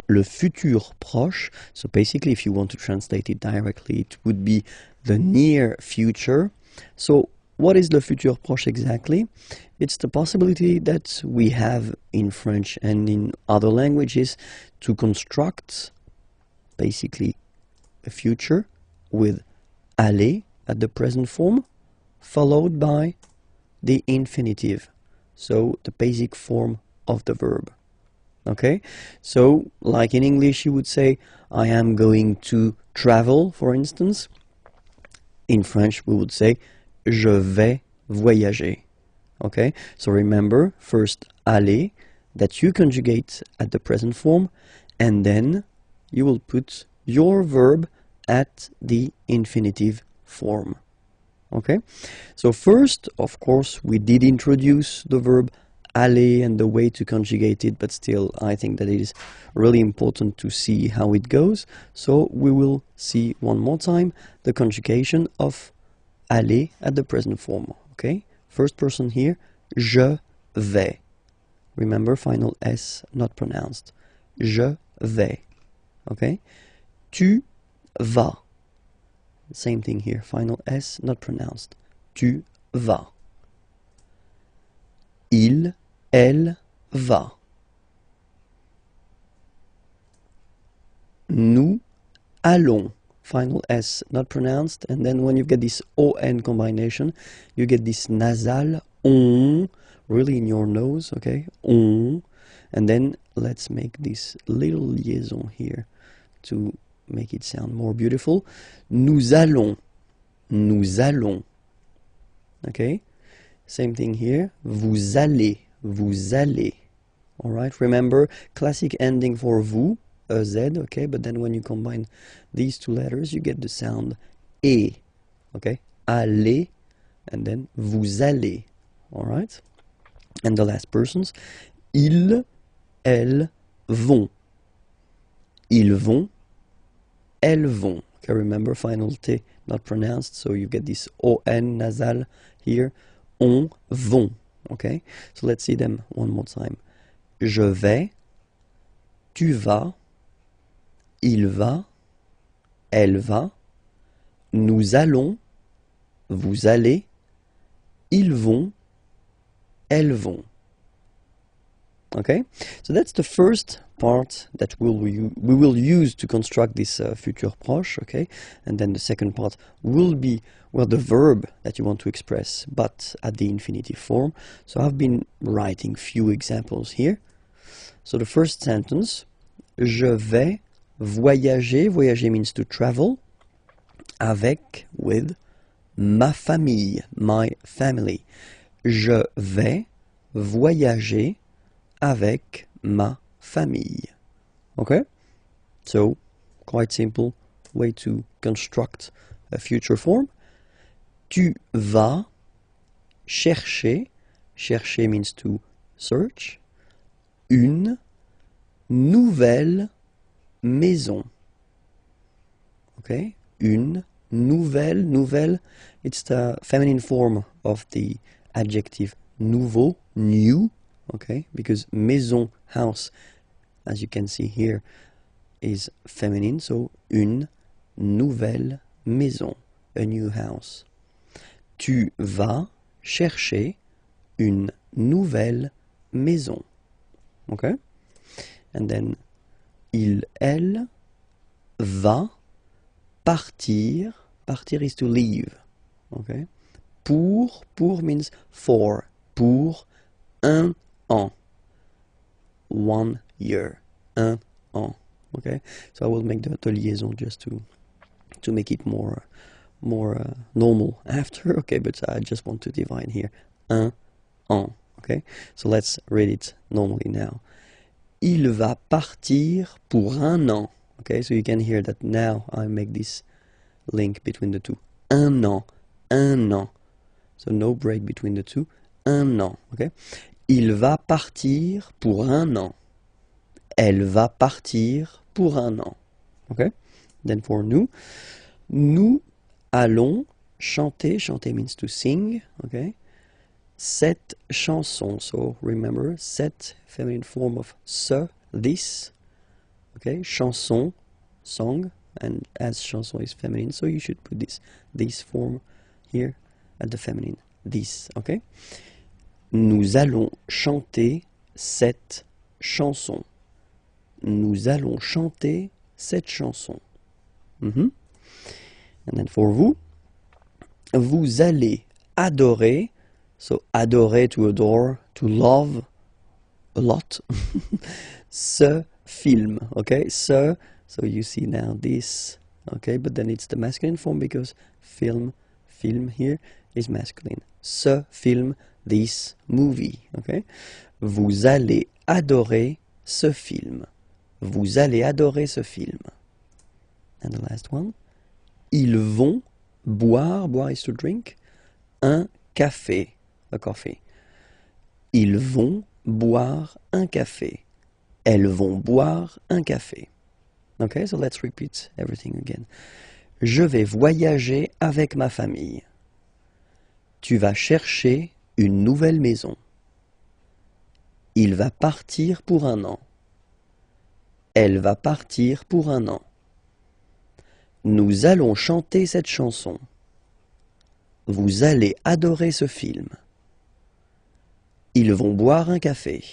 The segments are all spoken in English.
le futur proche. So basically, if you want to translate it directly, it would be the near future. So what is le futur proche exactly? It's the possibility that we have in French and in other languages to construct basically a future with aller at the present form followed by the infinitive, so the basic form of the verb. Okay, so like in English you would say I am going to travel, for instance. In French we would say je vais voyager. Okay, so remember, first aller that you conjugate at the present form, and then you will put your verb at the infinitive form. Okay, so first, of course, we did introduce the verb aller and the way to conjugate it, but still I think that it is really important to see how it goes. So we will see one more time the conjugation of aller at the present form. Okay, first person here, je vais. Remember, final S not pronounced. Je vais. Okay, tu vas. Same thing here, final S not pronounced. Tu vas. Il, elle va. Nous allons. Final S not pronounced, and then when you get this ON combination, you get this nasal on, really in your nose, okay? On. And then let's make this little liaison here to make it sound more beautiful. Nous allons. Nous allons. Okay? Same thing here. Vous allez. Vous allez. Alright? Remember, classic ending for vous, a Z, okay? But then when you combine these two letters, you get the sound E. Okay? Allez. And then vous allez. Alright? And the last persons. Ils, elles vont. Ils vont. Elles vont. Okay, remember, final T not pronounced, so you get this ON nasal here. On vont. Okay, so let's see them one more time. Je vais, tu vas, il va, elle va, nous allons, vous allez, ils vont, elles vont. Okay, so that's the first part that we will use to construct this futur proche, okay? And then the second part will be, well, the verb that you want to express, but at the infinitive form. So I've been writing few examples here. So the first sentence, je vais voyager. Voyager means to travel. Avec, with, ma famille, my family. Je vais voyager avec ma famille. Okay? So, quite simple way to construct a future form. Tu vas chercher. Chercher means to search. Une nouvelle maison. Okay? Une nouvelle. Nouvelle, it's the feminine form of the adjective nouveau, new. Okay, because maison, house, as you can see here, is feminine, so une nouvelle maison, a new house. Tu vas chercher une nouvelle maison. Okay, and then il, elle va partir. Partir is to leave. Okay, pour means for. Pour un an. 1 year. Un an. Okay, so I will make the liaison just to make it more normal after. Okay, but I just want to divide here. Un an. Okay, so let's read it normally now. Il va partir pour un an. Okay, so you can hear that now I make this link between the two. Un an. Un an. So no break between the two. Un an. Okay. Il va partir pour un an. Elle va partir pour un an. Okay? Then for nous. Nous allons chanter. Chanter means to sing. Okay? Cette chanson. So remember, cette feminine form of ce, this. okay? Chanson, song, and as chanson is feminine, so you should put this form here at the feminine, this, okay? Nous allons chanter cette chanson. Nous allons chanter cette chanson. And then for vous, vous allez adorer, so adorer, to adore, to love a lot, ce film, okay? So you see now this, okay? But then it's the masculine form because film here is masculine. Ce film, this movie, okay? Vous allez adorer ce film. Vous allez adorer ce film. And the last one. Ils vont boire, boire is to drink, un café, a coffee. Ils vont boire un café. Elles vont boire un café. Okay, so let's repeat everything again. Je vais voyager avec ma famille. Tu vas chercher une nouvelle maison. Il va partir pour un an. Elle va partir pour un an. Nous allons chanter cette chanson. Vous allez adorer ce film. Ils vont boire un café.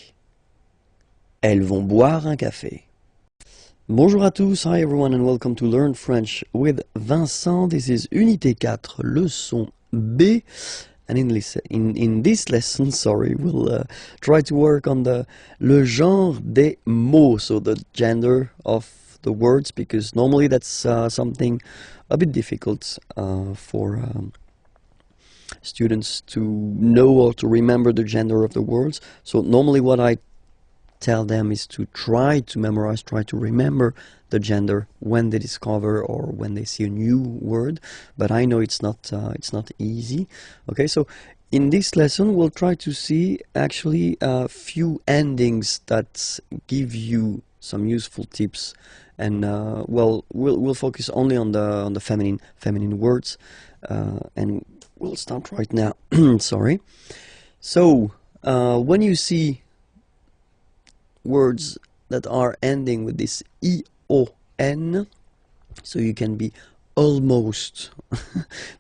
Elles vont boire un café. Bonjour à tous, hi everyone and welcome to Learn French with Vincent. This is Unité 4, leçon B. And in this lesson, we'll try to work on le genre des mots, so the gender of the words, because normally that's something a bit difficult for students to know or to remember the gender of the words. So normally what I tell them is to try to memorize, try to remember the gender when they discover or when they see a new word, but I know it's not easy. Okay, so in this lesson we'll try to see actually a few endings that give you some useful tips, and well, we'll focus only on the feminine words, and we'll start right now. Sorry. So when you see words that are ending with this ion, so you can be almost,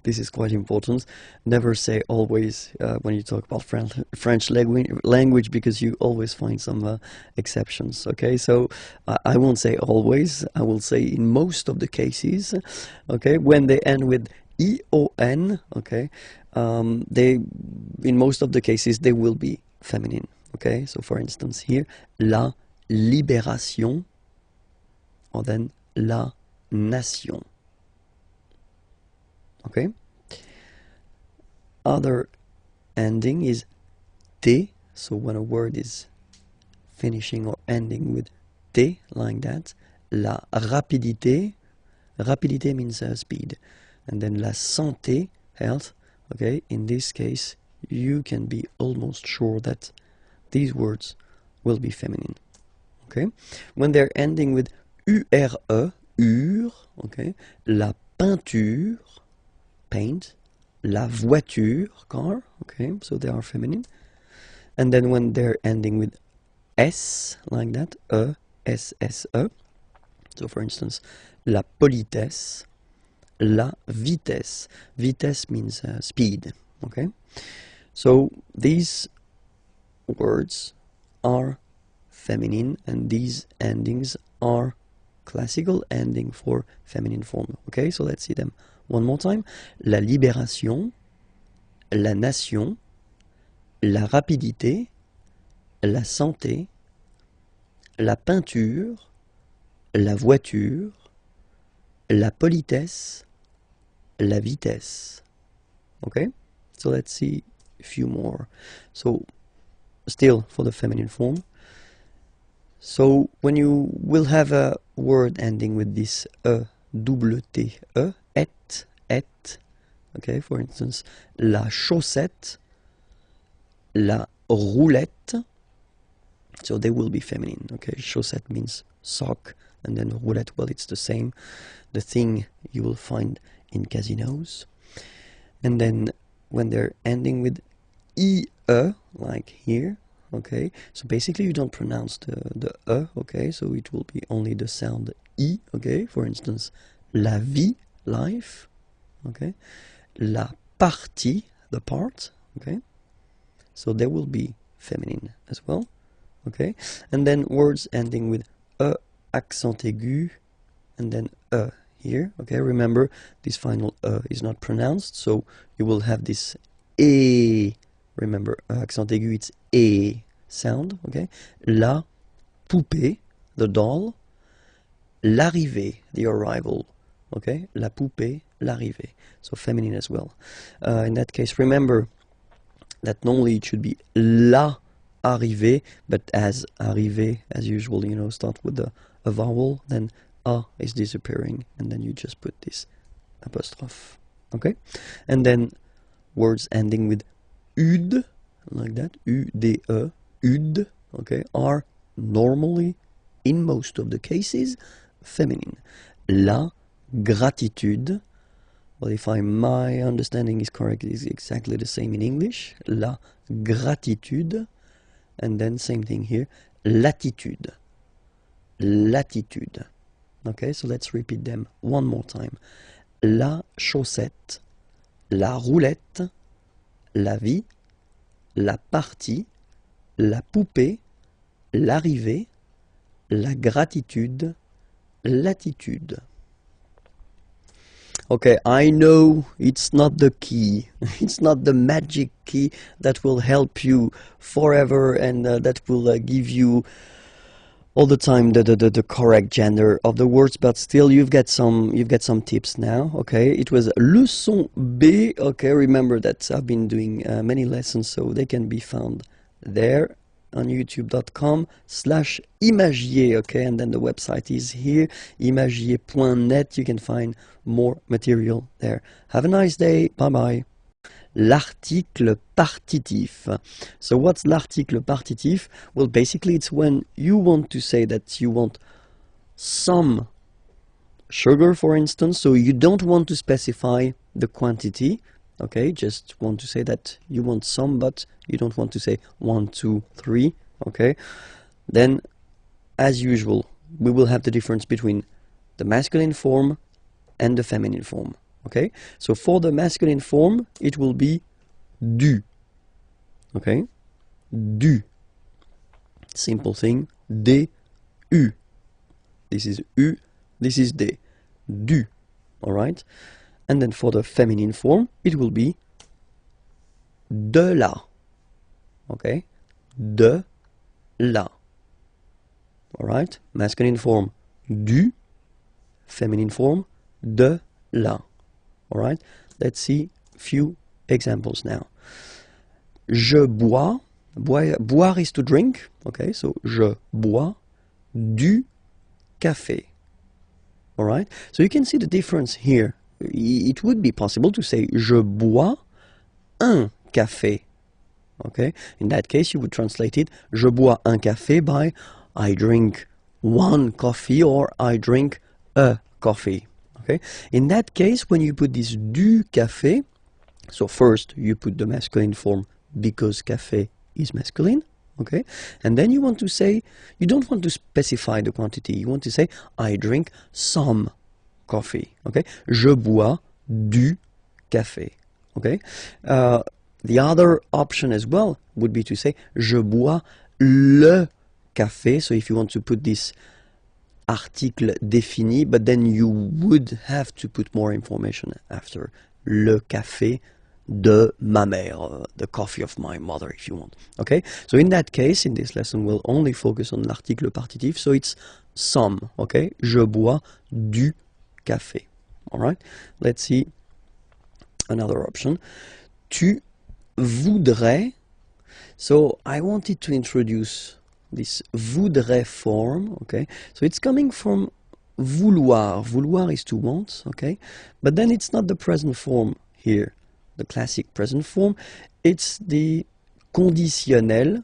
this is quite important, never say always when you talk about French language, because you always find some exceptions, okay? So I won't say always, I will say in most of the cases, okay? When they end with ion, okay, in most of the cases they will be feminine. Okay, so for instance here, la libération, or then la nation. Okay. Other ending is t, so when a word is finishing or ending with t, like that. La rapidité, rapidité means speed. And then la santé, health. Okay, in this case, you can be almost sure that these words will be feminine. Okay, when they're ending with ure, okay, la peinture, paint, la voiture, car, okay, so they are feminine. And then when they're ending with s, like that, esse, so for instance, la politesse, la vitesse. Vitesse means speed. Okay, so these words are feminine, and these endings are classical ending for feminine form. Okay, so let's see them one more time. La libération, la nation, la rapidité, la santé, la peinture, la voiture, la politesse, la vitesse. Okay, so let's see a few more. So still for the feminine form. So when you will have a word ending with this double T, et, okay, for instance, la chaussette, la roulette, so they will be feminine. Okay, chaussette means sock, and then roulette, well, it's the same, the thing you will find in casinos. And then when they're ending with ie, like here, okay? So basically you don't pronounce the E, okay? So it will be only the sound I, okay? For instance, la vie, life, okay? La partie, the part, okay? So there will be feminine as well, okay? And then words ending with E, accent aigu, and then E here, okay? Remember, this final E is not pronounced, so you will have this E. Remember, accent aigu, it's E sound, okay? La poupée, the doll. L'arrivée, the arrival, okay? La poupée, l'arrivée. So feminine as well. In that case, remember that normally it should be la arrivée, but as arrivée, as usual, you know, start with a vowel, then a is disappearing, and then you just put this apostrophe, okay? And then words ending with ud, like that, U-D-E, ud, okay, are normally, in most of the cases, feminine. La gratitude, well, if my understanding is correct, it's exactly the same in English. La gratitude, and then same thing here, latitude. Latitude. Okay, so let's repeat them one more time. La chaussette, la roulette, la vie, la partie, la poupée, l'arrivée, la gratitude, latitude. Okay, I know it's not the key, it's not the magic key that will help you forever and that will give you all the time the correct gender of the words, but still you've got some tips now. Okay, it was leçon B. Okay, remember that I've been doing many lessons, so they can be found there on youtube.com/imagier, okay, and then the website is here, imagier.net. You can find more material there. Have a nice day. Bye bye. L'article partitif. So what's l'article partitif? Well, basically it's when you want to say that you want some sugar, for instance, so you don't want to specify the quantity, okay, just want to say that you want some, but you don't want to say 1, 2, 3, okay? Then, as usual, we will have the difference between the masculine form and the feminine form, okay? So for the masculine form, it will be du, okay? Du. Simple thing, D, U. This is U, this is D. Du, all right? And then for the feminine form, it will be de la, okay? De la, all right? Masculine form, du. Feminine form, de la, all right? Let's see a few examples now. Je bois, boire is to drink, okay? So je bois du café, all right? So you can see the difference here. It would be possible to say je bois un café, okay? In that case, you would translate it je bois un café by I drink one coffee or I drink a coffee, okay? In that case, when you put this du café, so first you put the masculine form because café is masculine, okay? And then you want to say, you don't want to specify the quantity, you want to say I drink some coffee, okay? Je bois du café, okay? The other option as well would be to say je bois le café. So if you want to put this article défini, but then you would have to put more information after. Le café de ma mère, the coffee of my mother, if you want, okay? So in that case, in this lesson, we'll only focus on l'article partitif, so it's some, okay? Je bois du café, all right? Let's see another option. Tu voudrais, so I wanted to introduce this voudrais form, okay? So it's coming from vouloir. Vouloir is to want, okay? But then it's not the present form here, the classic present form. It's the conditionnel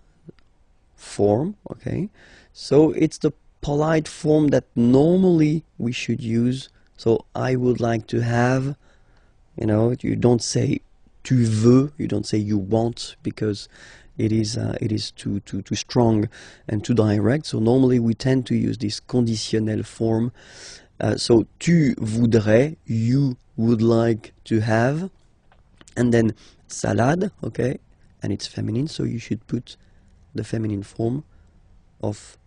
form, okay? So it's the polite form that normally we should use. So I would like to have, you know, you don't say tu veux, you don't say you want, because it is too strong and too direct. So normally we tend to use this conditionnel form. So tu voudrais, you would like to have, and then salade, okay, and it's feminine, so you should put the feminine form of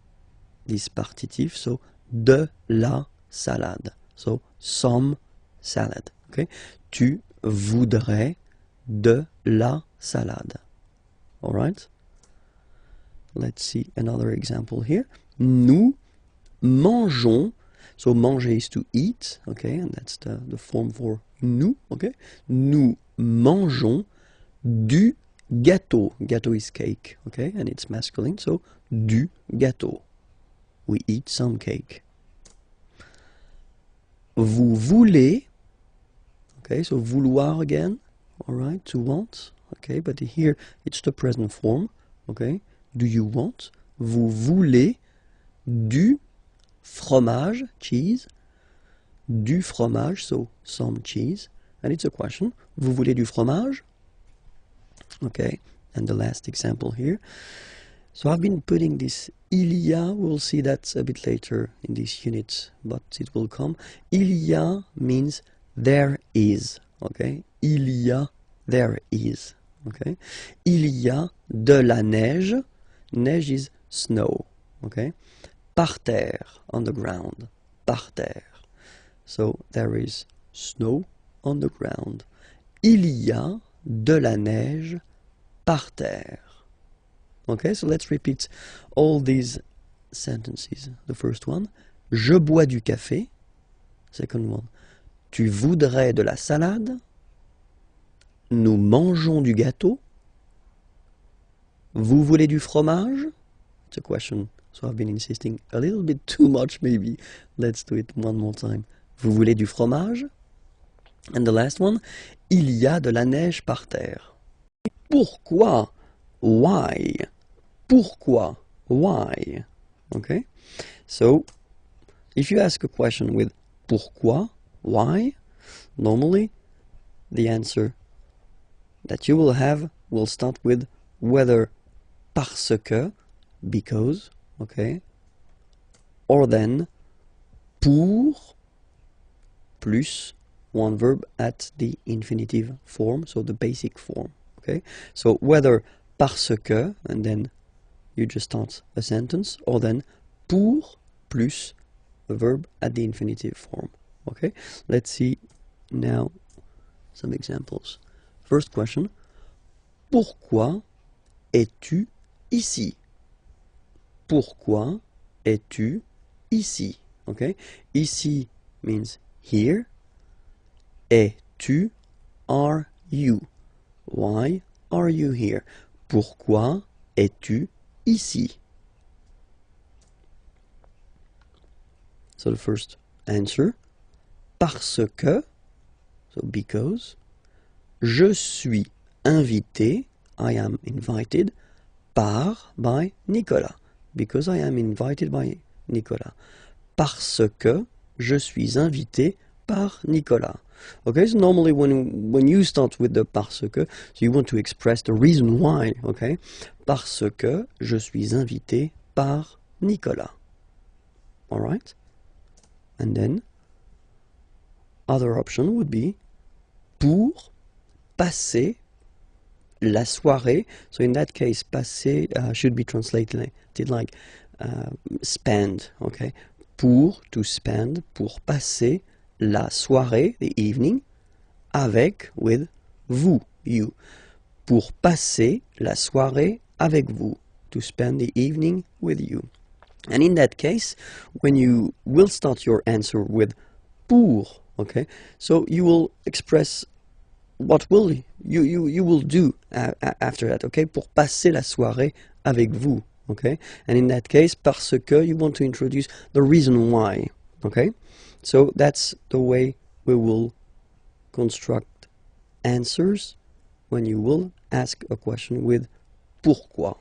this partitif, so de la salade, so some salad, okay. Tu voudrais de la salade. All right. Let's see another example here. Nous mangeons. So manger is to eat, okay, and that's the form for nous, okay. Nous mangeons du gâteau. Gâteau is cake, okay, and it's masculine, so du gâteau. We eat some cake. Vous voulez, okay, so vouloir again, all right, to want, okay, but here it's the present form, okay. Do you want? Vous voulez du fromage, cheese, du fromage, so some cheese, and it's a question. Vous voulez du fromage? Okay, and the last example here. So I've been putting this il y a, we'll see that a bit later in this unit, but it will come. Il y a means there is, okay? Il y a, there is, okay? Il y a de la neige. Neige is snow, okay? Par terre, on the ground, par terre. So there is snow on the ground. Il y a de la neige par terre. Okay, so let's repeat all these sentences. The first one, je bois du café. Second one, tu voudrais de la salade. Nous mangeons du gâteau. Vous voulez du fromage? It's a question. So I've been insisting a little bit too much maybe. Let's do it one more time. Vous voulez du fromage? And the last one, il y a de la neige par terre. Pourquoi? Why? Pourquoi? Why? Okay? So, if you ask a question with pourquoi? Why? Normally, the answer that you will have will start with whether parce que, because, okay, or then pour plus one verb at the infinitive form, so the basic form, okay. So whether parce que, and then you just start a sentence, or then pour plus a verb at the infinitive form, okay. Let's see now some examples. First question, pourquoi es-tu ici? Pourquoi es-tu ici? Okay, ici means here. Es-tu, are you? Why are you here? Pourquoi es-tu ici? So the first answer, parce que, so because, je suis invité, I am invited, by Nicolas. Because I am invited by Nicolas. Parce que je suis invité par Nicolas. Okay, so normally when you start with the parce que, so you want to express the reason why, okay? Parce que je suis invité par Nicolas. All right? And then, other option would be pour passer la soirée. So in that case, passer should be translated like spend, okay? Pour, to spend, pour passer la soirée, the evening, avec, with, vous, you. Pour passer la soirée avec vous, to spend the evening with you. And in that case, when you will start your answer with pour, okay, so you will express what will you will do after that, okay? Pour passer la soirée avec vous, okay? And in that case, parce que, you want to introduce the reason why, okay? So that's the way we will construct answers when you will ask a question with pourquoi,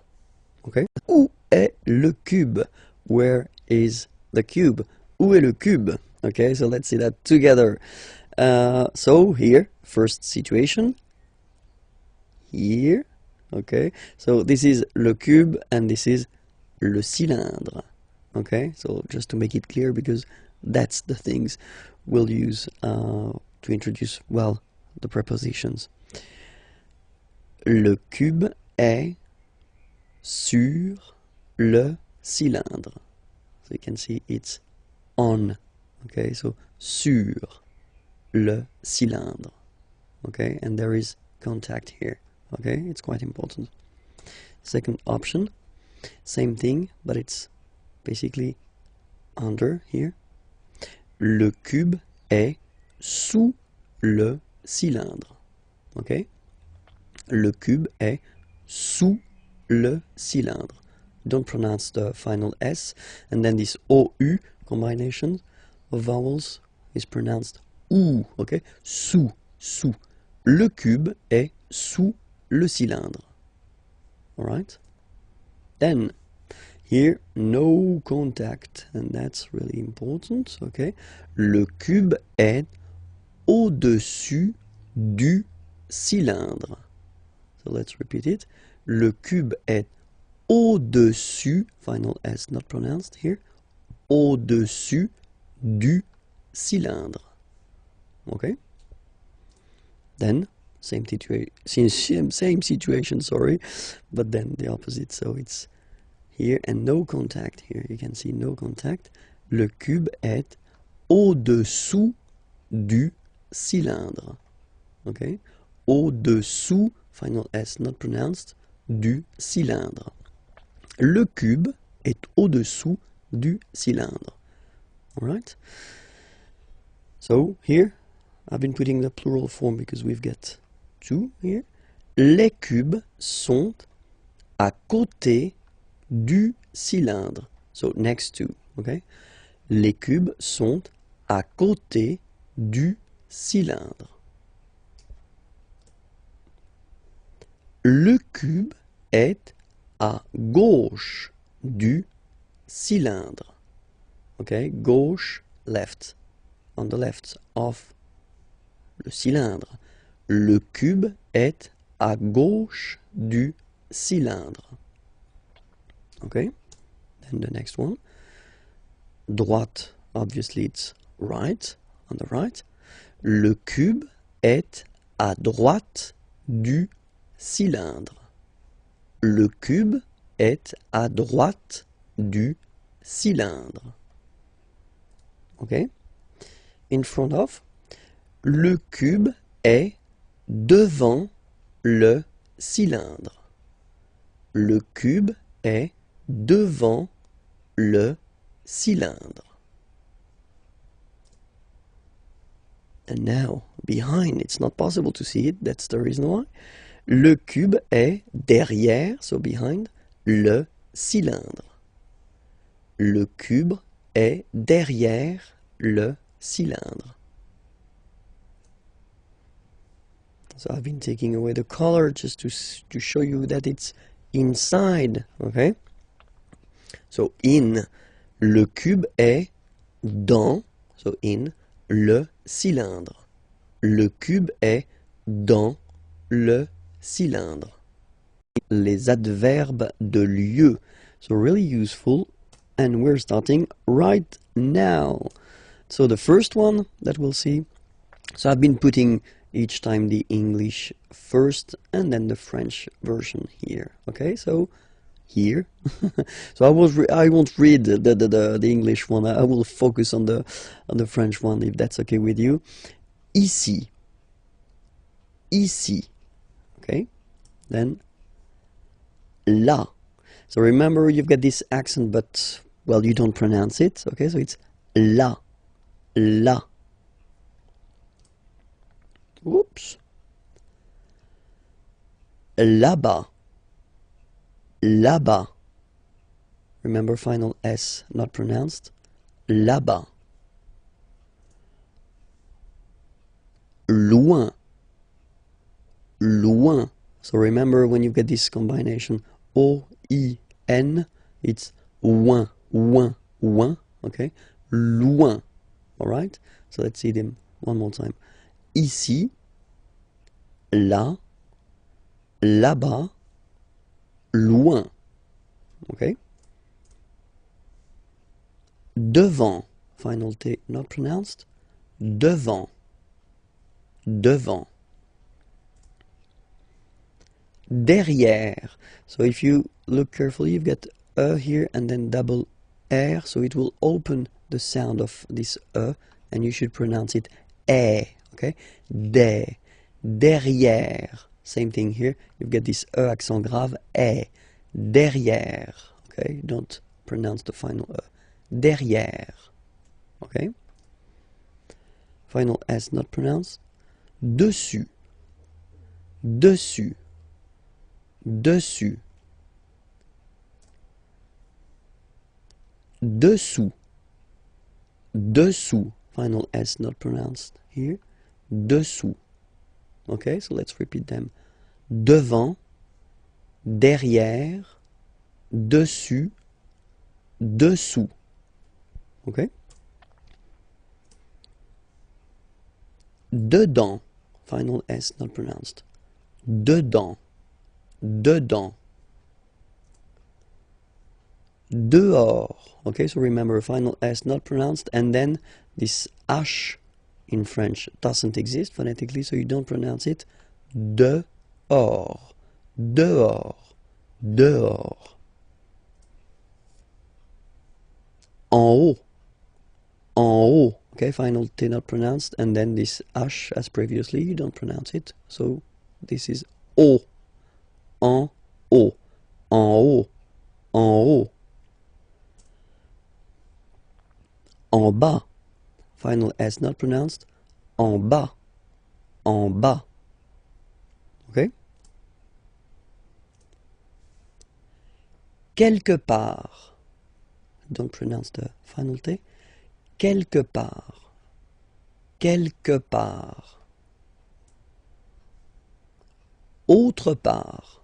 okay? Où est le cube? Where is the cube? Où est le cube? Okay, so let's see that together. So here, first situation, here, Okay, so this is le cube and this is le cylindre. Okay, so just to make it clear, because that's the things we'll use to introduce, well, the prepositions. Le cube est sur le cylindre. So you can see it's on. Okay, so sur le cylindre. Okay, and there is contact here. Okay, it's quite important. Second option, same thing, but it's basically under here. Le cube est sous le cylindre. Okay, le cube est sous le cylindre. Don't pronounce the final S, and then this OU combination of vowels is pronounced OU. Okay, sous, sous. Le cube est sous le cylindre. Alright? Then, here, no contact, and that's really important, okay? Le cube est au-dessus du cylindre. So let's repeat it. Le cube est au-dessus, final S not pronounced here, au-dessus du cylindre. Okay? Then, same situation, sorry, but then the opposite, so it's here and no contact here. You can see no contact. Le cube est au-dessous du cylindre. Okay? Au-dessous, final S not pronounced, du cylindre. Le cube est au-dessous du cylindre. Alright? So here, I've been putting the plural form because we've got two here. Les cubes sont à côté du cylindre. So next to, okay? Les cubes sont à côté du cylindre. Le cube est à gauche du cylindre. Okay? Gauche, left. On the left of le cylindre. Le cube est à gauche du cylindre. Okay? Then the next one. Droite, obviously it's right, on the right. Le cube est à droite du cylindre. Le cube est à droite du cylindre. Okay? In front of. Le cube est devant le cylindre. Le cube est devant le cylindre. And now, behind, it's not possible to see it, that's the reason why. Le cube est derrière, so behind, le cylindre. Le cube est derrière le cylindre. So I've been taking away the color just to show you that it's inside, okay? So in, le cube est dans, so in, le cylindre. Le cube est dans le cylindre. Les adverbes de lieu. So really useful, and we're starting right now. So the first one that we'll see, so I've been putting each time the English first and then the French version here. Okay, so here. So I won't read the English one. I will focus on the French one if that's okay with you. Ici. Ici. Okay. Then là. So remember you've got this accent, but well, you don't pronounce it. Okay, so it's là. Là. Oops. Là-bas. Là-bas. Remember final S not pronounced. Là-bas. Loin. Loin. So remember when you get this combination O-I-N, it's ouin, ouin, ouin, okay? Loin. Alright? So let's see them one more time. Ici, là, là-bas, loin. Okay? Devant, final T not pronounced. Devant, devant. Derrière. So if you look carefully, you've got here and then double R, so it will open the sound of this and you should pronounce it okay? Derrière. Same thing here. You've got this accent grave, derrière. Okay? Don't pronounce the final derrière. Okay? Final S not pronounced. Dessus. Dessus. Dessus. Dessous. Dessous. Final S not pronounced here. Dessous. Okay, so let's repeat them. Devant, derrière, dessus, dessous. Okay? Dedans. Final S not pronounced. Dedans. Dedans. Dehors. Okay, so remember, final S not pronounced, and then this H in French doesn't exist phonetically, so you don't pronounce it. Dehors. Dehors. Dehors. En haut. En haut. Okay, final T not pronounced, and then this H as previously, you don't pronounce it, so this is haut. En haut. En haut. En haut. En bas. Final S not pronounced. En bas. En bas. Okay? Quelque part. Don't pronounce the final T. Quelque part. Quelque part. Autre part.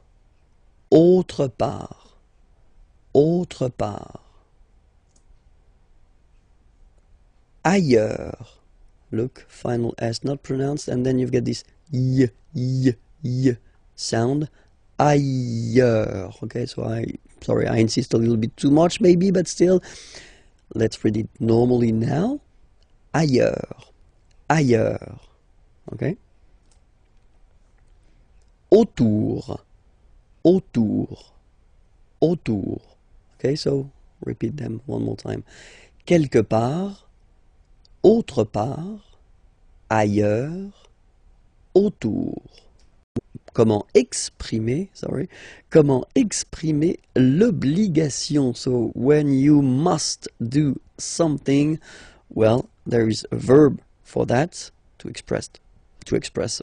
Autre part. Autre part. Ailleurs. Look, final S not pronounced, and then you've got this y sound. Ailleurs. Okay, so sorry, I insist a little bit too much maybe, but still, let's read it normally now. Ailleurs. Ailleurs. Okay? Autour. Autour. Autour. Okay, so repeat them one more time. Quelque part. Autre part, ailleurs, autour. Comment exprimer l'obligation. So when you must do something, well, there is a verb for that to express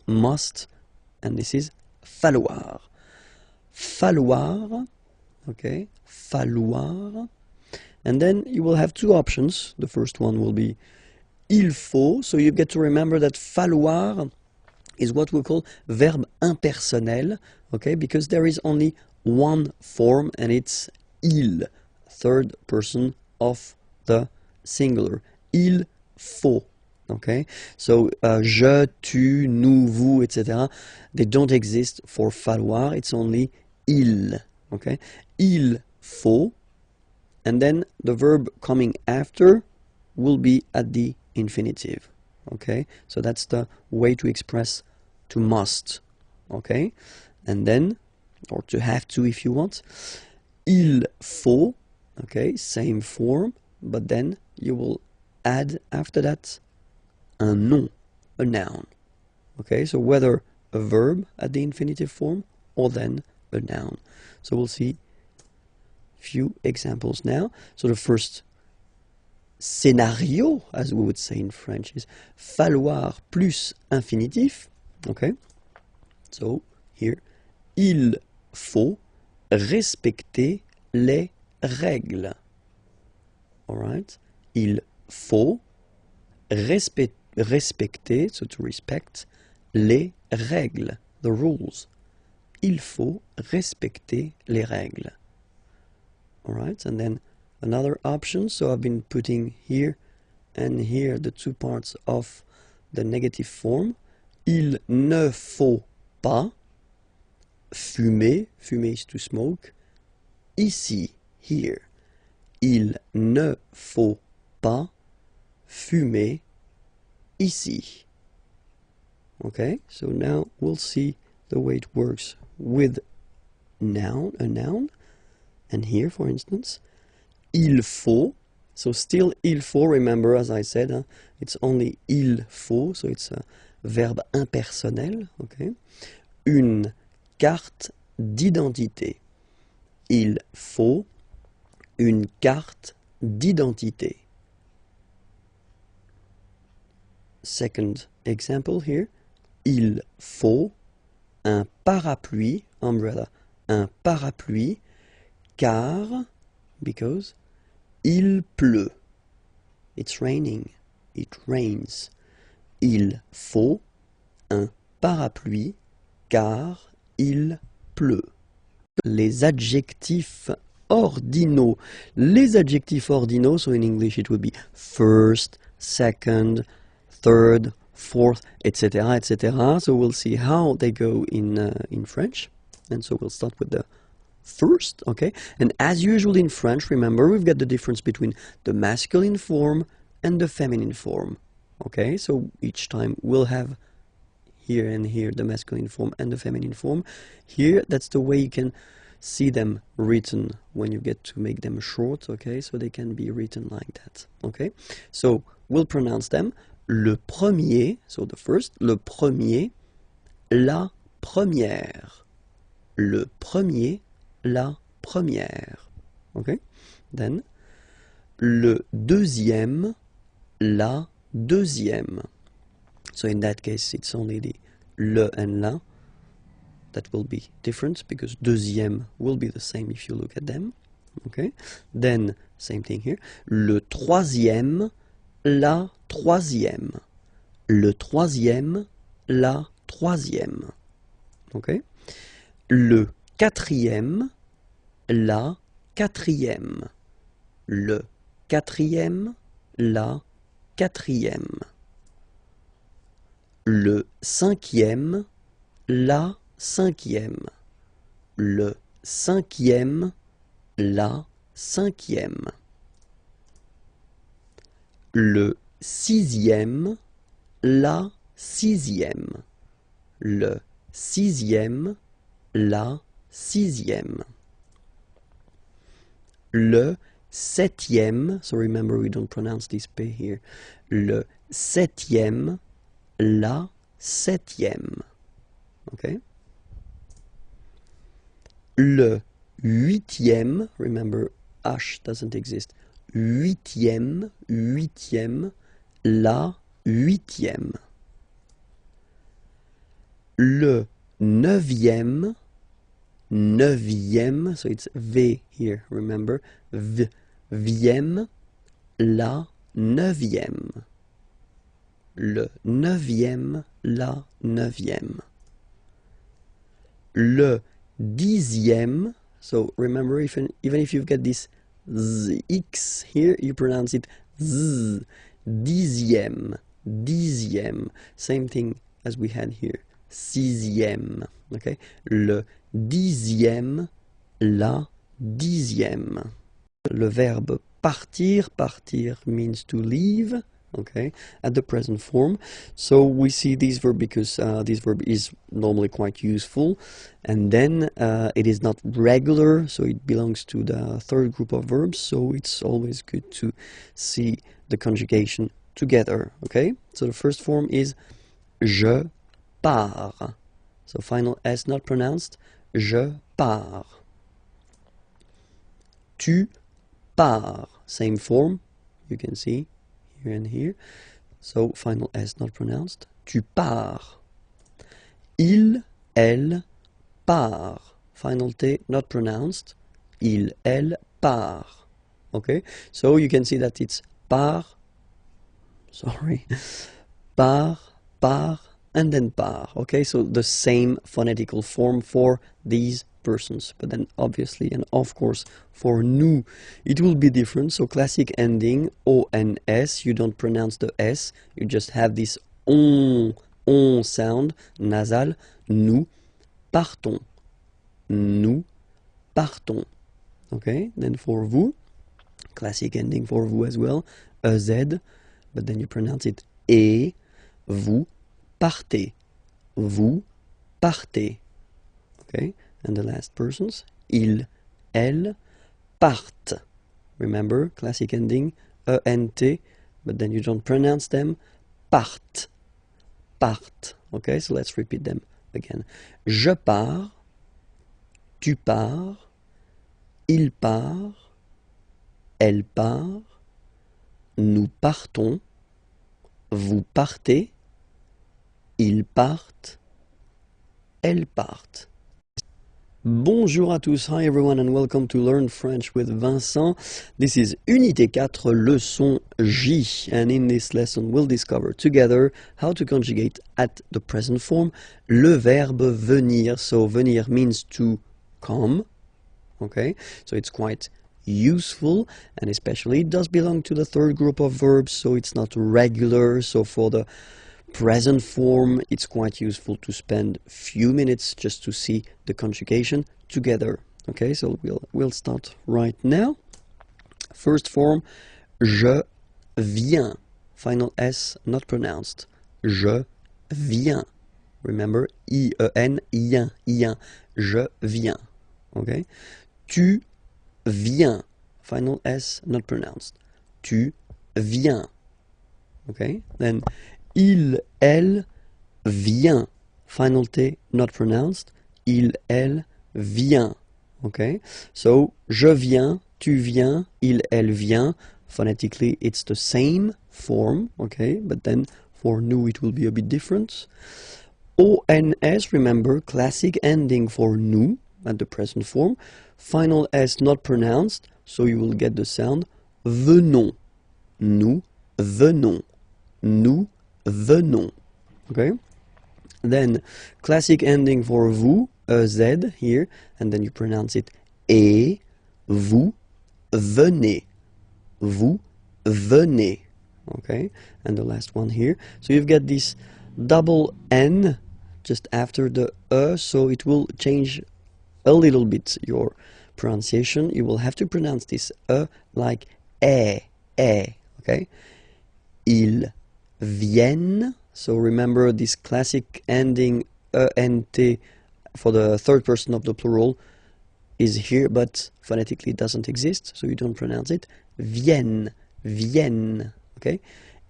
must, and this is falloir. Falloir, okay, falloir. And then you will have two options. The first one will be il faut, so you get to remember that falloir is what we call verb impersonnel, okay, because there is only one form and it's il, third person of the singular. Il faut, okay, so je, tu, nous, vous, etc. They don't exist for falloir, it's only il, okay, il faut, and then the verb coming after will be at the infinitive. Okay, so that's the way to express to must. Okay, and then, or to have to if you want, il faut. Okay, same form, but then you will add after that un nom, a noun. Okay, so whether a verb at the infinitive form or then a noun. So we'll see few examples now. So the first scénario, as we would say in French, is falloir plus infinitif. Okay, so here, il faut respecter les règles. All right, il faut respecter, so to respect, les règles, the rules. Il faut respecter les règles. All right, and then another option, so I've been putting here and here the two parts of the negative form. Il ne faut pas fumer, fumer is to smoke, ici, here. Il ne faut pas fumer ici. Okay, so now we'll see the way it works with noun, a noun. And here, for instance, il faut. So still il faut, remember, as I said, it's only il faut, so it's a verbe impersonnel. Okay. Une carte d'identité. Il faut une carte d'identité. Second example here. Il faut un parapluie, umbrella, un parapluie, car, because, il pleut. It's raining. It rains. Il faut un parapluie, car il pleut. Les adjectifs ordinaux. Les adjectifs ordinaux, so in English it would be first, second, third, fourth, etc., etc. So we'll see how they go in French. And so we'll start with the first, okay? And as usual in French, remember, we've got the difference between the masculine form and the feminine form, okay? So each time we'll have here and here the masculine form and the feminine form. Here, that's the way you can see them written when you get to make them short, okay? So they can be written like that, okay? So we'll pronounce them. Le premier, so the first, le premier, la première. Le premier, la première. Okay? Then, le deuxième, la deuxième. So in that case, it's only the le and la that will be different, because deuxième will be the same if you look at them. Okay? Then, same thing here. Le troisième, la troisième. Le troisième, la troisième. Okay? Le quatrième, la quatrième. Le quatrième, la quatrième. Le cinquième, la cinquième. Le cinquième, la cinquième. Le sixième, la sixième. Le sixième, la sixième. Le septième, so remember we don't pronounce this P here. Le septième, la septième. Okay? Le huitième, remember H doesn't exist. Huitième, huitième, la huitième. Le neuvième, neuvième, so it's V here, remember, vième, la neuvième. Le neuvième, la neuvième. Le dixième, so remember, even if you've got this X here, you pronounce it Z. Dixième, dixième. Same thing as we had here. Sixième. Okay? Le dixième, la dixième. Le verbe partir, partir means to leave. Okay, at the present form. So we see this verb because this verb is normally quite useful, and then it is not regular, so it belongs to the third group of verbs, so it's always good to see the conjugation together. Okay, so the first form is je pars, so final S not pronounced. Je pars. Tu pars, same form, you can see here and here. So final S not pronounced. Tu pars. Il, elle, part. Final T not pronounced. Il, elle, part. Okay? So you can see that it's part, sorry, part, part, and then part. Okay? So the same phonetical form for these persons, but then obviously and of course for nous it will be different. So classic ending ONS, you don't pronounce the S, you just have this on sound nasal. Nous partons, nous partons. Okay, then for vous, classic ending for vous as well, EZ, but then you pronounce it et, vous partez. Vous partez. Okay, and the last persons, il, elle, partent. Remember, classic ending, ENT, but then you don't pronounce them, partent. Partent. Okay, so let's repeat them again. Je pars, tu pars, il part, elle part, nous partons, vous partez, ils partent, elles partent. Bonjour à tous, hi everyone and welcome to Learn French with Vincent. This is Unité 4, leçon J, and in this lesson we'll discover together how to conjugate at the present form le verbe venir. So venir means to come, okay, so it's quite useful, and especially it does belong to the third group of verbs, so it's not regular. So for the present form, it's quite useful to spend a few minutes just to see the conjugation together. Okay, so we'll start right now. First form, je viens. Final S not pronounced. Je viens. Remember, I-E-N, ien, ien. Je viens. Okay. Tu viens. Final S not pronounced. Tu viens. Okay. Then il, elle, vient. Final T not pronounced. Il, elle, vient. Okay? So, je viens, tu viens, il, elle, vient. Phonetically, it's the same form. Okay? But then, for nous, it will be a bit different. ONS, remember, classic ending for nous at the present form. Final S not pronounced. So, you will get the sound venons. Nous venons. Nous venons. Okay? Then classic ending for vous, Z here, and then you pronounce it et, vous venez. Vous venez. Okay? And the last one here. So you've got this double N just after the so it will change a little bit your pronunciation. You will have to pronounce this like eh. Okay? Ils viennent. So remember this classic ending ENT for the third person of the plural is here, but phonetically it doesn't exist, so you don't pronounce it. Viennent, viennent. Okay?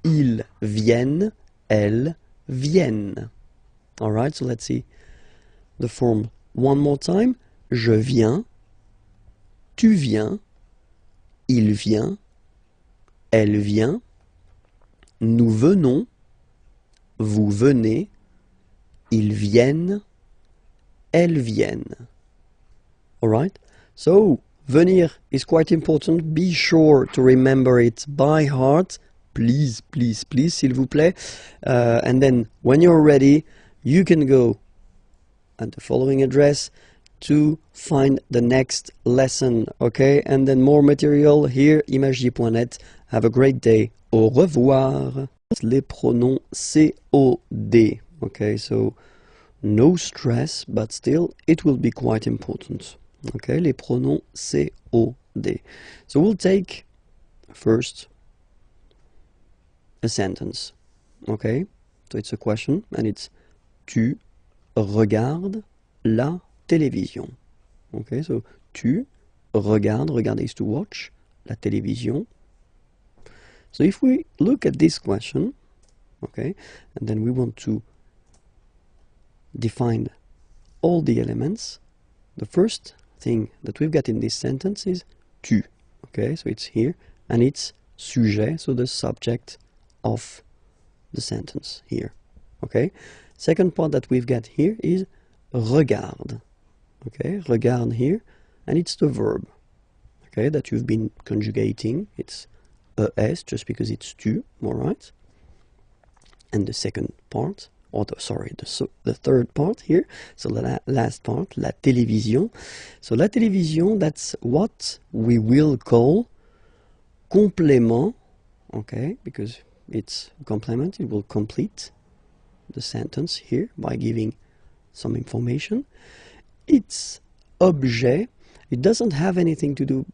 Ils viennent, elles viennent. Alright, so let's see the form one more time. Je viens, tu viens, il vient, elle vient, nous venons, vous venez, ils viennent, elles viennent. Alright? So, venir is quite important. Be sure to remember it by heart. Please, please, please, s'il vous plaît. And then, when you're ready, you can go at the following address to find the next lesson. Okay? And then more material here, IMAGIERS.net. Have a great day. Au revoir. Les pronoms COD. Okay, so no stress, but still it will be quite important. Okay, les pronoms COD. So we'll take first a sentence. Okay, so it's a question and it's tu regardes la télévision. Okay, so tu regardes, regarder is to watch, la télévision. So if we look at this question, okay, and then we want to define all the elements, the first thing that we've got in this sentence is tu, okay, so it's here, and it's sujet, so the subject of the sentence here, okay. Second part that we've got here is regarde, okay, regarde here, and it's the verb, okay, that you've been conjugating. It's ES, just because it's tu, alright? And the second part, or the third part here, so the last part, la télévision. So la télévision, that's what we will call complément, okay? Because it's a complement, it will complete the sentence here by giving some information. It's objet, it doesn't have anything to do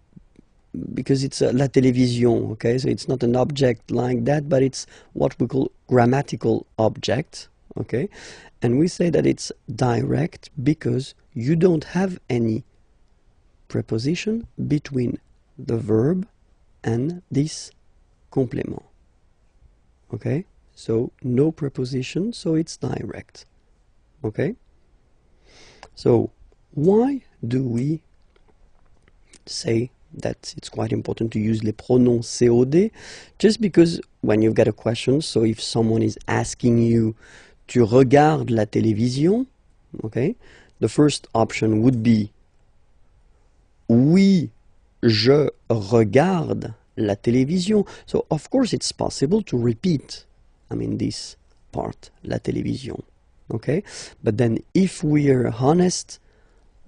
because it's la télévision, okay? So it's not an object like that, but it's what we call grammatical object, okay? And we say that it's direct because you don't have any preposition between the verb and this complément, okay? So no preposition, so it's direct, okay? So why do we say that it's quite important to use les pronoms COD? Just because when you've got a question, so if someone is asking you, tu regardes la télévision, okay, the first option would be oui, je regarde la télévision. So of course it's possible to repeat, I mean, this part, la télévision, okay? But then if we are honest,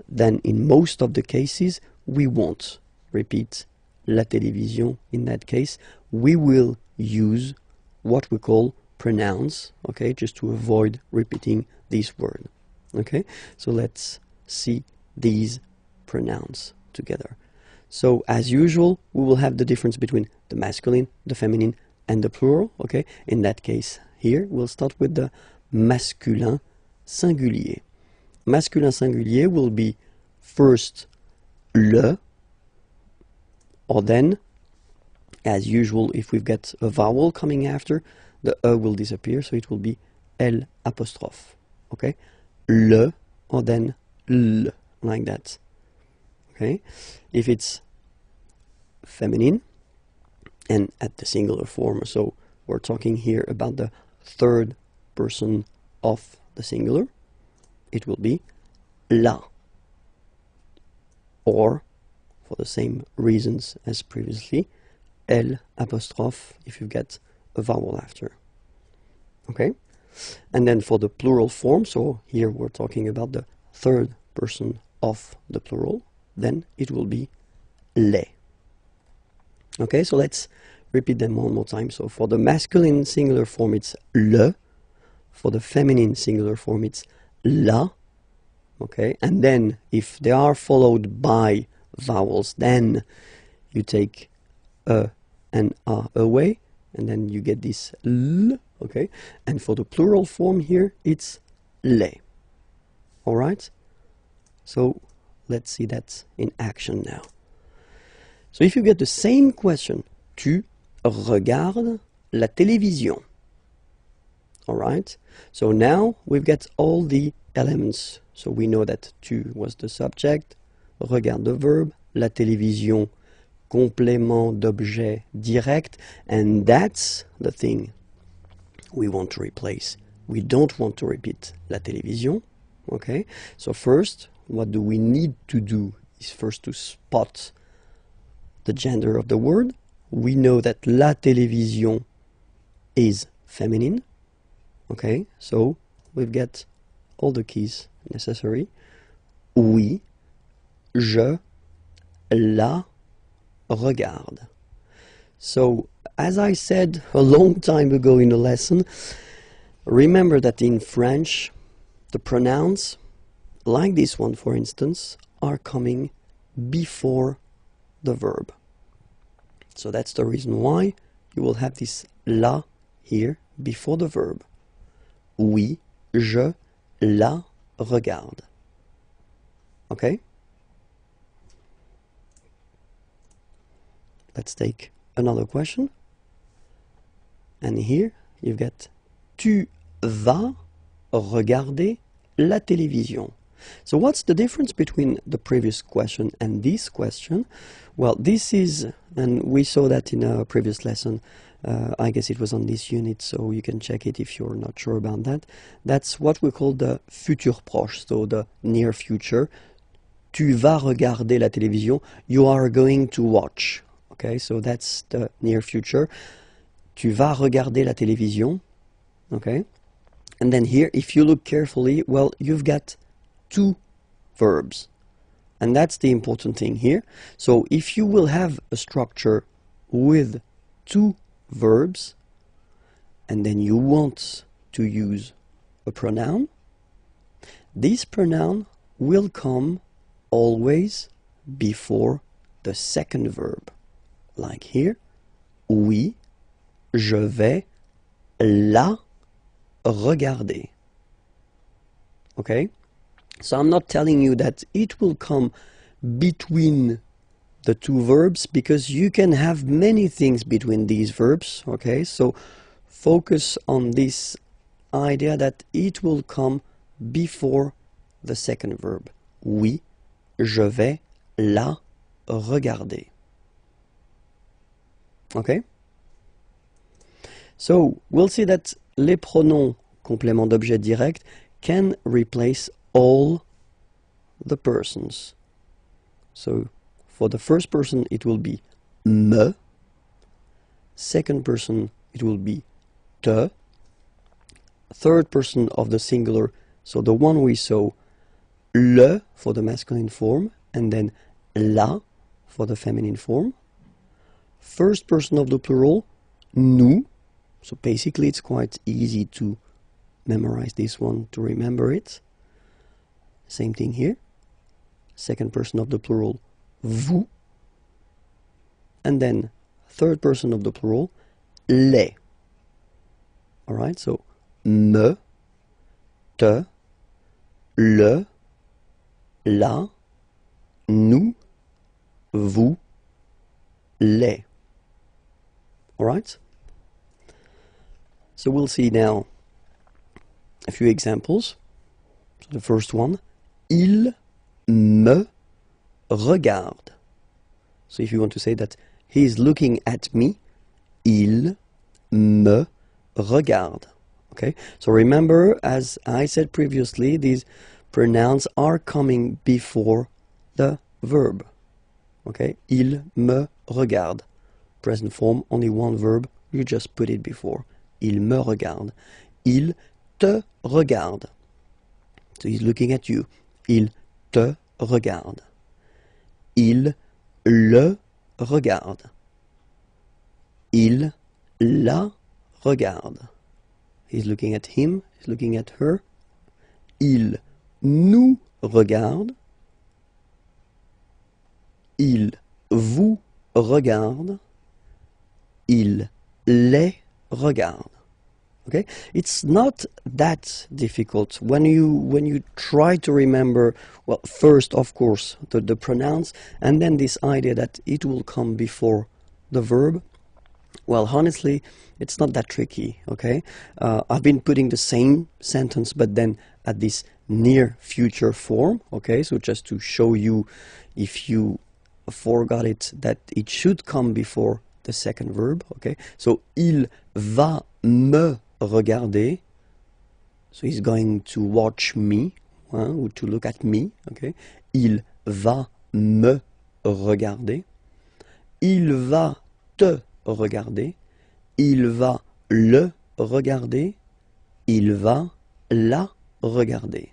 then in most of the cases we won't repeat la télévision. In that case, we will use what we call pronouns, okay, just to avoid repeating this word, okay? So let's see these pronouns together. So as usual, we will have the difference between the masculine, the feminine, and the plural, okay? In that case here, we'll start with the masculin singulier. Masculin singulier will be first le, or then, as usual, if we've got a vowel coming after, the E will disappear, so it will be L apostrophe, okay? Le, or then L, like that, okay? If it's feminine, and at the singular form, so we're talking here about the third person of the singular, it will be la, or for the same reasons as previously, L apostrophe if you get a vowel after, okay? And then for the plural form, so here we're talking about the third person of the plural, then it will be les. Okay, so let's repeat them one more time. So for the masculine singular form, it's le. For the feminine singular form, it's la. Okay, and then if they are followed by vowels, then you take a and a away, and then you get this l. Okay, and for the plural form here, it's les. All right, so let's see that in action now. So if you get the same question, tu regardes la télévision. All right, so now we've got all the elements. So we know that tu was the subject, regarde the verb, la télévision, complément d'objet direct, and that's the thing we want to replace. We don't want to repeat la télévision, okay? So first, what do we need to do is first to spot the gender of the word. We know that la télévision is feminine, okay? So we've got all the keys necessary. Oui, je la regarde. So as I said a long time ago in a lesson, remember that in French the pronouns, like this one for instance, are coming before the verb. So that's the reason why you will have this la here before the verb. Oui, je la regarde. Okay? Let's take another question. And here you've got tu vas regarder la télévision. So what's the difference between the previous question and this question? Well, this is, and we saw that in a previous lesson, I guess it was on this unit, so you can check it if you're not sure about that. That's what we call the futur proche, so the near future. Tu vas regarder la télévision, you are going to watch. Okay, so that's the near future. Tu vas regarder la télévision. Okay, and then here, if you look carefully, well, you've got two verbs. And that's the important thing here. So if you will have a structure with two verbs, and then you want to use a pronoun, this pronoun will come always before the second verb. Like here, oui, je vais la regarder. Okay? So I'm not telling you that it will come between the two verbs, because you can have many things between these verbs. Okay? So focus on this idea that it will come before the second verb. Oui, je vais la regarder. Okay? So we'll see that les pronoms complément d'objet direct can replace all the persons. So for the first person it will be me, second person it will be te, third person of the singular, so the one we saw, le for the masculine form, and then la for the feminine form. First person of the plural, nous. So basically it's quite easy to memorize this one, to remember it. Same thing here. Second person of the plural, vous. And then third person of the plural, les. Alright, so me, te, le, la, nous, vous, les. Alright? So we'll see now a few examples. So the first one, il me regarde. So if you want to say that he is looking at me, il me regarde. Okay, so remember, as I said previously, these pronouns are coming before the verb. Okay, il me regarde. Present form, only one verb, you just put it before. Il me regarde. Il te regarde. So he's looking at you. Il te regarde. Il le regarde. Il la regarde. He's looking at him, he's looking at her. Il nous regarde. Il vous regarde. Il les regarde. Okay, it's not that difficult when you try to remember. Well, first of course the pronouns, and then this idea that it will come before the verb. Well, honestly, it's not that tricky. Okay, I've been putting the same sentence but then at this near future form. Okay, so just to show you, if you forgot it, that it should come before the second verb. Okay, so il va me regarder, so he's going to watch me, or to look at me. Okay, il va me regarder. Il va te regarder. Il va le regarder. Il va la regarder.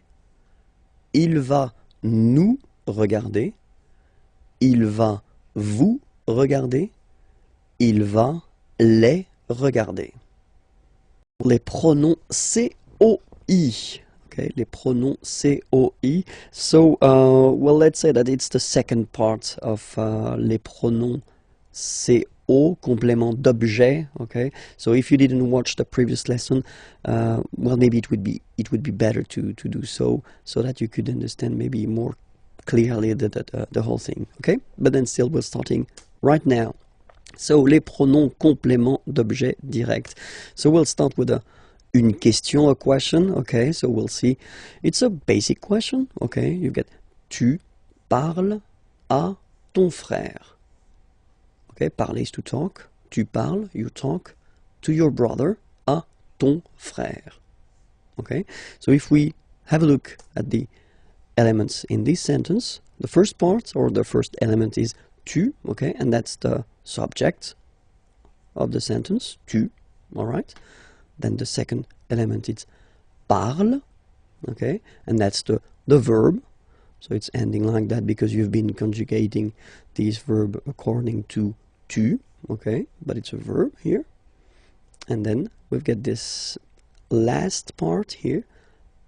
Il va nous regarder. Il va vous regarder. Il va les regarder. Les pronoms COI. Okay, les pronoms COI. So, well, let's say that it's the second part of les pronoms CO, complément d'objet. Okay, so if you didn't watch the previous lesson, well, maybe it would be better to do so that you could understand maybe more clearly the whole thing. Okay, but then still we're starting right now. So, les pronoms complément d'objet direct. So we'll start with une question, a question. Okay, so we'll see. It's a basic question. Okay, you get tu parles à ton frère. Okay, parler is to talk. Tu parles, you talk to your brother, à ton frère. Okay, so if we have a look at the elements in this sentence, the first part or the first element is tu. Okay, and that's the subject of the sentence, tu, all right? Then the second element is parle, okay? And that's the verb. So it's ending like that because you've been conjugating this verb according to tu, okay? But it's a verb here. And then we've got this last part here,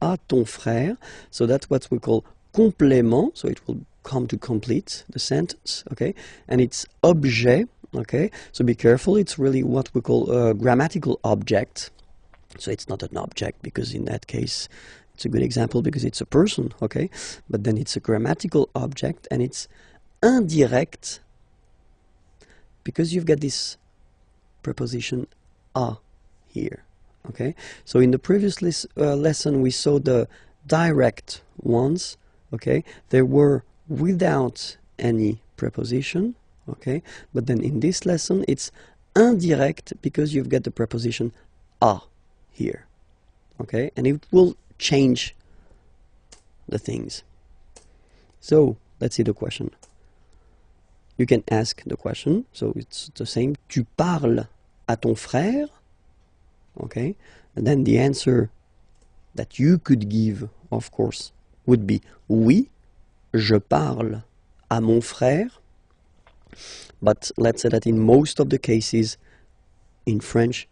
à ton frère. So that's what we call complément. So it will come to complete the sentence, okay? And it's objet, okay? So be careful, it's really what we call a grammatical object. So it's not an object, because in that case, it's a good example because it's a person, okay? But then it's a grammatical object, and it's indirect because you've got this preposition a here, okay? So in the previous lesson, we saw the direct ones, okay? They were without any preposition, okay? But then in this lesson, it's indirect because you've got the preposition a here, okay? And it will change the things. So let's see the question. You can ask the question, so it's the same. Tu parles à ton frère, okay? And then the answer that you could give, of course, would be oui, je parle à mon frère. But let's say that in most of the cases in French,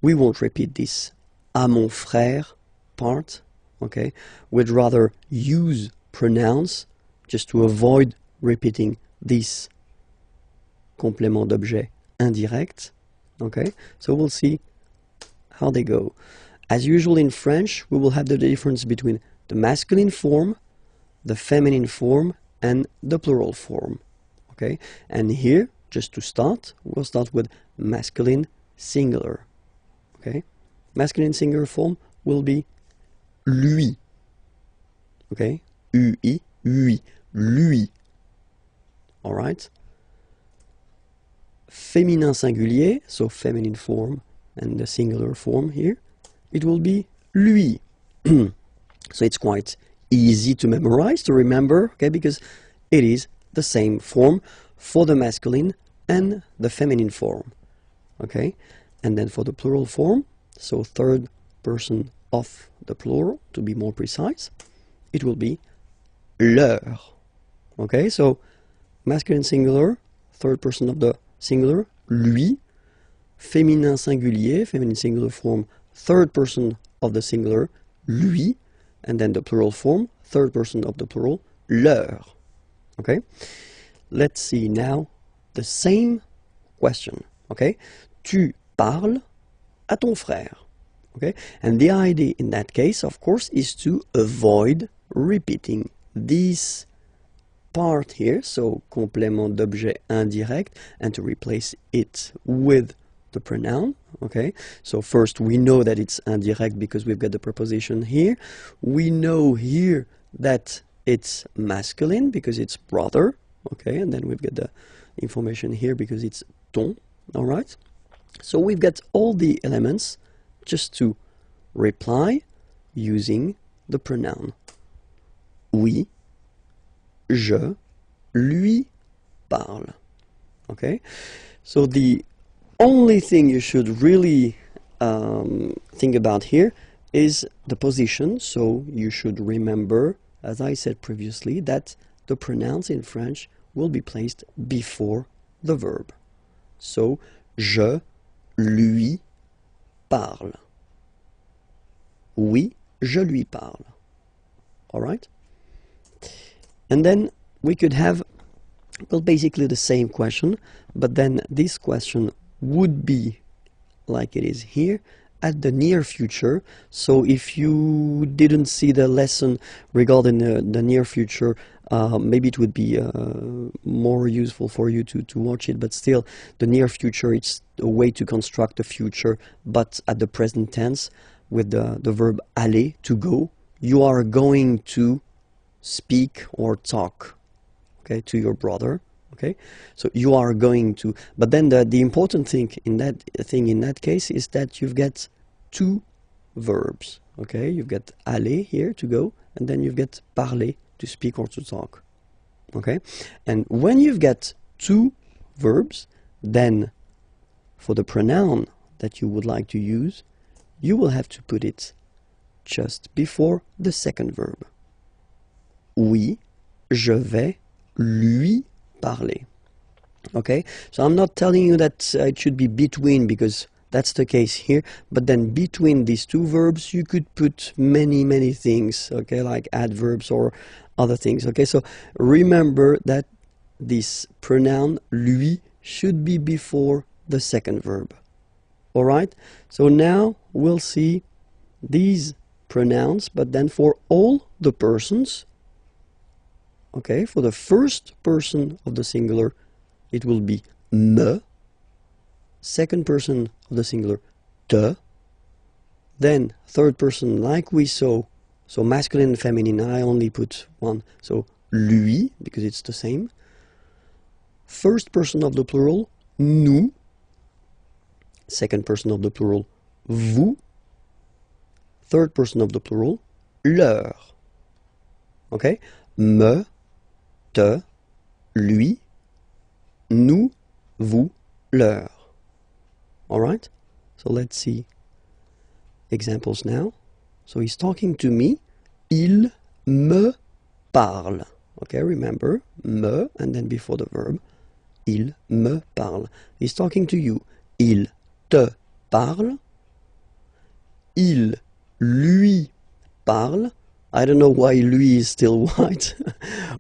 we won't repeat this à mon frère part, okay? We'd rather use pronouns just to avoid repeating this complément d'objet indirect, okay? So we'll see how they go. As usual in French, we will have the difference between the masculine form, the feminine form, and the plural form, okay? And here, just to start, we'll start with masculine singular, okay? Masculine singular form will be lui, okay? Ui, lui, lui, all right? Féminin singulier, so feminine form and the singular form here, it will be lui. So it's quite easy to memorize, to remember, okay, because it is the same form for the masculine and the feminine form, okay? And then for the plural form, so third person of the plural, to be more precise, it will be leur, okay? So masculine singular, third person of the singular, lui, féminin singulier, feminine singular form, third person of the singular, lui, and then the plural form, third person of the plural, leur, okay? Let's see now the same question, okay? Tu parles à ton frère, okay? And the idea in that case, of course, is to avoid repeating this part here, so complément d'objet indirect, and to replace it with the pronoun, okay? So first we know that it's indirect because we've got the preposition here. We know here that it's masculine because it's brother, okay? And then we've got the information here because it's ton, all right? So we've got all the elements just to reply using the pronoun. Oui, je lui parle, okay? So the only thing you should really think about here is the position. So you should remember, as I said previously, that the pronouns in French will be placed before the verb. So, je lui parle. Oui, je lui parle. All right? And then we could have, well, basically the same question, but then this question would be like it is here at the near future. So if you didn't see the lesson regarding the near future, maybe it would be more useful for you to watch it, but still the near future, it's a way to construct the future, but at the present tense with the verb aller, to go. You are going to speak or talk, okay, to your brother, okay? So you are going to, but then the important thing in that case is that you've got two verbs, okay? You've got aller here, to go, and then you've got parler, to speak or to talk, okay? And when you've got two verbs, then for the pronoun that you would like to use, you will have to put it just before the second verb. Oui, je vais lui parler. Okay, so I'm not telling you that it should be between, because That's the case here. But then between these two verbs, you could put many things, okay, like adverbs or other things, okay? So remember that this pronoun lui should be before the second verb. All right? So now we'll see these pronouns, but then for all the persons, okay, for the first person of the singular, it will be me. Second person of the singular, te. Then third person, like we saw, so masculine and feminine, I only put one, so lui, because it's the same. First person of the plural, nous. Second person of the plural, vous. Third person of the plural, leur. Okay? Me, te, lui, nous, vous, leur. Alright? So let's see examples now. So he's talking to me. Il me parle. Okay, remember, me, and then before the verb, il me parle. He's talking to you. Il te parle. Il lui parle. I don't know why lui is still white.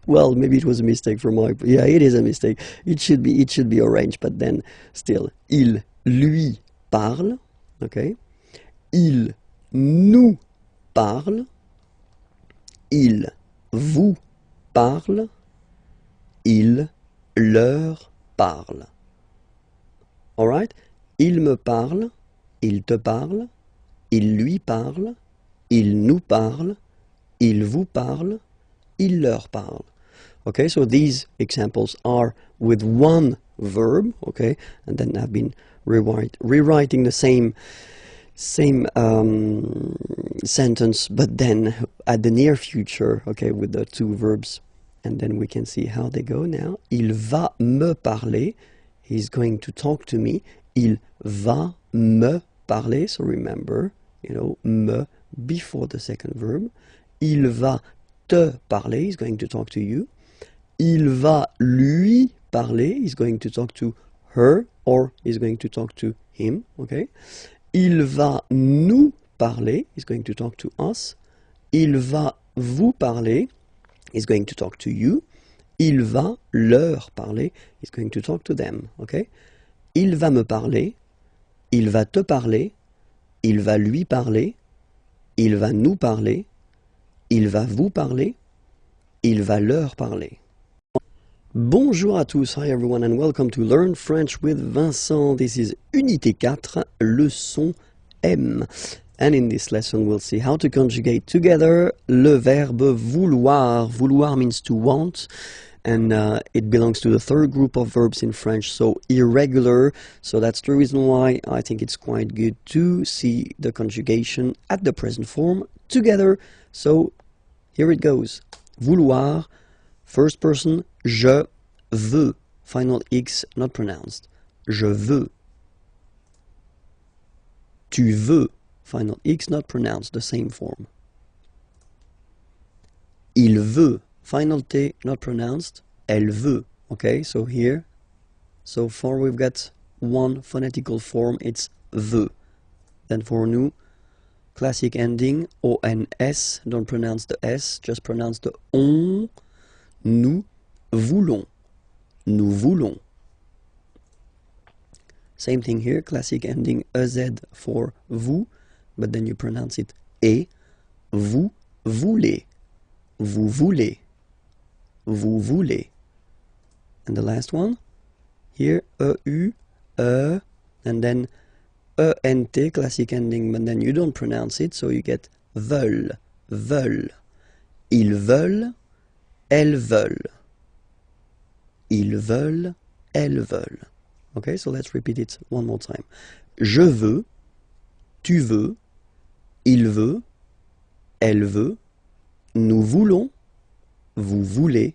Well, maybe it was a mistake from my... Yeah, it is a mistake. It should be orange, but then still. Il lui parle. Okay. Il nous parle. Il vous parle. Il leur parle. All right? Il me parle. Il te parle. Il lui parle. Il nous parle. Il vous parle. Il leur parle. Okay, so these examples are with one verb, okay, and then I've been rewriting the same sentence, but then at the near future, okay, with the two verbs, and then we can see how they go now. Il va me parler. He's going to talk to me. Il va me parler. So remember, you know, me before the second verb. Il va te parler. He's going to talk to you. Il va lui parler. He's going to talk to her, or he's going to talk to him, okay? Il va nous parler. He's going to talk to us. Il va vous parler. He's going to talk to you. Il va leur parler. He's going to talk to them, okay? Il va me parler. Il va te parler. Il va lui parler. Il va nous parler. Il va vous parler. Il va leur parler. Bonjour à tous, hi everyone, and welcome to Learn French with Vincent. This is Unité 4, leçon M. And in this lesson we'll see how to conjugate together le verbe vouloir. Vouloir means to want, and it belongs to the third group of verbs in French, so irregular. So that's the reason why I think it's quite good to see the conjugation at the present form together. So here it goes. Vouloir, first person, je veux, final X not pronounced. Je veux. Tu veux, final X not pronounced, the same form. Il veut, final T not pronounced. Elle veut. Okay, so here, so far we've got one phonetical form, it's veut. Then for nous, classic ending, ONS, don't pronounce the S, just pronounce the on. Nous voulons. Nous voulons. Same thing here, classic ending EZ for vous, but then you pronounce it et. Vous voulez. Vous voulez. Vous voulez. And the last one, here, EU, and then ENT, classic ending, but then you don't pronounce it, so you get veulent, veulent. Ils veulent, elles veulent. Ils veulent, elles veulent. Okay, so let's repeat it one more time. Je veux, tu veux, il veut, elle veut, nous voulons, vous voulez,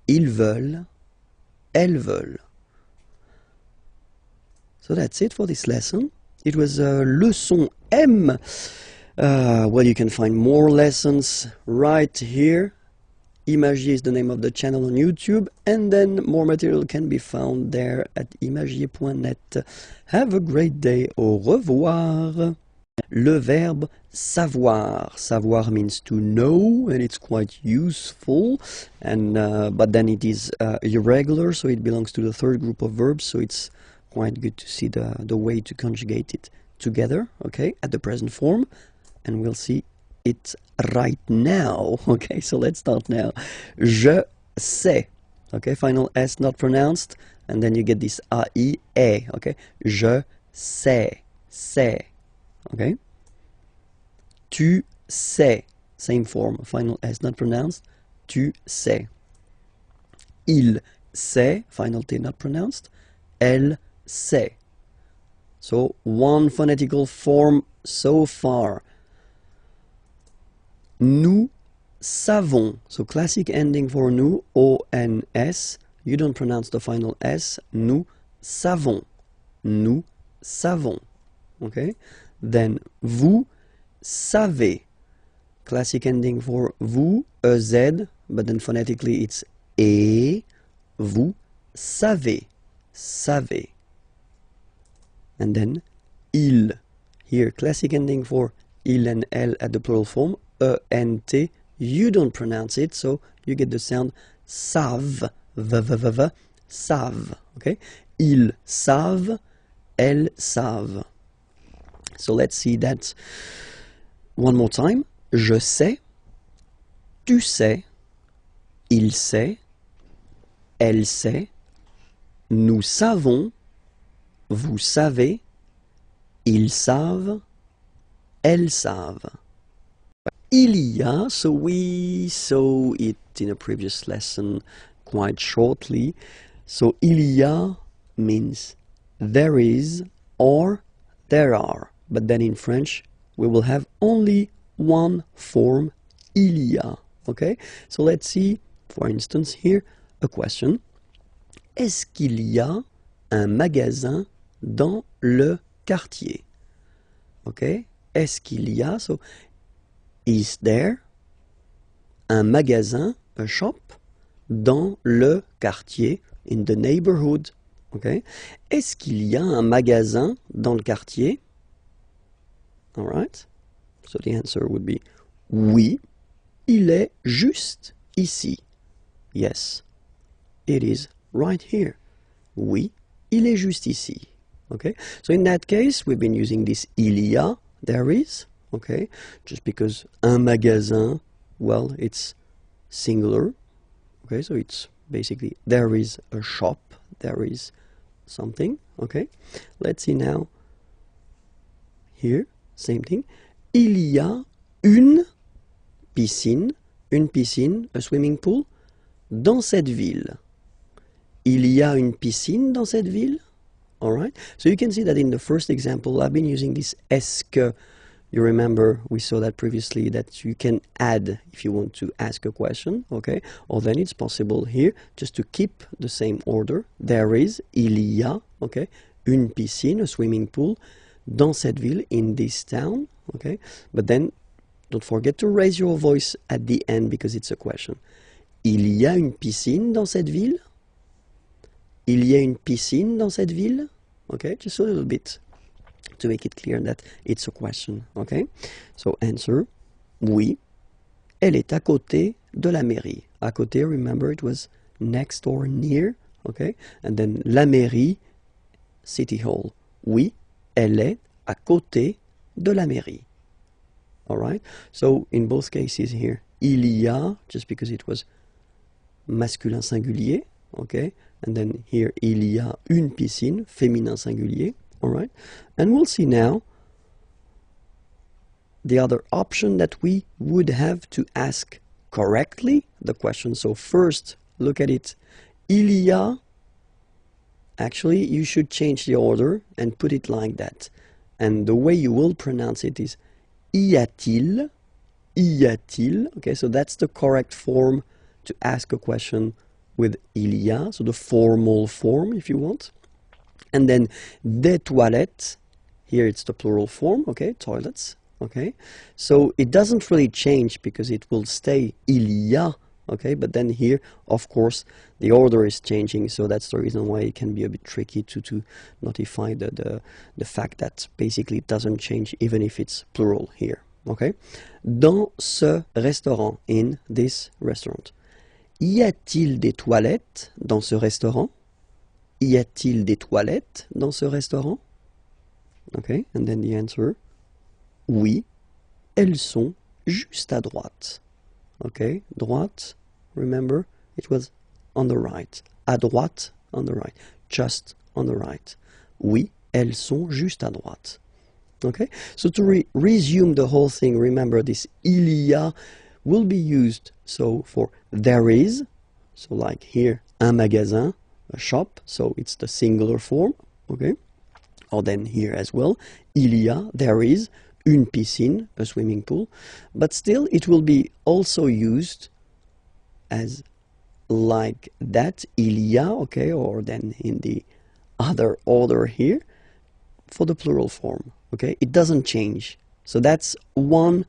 ils veulent, elles veulent. So that's it for this lesson. It was leçon M. Well, you can find more lessons right here Imagier is the name of the channel on YouTube, and then more material can be found there at imagier.net. Have a great day. Au revoir. Le verbe savoir. Savoir means to know, and it's quite useful, and but then it is irregular, so it belongs to the third group of verbs, so it's quite good to see the way to conjugate it together, okay, at the present form, and we'll see it right now. Okay, so let's start now. Je sais. Okay, final S not pronounced, and then you get this A-I, E. Okay, je sais, sais. Okay, tu sais, same form, final S not pronounced, tu sais. Il sait, final T not pronounced, elle sait. So one phonetical form so far. Nous savons, so classic ending for nous, O-N-S, you don't pronounce the final S, nous savons, nous savons, okay? Then vous savez, classic ending for vous, E-Z, but then phonetically it's E, vous savez, savez. And then il, here classic ending for il and elle at the plural form, E-N-T, you don't pronounce it, so you get the sound savent, v-v-v-v, savent, okay? Ils savent, elles savent. So let's see that one more time. Je sais, tu sais, il sait, elle sait, nous savons, vous savez, ils savent, elles savent. Il y a, so we saw it in a previous lesson quite shortly. So il y a means there is or there are. But then in French, we will have only one form, il y a. Okay? So let's see, for instance, here, a question. Est-ce qu'il y a un magasin dans le quartier? Okay? Est-ce qu'il y a? So, is there un magasin, a shop, dans le quartier, in the neighborhood? Okay? Est-ce qu'il y a un magasin dans le quartier? All right? So the answer would be oui, il est juste ici. Yes, it is right here. Oui, il est juste ici. Okay? So in that case, we've been using this il y a, there is, okay? Just because un magasin, well, it's singular. Okay, so it's basically there is a shop, there is something. Okay? Let's see now. Here, same thing. Il y a une piscine, a swimming pool, dans cette ville. Il y a une piscine dans cette ville. All right? So you can see that in the first example, I've been using this est-ce que. You remember we saw that previously, that you can add if you want to ask a question, okay? Or then it's possible here just to keep the same order. There is, il y a, okay? Une piscine, a swimming pool, dans cette ville, in this town, okay? But then don't forget to raise your voice at the end because it's a question. Il y a une piscine dans cette ville? Il y a une piscine dans cette ville? Okay, just a little bit to make it clear that it's a question, okay? So answer, oui, elle est à côté de la mairie. À côté, remember it was next or near, okay? And then la mairie, city hall. Oui, elle est à côté de la mairie. All right? So in both cases here, il y a, just because it was masculin singulier, okay? And then here, il y a une piscine, féminin singulier. All right, and we'll see now the other option that we would have to ask correctly the question. So first, look at it. Il y a, actually, you should change the order and put it like that. And the way you will pronounce it is y a-t-il, y a-t-il. Okay, so that's the correct form to ask a question with il y a, so the formal form if you want. And then des toilettes, here it's the plural form, okay, toilets, okay. So it doesn't really change because it will stay il y a okay? But then here, of course, the order is changing, so that's the reason why it can be a bit tricky to notify the fact that basically it doesn't change even if it's plural here, okay? Dans ce restaurant, in this restaurant. Y a-t-il des toilettes dans ce restaurant? Y a-t-il des toilettes dans ce restaurant? Okay, and then the answer, oui, elles sont juste à droite. Okay, droite, remember, it was on the right. À droite, on the right. Just on the right. Oui, elles sont juste à droite. Okay, so to resume the whole thing, remember this il y a will be used so for there is, so like here, un magasin, a shop, so it's the singular form, okay? Or then here as well, il y a, there is, une piscine, a swimming pool, but still it will be also used as like that, il y a, okay, or then in the other order here, for the plural form, okay? It doesn't change. So that's one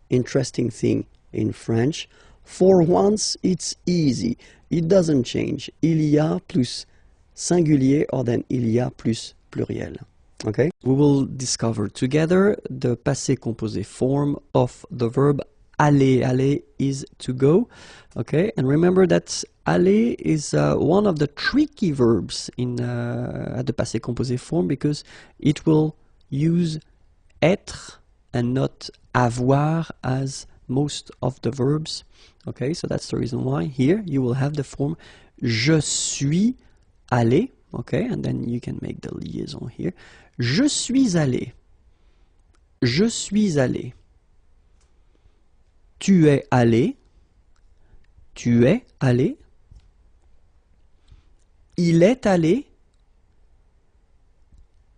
interesting thing in French. For once, it's easy. It doesn't change. Il y a plus singulier, or then il y a plus pluriel. Okay? We will discover together the passé composé form of the verb aller. Aller is to go. Okay? And remember that aller is one of the tricky verbs in at the passé composé form because it will use être and not avoir as most of the verbs. Okay, so that's the reason why here you will have the form je suis allé. Okay, and then you can make the liaison here. Je suis allé. Je suis allé. Tu es allé. Tu es allé. Il est allé.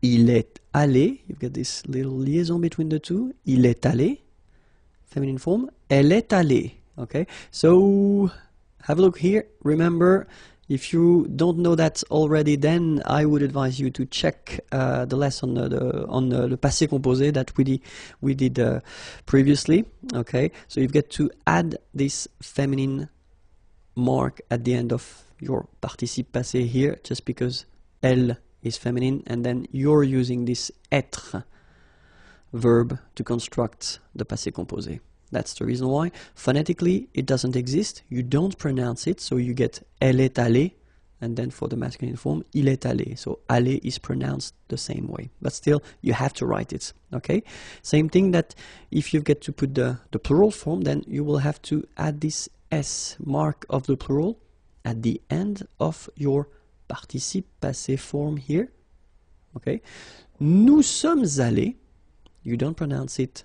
Il est allé. You've got this little liaison between the two. Il est allé. Feminine form. Elle est allée. Okay, so have a look here. Remember, if you don't know that already, then I would advise you to check the lesson on le passé composé that we did previously. Okay, so you've got to add this feminine mark at the end of your participe passé here, just because elle is feminine, and then you're using this être verb to construct the passé composé. That's the reason why. Phonetically, it doesn't exist. You don't pronounce it, so you get elle est allée, and then for the masculine form, il est allé. So aller is pronounced the same way, but still you have to write it. Okay. Same thing that if you get to put the plural form, then you will have to add this s mark of the plural at the end of your participe passé form here. Okay. Nous sommes allés. You don't pronounce it.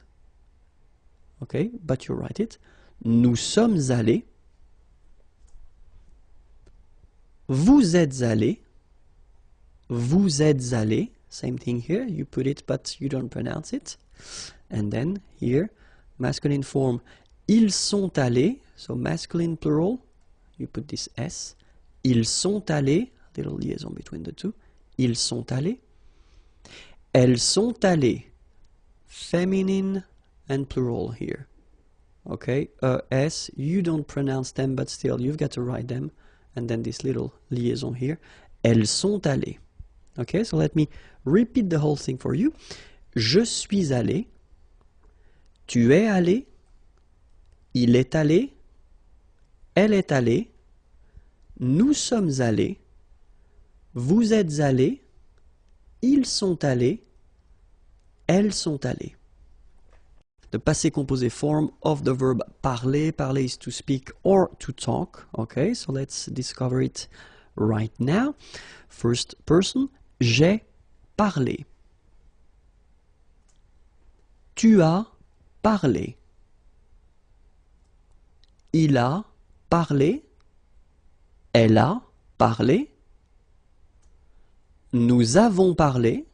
Okay, but you write it. Nous sommes allés. Vous êtes allés. Vous êtes allés. Same thing here. You put it, but you don't pronounce it. And then here, masculine form. Ils sont allés. So masculine plural. You put this S. Ils sont allés. Little liaison between the two. Ils sont allés. Elles sont allées. Feminine and plural here. Okay, S, you don't pronounce them, but still you've got to write them. And then this little liaison here. Elles sont allées. Okay, so let me repeat the whole thing for you. Je suis allé. Tu es allé. Il est allé. Elle est allée. Nous sommes allés. Vous êtes allés. Ils sont allés. Elles sont allées. The passé composé form of the verb parler. Parler is to speak or to talk. Okay, so let's discover it right now. First person, j'ai parlé. Tu as parlé. Il a parlé. Elle a parlé. Nous avons parlé.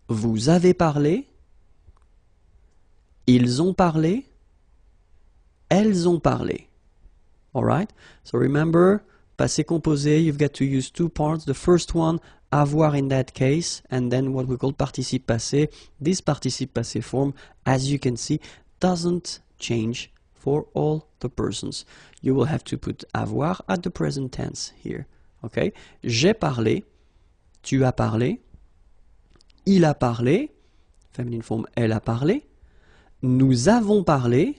Vous avez parlé. Ils ont parlé. Elles ont parlé. Alright? So remember, passé composé, you've got to use two parts. The first one, avoir in that case, and then what we call participe passé. This participe passé form, as you can see, doesn't change for all the persons. You will have to put avoir at the present tense here. Okay? J'ai parlé, tu as parlé, il a parlé, feminine form, elle a parlé, nous avons parlé,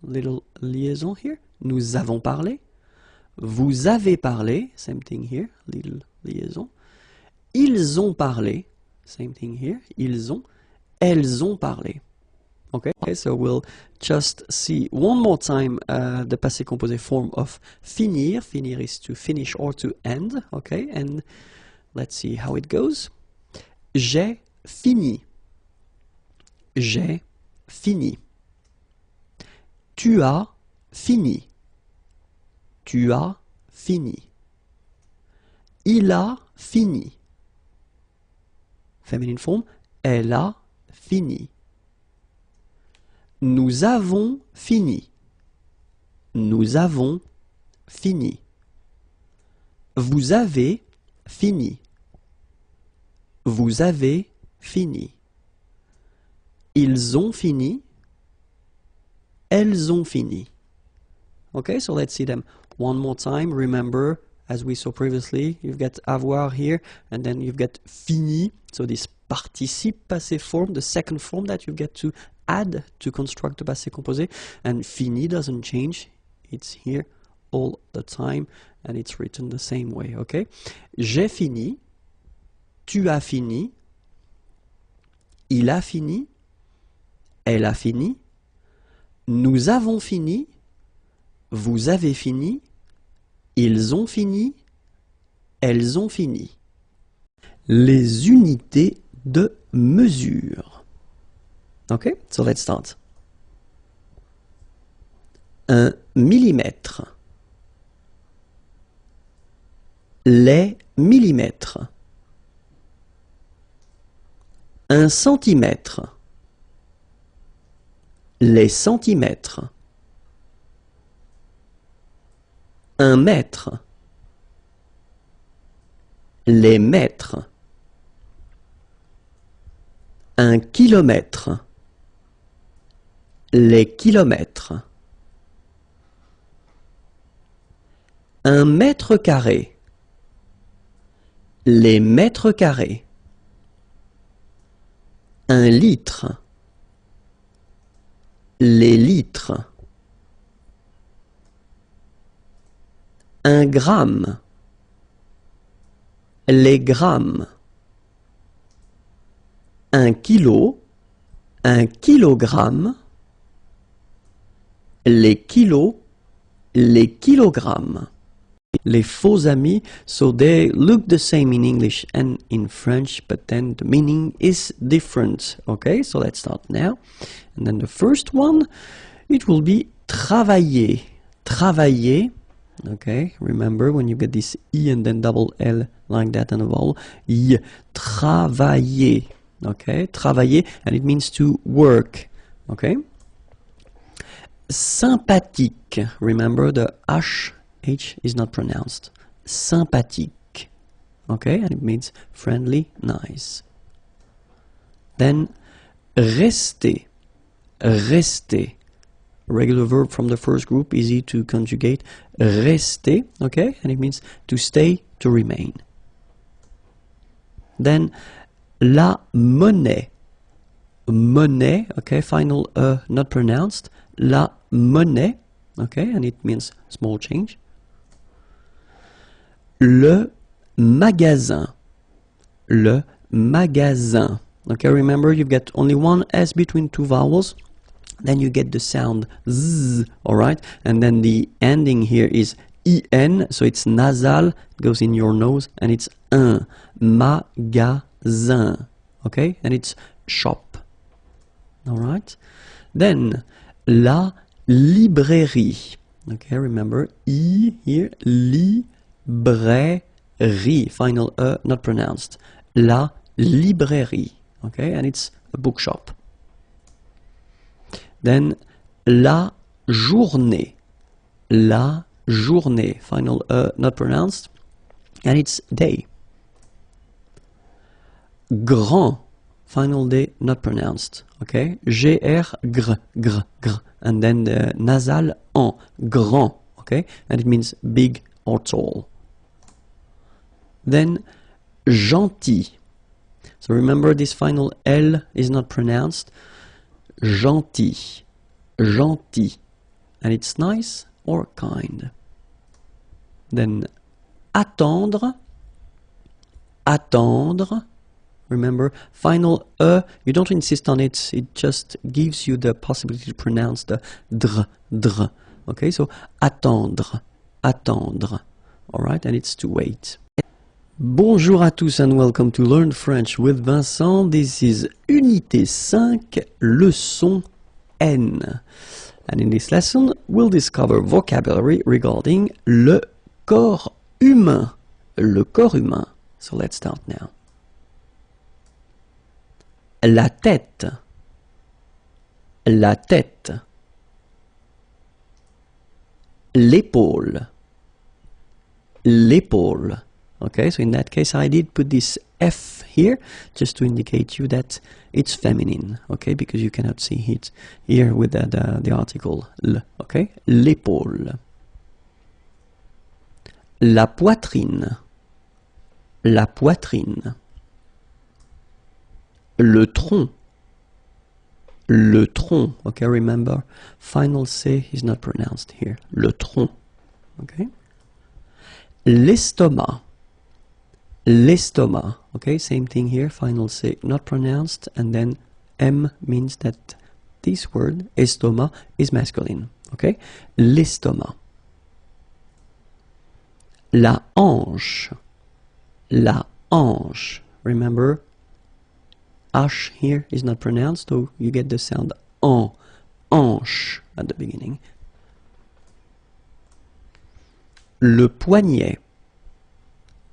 little liaison here, nous avons parlé, vous avez parlé, same thing here, little liaison, ils ont parlé, same thing here, ils ont, elles ont parlé. Okay, so we'll just see one more time the passé composé form of finir. Finir is to finish or to end. Okay, and let's see how it goes. J'ai fini. J'ai fini. Tu as fini. Tu as fini. Il a fini. Feminine form, elle a fini. Nous avons fini. Nous avons fini. Vous avez fini. Vous avez fini. Ils ont fini. Elles ont fini. Okay, so let's see them one more time. Remember, as we saw previously, you've got avoir here, and then you've got fini. So this participe passé form, the second form that you get to add to construct the passé composé, and fini doesn't change. It's here all the time, and it's written the same way, okay? J'ai fini, tu as fini, il a fini, elle a fini, nous avons fini, vous avez fini, ils ont fini, elles ont fini. Les unités de mesure. Okay, so let's start. 1 millimètre. Les millimètres. 1 centimètre. Les centimètres. 1 mètre. Les mètres. 1 kilomètre. Les kilomètres. 1 mètre carré. Les mètres carrés. 1 litre. Les litres. 1 gramme. Les grammes. 1 kilo. 1 kilogramme. Les kilos. Les kilogrammes. Les faux amis, so they look the same in English and in French, but then the meaning is different. Okay, so let's start now. And then the first one, it will be travailler. Travailler. Okay, remember when you get this I and then double L like that and a vowel. I. Travailler. Okay, travailler, and it means to work. Okay. Sympathique. Remember the H is not pronounced. Sympathique. Okay, and it means friendly, nice. Then rester. Rester. Regular verb from the first group, easy to conjugate. Rester, okay, and it means to stay, to remain. Then la monnaie. Monnaie, okay, final not pronounced. La monnaie, okay, and it means small change. Le magasin. Le magasin. Okay, remember you've got only one S between two vowels. Then you get the sound Z, alright? And then the ending here is IN, so it's nasal, goes in your nose, and it's un. Magasin. Okay? And it's shop. Alright? Then, la librairie. Okay, remember, I here, librairie. Final not pronounced. La librairie. Okay, and it's a bookshop. Then, la journée. La journée. Final not pronounced. And it's day. Grand. final D not pronounced. Okay, gr, gr, gr, gr, and then the nasal en, grand. Okay, and it means big or tall. Then gentil. So remember this final L is not pronounced. Gentil, gentil, and it's nice or kind. Then attendre, attendre. Remember, final you don't insist on it, it just gives you the possibility to pronounce the dr, dr. Okay, so attendre, attendre. Alright, and it's to wait. Bonjour à tous and welcome to Learn French with Vincent. This is Unité 5, leçon N. And in this lesson, we'll discover vocabulary regarding le corps humain. Le corps humain. So let's start now. La tête. La tête. L'épaule. L'épaule. Okay, so in that case I did put this F here just to indicate you that it's feminine, okay, because you cannot see it here with the article L, okay? L'épaule. La poitrine. La poitrine. Le tronc. Le tronc, okay, remember, final C is not pronounced here. Le tronc, okay? L'estomac. L'estomac, okay, same thing here, final C not pronounced, and then M means that this word, estomac, is masculine, okay? L'estomac. La hanche. La hanche. Remember, H here is not pronounced, so you get the sound en, hanche at the beginning. Le poignet.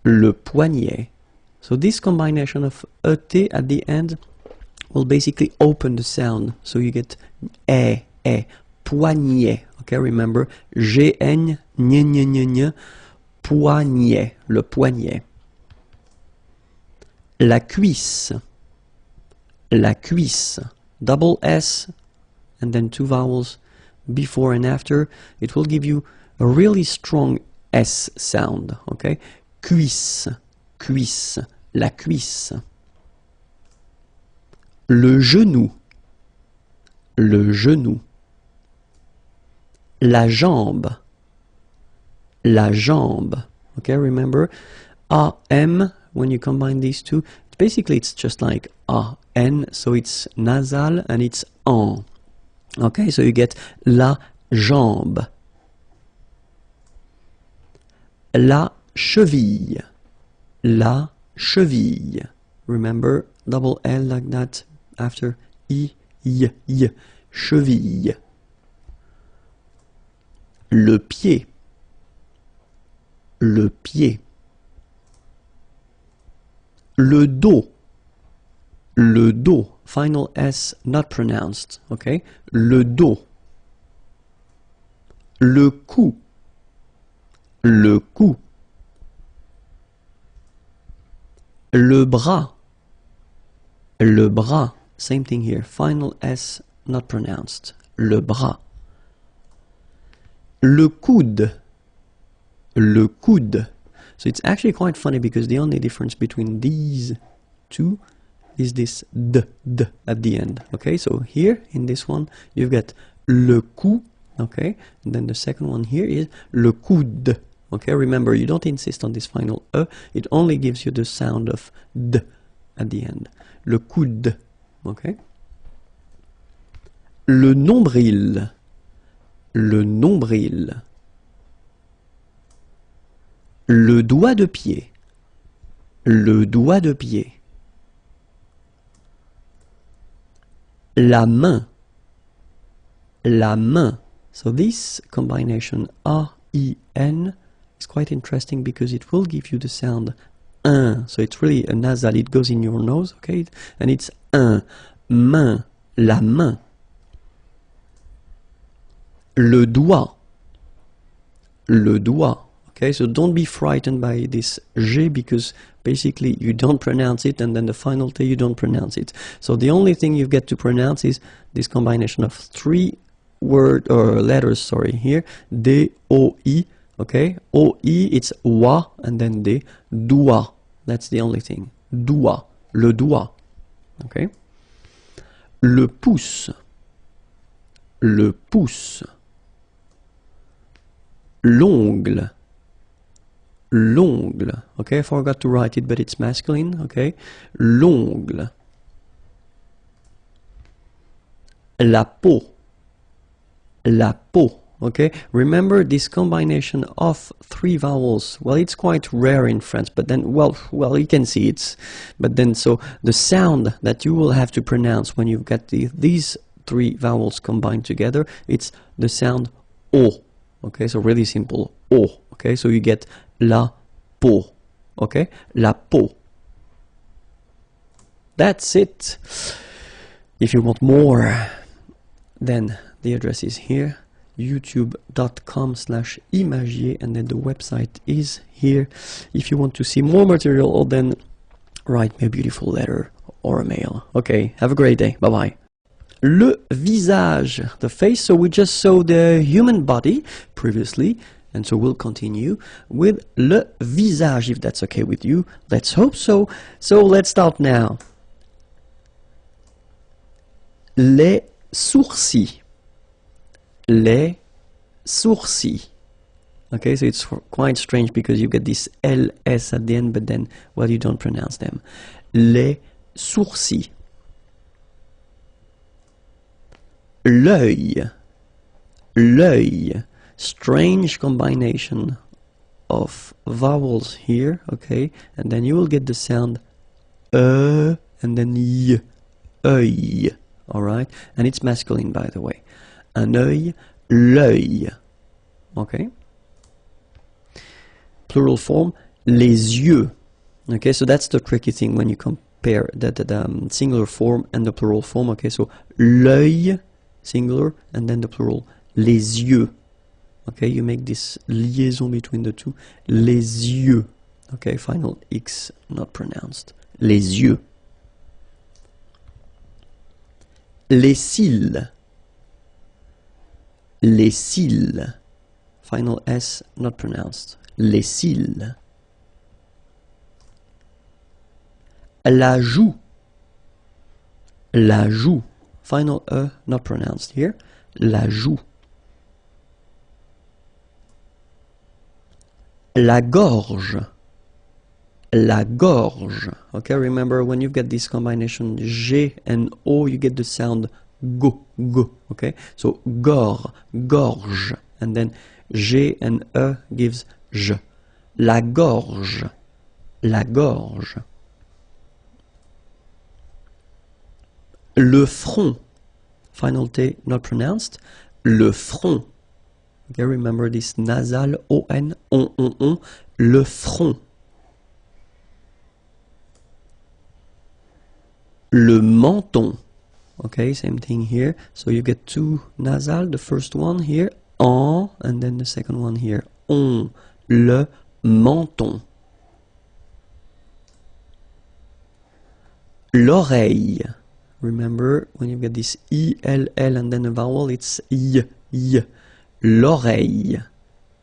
Le poignet. So this combination of ET at the end will basically open the sound. So you get poignet. Okay, remember, G-N, poignet, le poignet. La cuisse. La cuisse. Double S and then two vowels before and after. It will give you a really strong S sound. Okay. Cuisse, cuisse, la cuisse. Le genou, le genou. La jambe, la jambe. Okay, remember, A-M, when you combine these two, basically it's just like A-N, so it's nasal and it's en. Okay, so you get la jambe. La cheville. La cheville. Remember, double L like that after I, y, y. Cheville. Le pied. Le pied. Le dos. Le dos. Final S not pronounced. Okay? Le dos. Le cou. Le cou. Le bras. Le bras. Same thing here. Final S not pronounced. Le bras. Le coude. Le coude. So it's actually quite funny because the only difference between these two is this d at the end. Okay, so here in this one you've got le cou. Okay, and then the second one here is le coude. Okay, remember, you don't insist on this final E, it only gives you the sound of D at the end. Le coude, okay? Le nombril. Le nombril. Le doigt de pied. Le doigt de pied. La main. La main. So this combination A-I-N is quite interesting because it will give you the sound un. So it's really a nasal, it goes in your nose, okay? And it's un. Main. La main. Le doigt. Le doigt. Okay, so don't be frightened by this G, because basically you don't pronounce it, and then the final T you don't pronounce it. So the only thing you get to pronounce is this combination of three letters, sorry, here, D, O, I, okay? O, I, it's wa, and then D, doigt. That's the only thing. Doigt, le doigt, okay? Le pouce, le pouce. L'ongle, l'ongle, okay, I forgot to write it, but it's masculine, okay, l'ongle. La peau, la peau, okay, remember this combination of three vowels, well, it's quite rare in France, but then, well, you can see it, but then, so the sound that you will have to pronounce when you've got these three vowels combined together, it's the sound O. Okay, so really simple, O, okay, so you get la peau, okay, la peau. That's it. If you want more, then the address is here, youtube.com/imagier, and then the website is here. If you want to see more material, then write me a beautiful letter or a mail. Okay, have a great day, bye-bye. Le visage, the face, so we just saw the human body previously, and so we'll continue with le visage, if that's okay with you. Let's hope so. So let's start now. Les sourcils, les sourcils. Okay, so it's quite strange because you get this LS at the end, but then, well, you don't pronounce them. Les sourcils. L'œil, l'œil, strange combination of vowels here, okay, and then you will get the sound and then y, œil, alright, and it's masculine, by the way. Un œil, l'œil, okay. Plural form, les yeux, okay, so that's the tricky thing when you compare the singular form and the plural form, okay, so l'œil, singular, and then the plural, les yeux. Okay, you make this liaison between the two. Les yeux. Okay, final X not pronounced. Les yeux. Les cils. Les cils. Final S not pronounced. Les cils. La joue. La joue. Final E not pronounced here. La joue. La gorge. La gorge. Okay, remember when you've got this combination G and O, you get the sound go, go. Okay, so gorge. And then G and E gives J. La gorge. La gorge. Le front, final T not pronounced, le front. Okay, remember this nasal on, le front. Le menton, okay, same thing here, so you get two nasal, the first one here, en, and then the second one here, on, le menton. L'oreille. Remember, when you get this I-L-L and then a vowel, it's Y. L'oreille.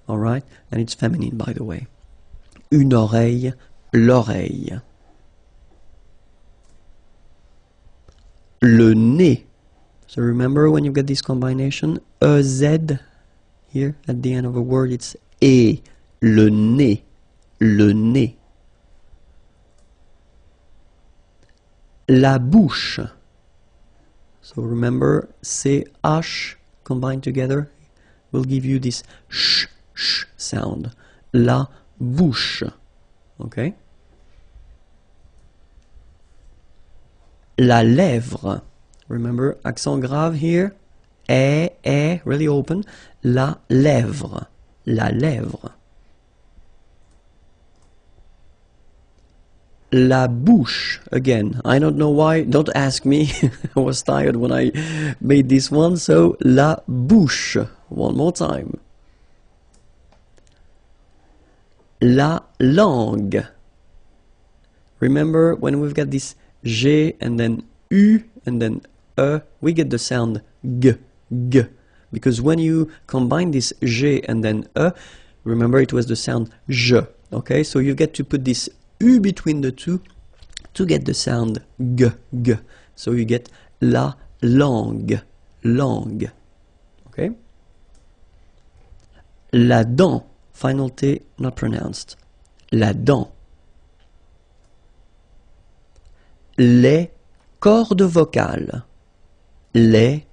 Alright? And it's feminine, by the way. Une oreille, l'oreille. Le nez. So remember, when you get this combination, E-Z, here at the end of a word, it's E. Le nez. Le nez. La bouche. So remember, CH combined together will give you this sh sound. La bouche. Okay? La lèvre. Remember, accent grave here. Really open. La lèvre. La lèvre. La bouche, again, I don't know why, don't ask me, I was tired when I made this one, so la bouche, one more time. la langue. Remember when we've got this G and then U and then E, we get the sound G, G. Because when you combine this G and then E, remember it was the sound J. Okay, so you get to put this U between the two to get the sound G, G. So you get la langue, langue. Okay? La dent, final T not pronounced. La dent. Les cordes vocales. Les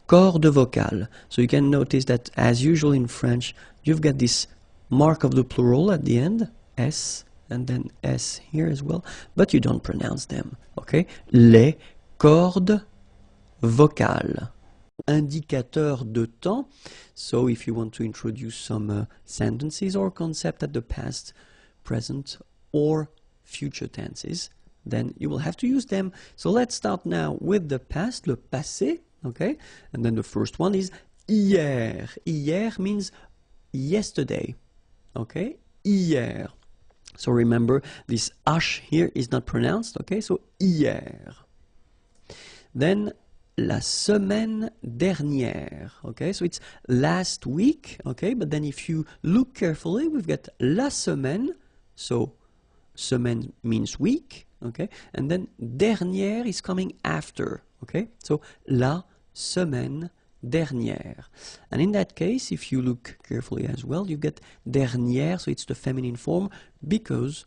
cordes vocales. So you can notice that as usual in French, you've got this mark of the plural at the end, S, and then S here as well, but you don't pronounce them, okay? Les cordes vocales. Indicateur de temps. So if you want to introduce some sentences or concept at the past, present, or future tenses, then you will have to use them. So let's start now with the past, le passé, okay? And then the first one is hier. Hier means yesterday, okay? Hier. So remember, this H here is not pronounced, okay? So hier. Then la semaine dernière, okay? So it's last week, okay? But then if you look carefully, we've got la semaine, so semaine means week, okay? And then dernière is coming after, okay? So la semaine dernière. And in that case, if you look carefully as well, you get dernière, so it's the feminine form, because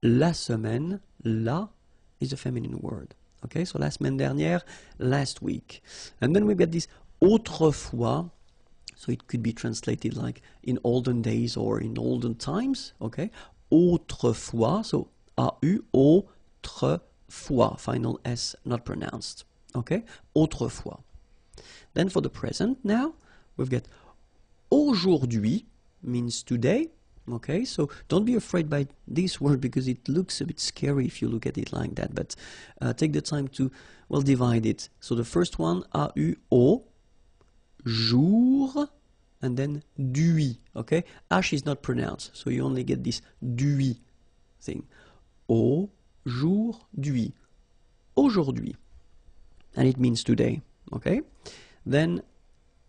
la semaine, la is a feminine word. Okay, so la semaine dernière, last week. And then we get this autrefois, so it could be translated like in olden days or in olden times, okay? Autrefois, so A-U, autrefois, final S not pronounced, okay? Autrefois. Then for the present now, we've got aujourd'hui means today, okay? So don't be afraid by this word because it looks a bit scary if you look at it like that, but take the time to, well, divide it. So the first one, A-U-O, jour, and then dui, okay? H is not pronounced, so you only get this dui thing. Aujourd'hui, aujourd'hui, and it means today, okay? Then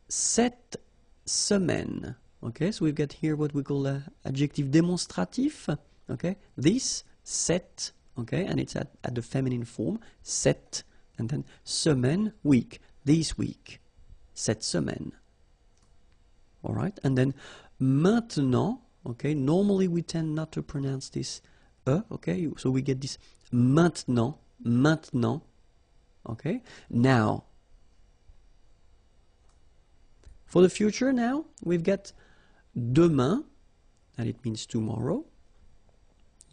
cette semaine, okay? So we've got here what we call adjective démonstratif, okay? This, cette, okay? And it's at the feminine form, cette, and then semaine, week, this week, cette semaine. All right, and then maintenant, okay, normally we tend not to pronounce this okay, so we get this maintenant, maintenant, okay, now. For the future now, we've got demain, and it means tomorrow.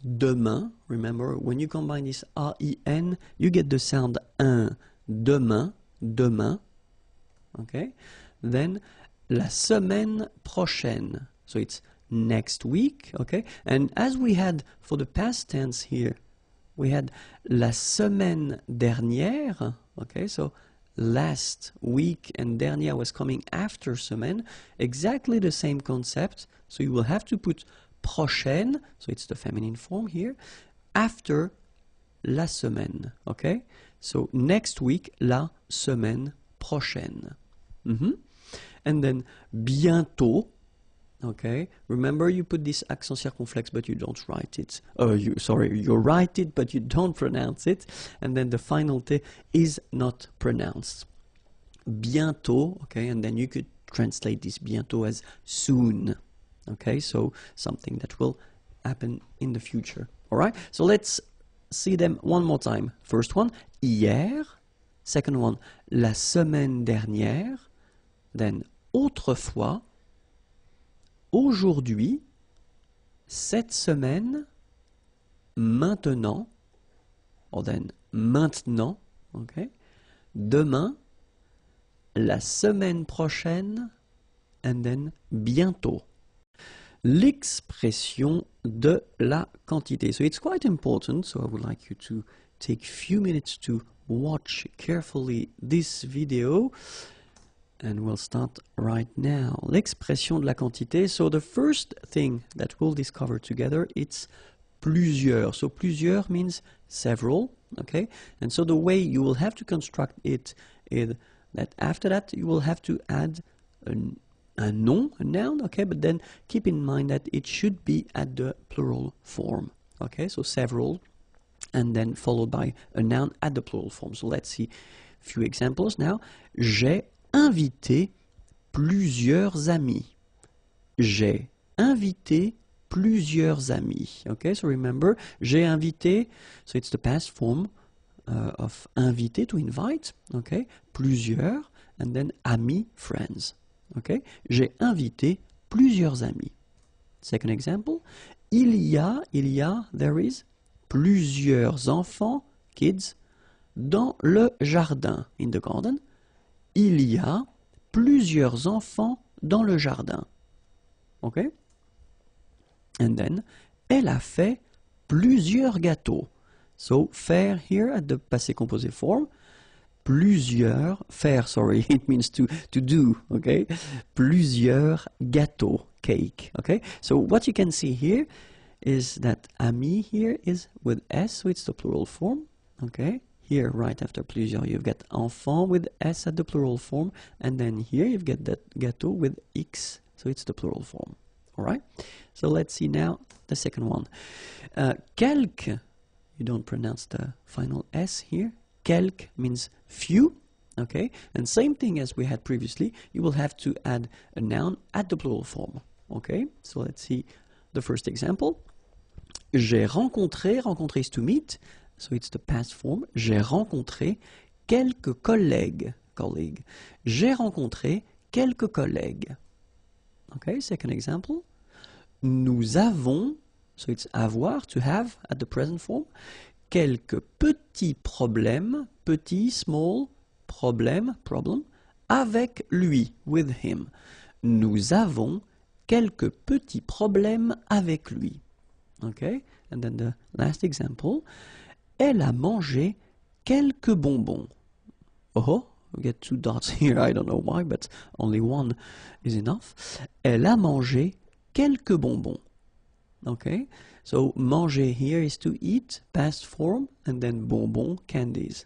Demain, remember, when you combine this A-I-N, you get the sound un, demain, demain, okay, then la semaine prochaine, so it's next week, okay? And as we had for the past tense here, we had la semaine dernière, okay? So last week, and dernière was coming after semaine, exactly the same concept. So you will have to put prochaine, so it's the feminine form here, after la semaine, okay? So next week, la semaine prochaine. And then bientôt, okay? Remember, you put this accent circonflexe, but you don't write it. You write it, but you don't pronounce it. And then the final T is not pronounced. Bientôt, okay? And then you could translate this bientôt as soon, okay? So something that will happen in the future. All right? So let's see them one more time. First one, hier. Second one, la semaine dernière. Then autrefois, aujourd'hui, cette semaine, maintenant, or then maintenant, okay, demain, la semaine prochaine, and then bientôt. L'expression de la quantité. So it's quite important, so I would like you to take a few minutes to watch carefully this video. And we'll start right now. L'expression de la quantité. So the first thing that we'll discover together, it's plusieurs. So plusieurs means several, okay? And so the way you will have to construct it is that after that you will have to add a nom, a noun, okay? But then keep in mind that it should be at the plural form, okay? So several, and then followed by a noun at the plural form. So let's see a few examples now. J'ai invité plusieurs amis. J'ai invité plusieurs amis. Okay, so remember, j'ai invité, so it's the past form of inviter, to invite. Okay, plusieurs, and then amis, friends. Okay, j'ai invité plusieurs amis. Second example, il y a, there is, plusieurs enfants, kids, dans le jardin, in the garden. Il y a plusieurs enfants dans le jardin. Okay? And then, elle a fait plusieurs gâteaux. So, faire here at the passé composé form. Plusieurs, faire, sorry, it means to do, okay? Plusieurs gâteaux, cake, okay? So, what you can see here is that ami here is with S, so it's the plural form, okay? Here, right after plusieurs, you've got enfant with S at the plural form, and then here you've got that gâteau with X, so it's the plural form. All right? So let's see now the second one. Quelques, you don't pronounce the final S here. Quelques means few, okay? And same thing as we had previously, you will have to add a noun at the plural form, okay? So let's see the first example. J'ai rencontré, rencontrer is to meet, so it's the past form. J'ai rencontré quelques collègues. J'ai rencontré quelques collègues. Okay, second example. Nous avons, so it's avoir, to have at the present form. Quelques petits problèmes, petit, small, problème, problem, avec lui, with him. Nous avons quelques petits problèmes avec lui. Okay, and then the last example. Elle a mangé quelques bonbons. Oh, we get two dots here, I don't know why, but only one is enough. Elle a mangé quelques bonbons. Okay, so manger here is to eat, past form, and then bonbon, candies.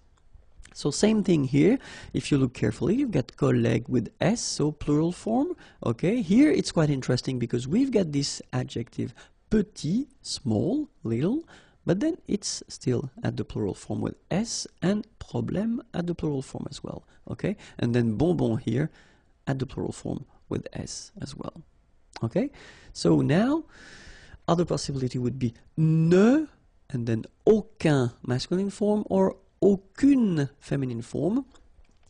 So same thing here, if you look carefully, you've got collègue with S, so plural form. Okay, here it's quite interesting because we've got this adjective petit, small, little, but then it's still at the plural form with S, and problème at the plural form as well, okay? And then bonbon here at the plural form with S as well, okay? So now, other possibility would be ne, and then aucun masculine form, or aucune feminine form,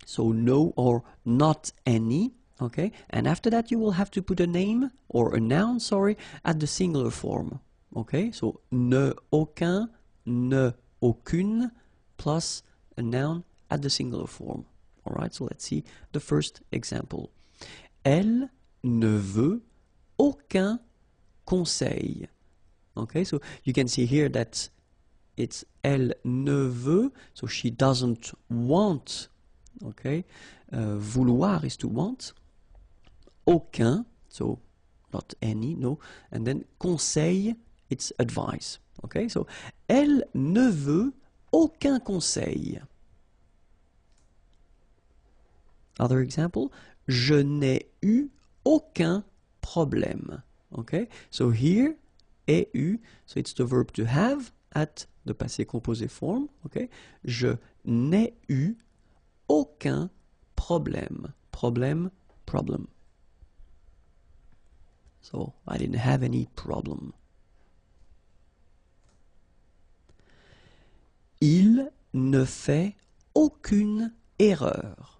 so no or not any, okay? And after that you will have to put a name, or a noun, sorry, at the singular form. Okay, so ne aucun, ne aucune, plus a noun at the singular form. All right, so let's see the first example. Elle ne veut aucun conseil. Okay, so you can see here that it's elle ne veut, so she doesn't want. Okay, vouloir is to want. Aucun, so not any, no, and then conseil, it's advice. Okay, so elle ne veut aucun conseil. Other example, je n'ai eu aucun problème. Okay, so here, ai eu, so it's the verb to have at the passé composé form. Okay, je n'ai eu aucun problème. Problème, problem. So I didn't have any problem. Il ne fait aucune erreur.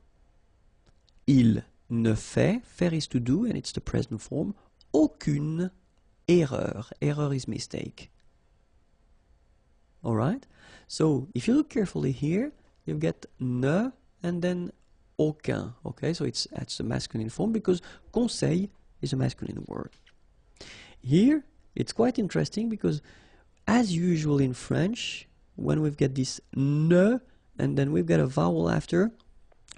Il ne fait, faire is to do, and it's the present form, aucune erreur. Erreur is mistake. Alright? So, if you look carefully here, you get ne and then aucun. Okay, so that's the masculine form because conseil is a masculine word. Here, it's quite interesting because as usual in French, when we've got this ne and then we've got a vowel after,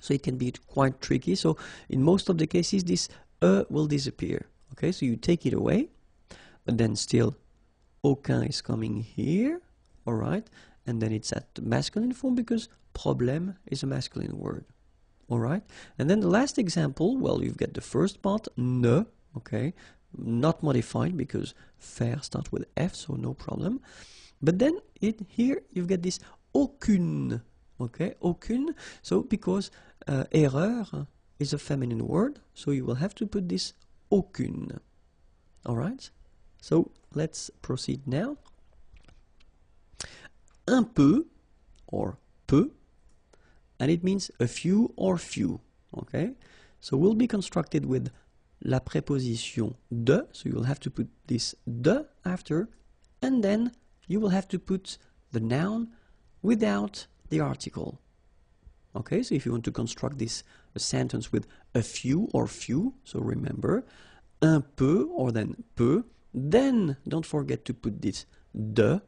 So it can be quite tricky. So in most of the cases, this will disappear. Okay, so you take it away, but then still aucun is coming here, all right? And then it's at the masculine form because problème is a masculine word, all right? And then the last example, well, you've got the first part, ne, okay? Not modified because faire starts with F, so no problem. But then here you've got this aucune, okay? Aucune, so because erreur is a feminine word, so you will have to put this aucune, all right? So let's proceed now. Un peu, or peu, and it means a few or few, okay? So we'll be constructed with la préposition de, so you will have to put this de after, and then you will have to put the noun without the article. Okay, so if you want to construct this sentence with a few or few, so remember, un peu or then peu, then don't forget to put this de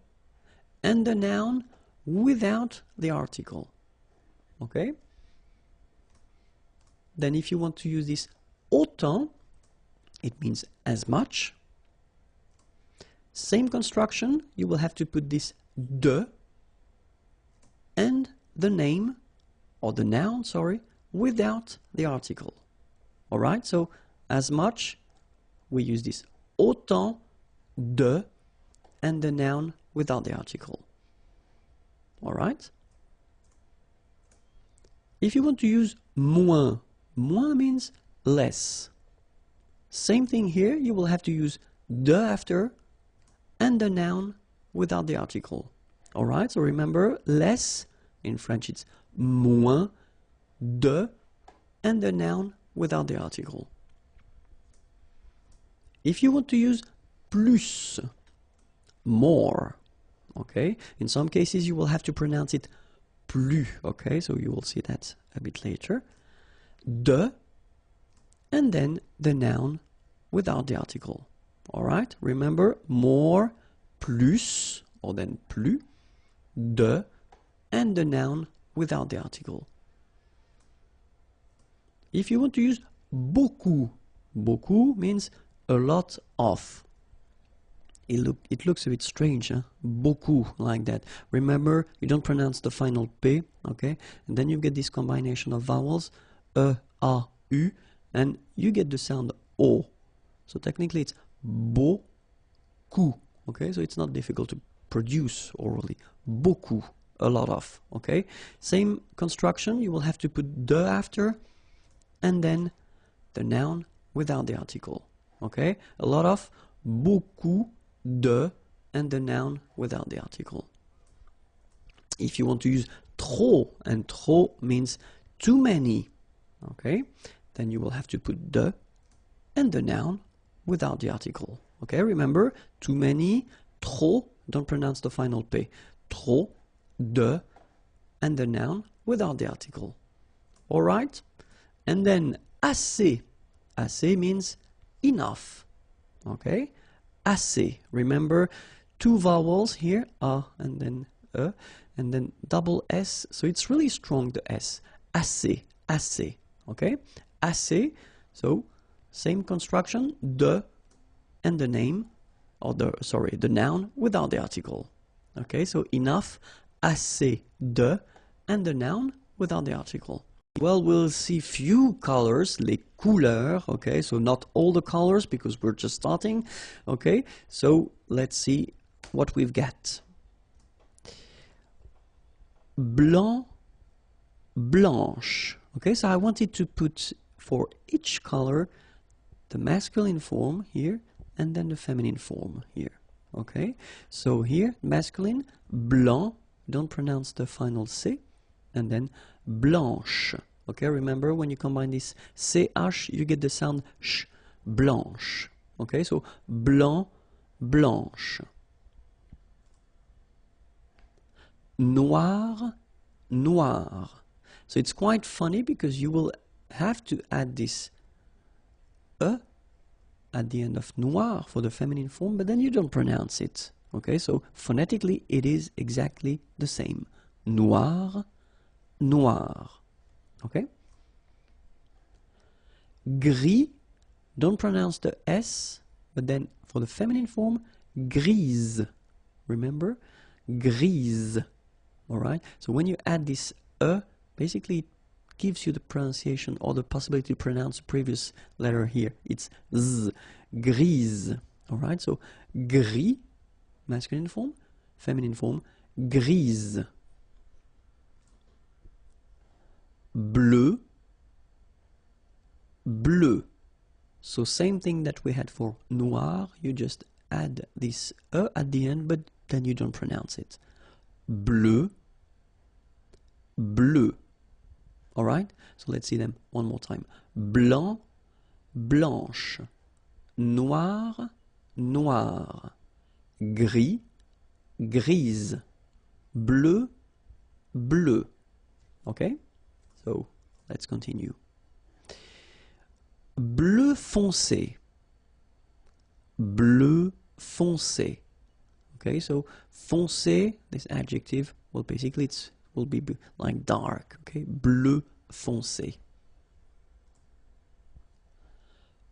and the noun without the article. Okay? Then if you want to use this autant, it means as much. Same construction, you will have to put this de and the name, or the noun, sorry, without the article. Alright, so as much, we use this autant de and the noun without the article. Alright? If you want to use moins, moins means less. Same thing here, you will have to use de after and the noun without the article. Alright, so remember, less, in French it's moins, de, and the noun without the article. If you want to use plus, more, okay, in some cases you will have to pronounce it plus, okay, so you will see that a bit later. De, and then the noun without the article. Alright, remember, more, plus, or then plus, de, and the noun without the article. If you want to use beaucoup, beaucoup means a lot of. It looks a bit strange, huh? Beaucoup, like that. Remember, you don't pronounce the final P, okay? And then you get this combination of vowels, E, A, U, and you get the sound O. So technically it's beaucoup, okay? So it's not difficult to produce orally. Beaucoup, a lot of, okay? Same construction, you will have to put de after, and then the noun without the article, okay? A lot of, beaucoup de, and the noun without the article. If you want to use trop, and trop means too many, okay? Then you will have to put de and the noun without the article, okay? Remember, too many, trop, don't pronounce the final P. Trop, de, and the noun without the article. All right? And then assez. Assez means enough. Okay? Assez. Remember, two vowels here, a and then e, and then double s. So it's really strong, the s. Assez. Assez. Okay? Assez. So same construction, de and the name, or the noun without the article. Okay? So enough, assez de, and the noun without the article. Well, we'll see few colors, les couleurs, okay, so not all the colors because we're just starting, okay, so let's see what we've got. Blanc, blanche, okay, so I wanted to put for each color the masculine form here and then the feminine form here, okay, so here, masculine, blanc, don't pronounce the final C, and then blanche. Okay, remember when you combine this CH, you get the sound sh, blanche. Okay, so blanc, blanche. Noir, noir. So it's quite funny because you will have to add this E at the end of noir for the feminine form, but then you don't pronounce it. Okay, so phonetically it is exactly the same. Noir, noir. Okay, Gris, don't pronounce the S, but then for the feminine form, grise. Remember? Grise. Alright? So when you add this E, basically it gives you the pronunciation or the possibility to pronounce the previous letter here. It's Z. Grise. Alright? So gris, masculine form, feminine form, grise. Bleu, bleu. So same thing that we had for noir, you just add this E at the end, but then you don't pronounce it. Bleu, bleu. Alright? So let's see them one more time. Blanc, blanche. Noir, noir. Gris, grise. Bleu, bleu. Okay? So let's continue. Bleu foncé. Bleu foncé. Okay, so foncé, this adjective, well, basically it will be like dark. Okay, bleu foncé.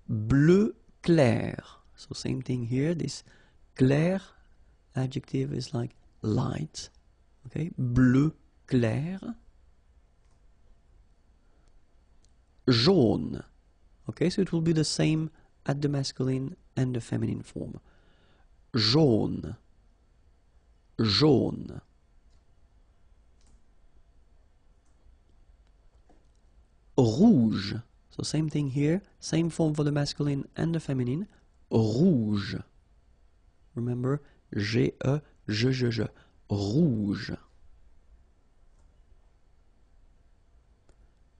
Bleu clair. So same thing here. This clair adjective is like light. Okay, bleu clair. Jaune. Okay, so it will be the same at the masculine and the feminine form. Jaune. Jaune. Rouge. So same thing here, same form for the masculine and the feminine. Rouge. Remember, G-E, je. Rouge.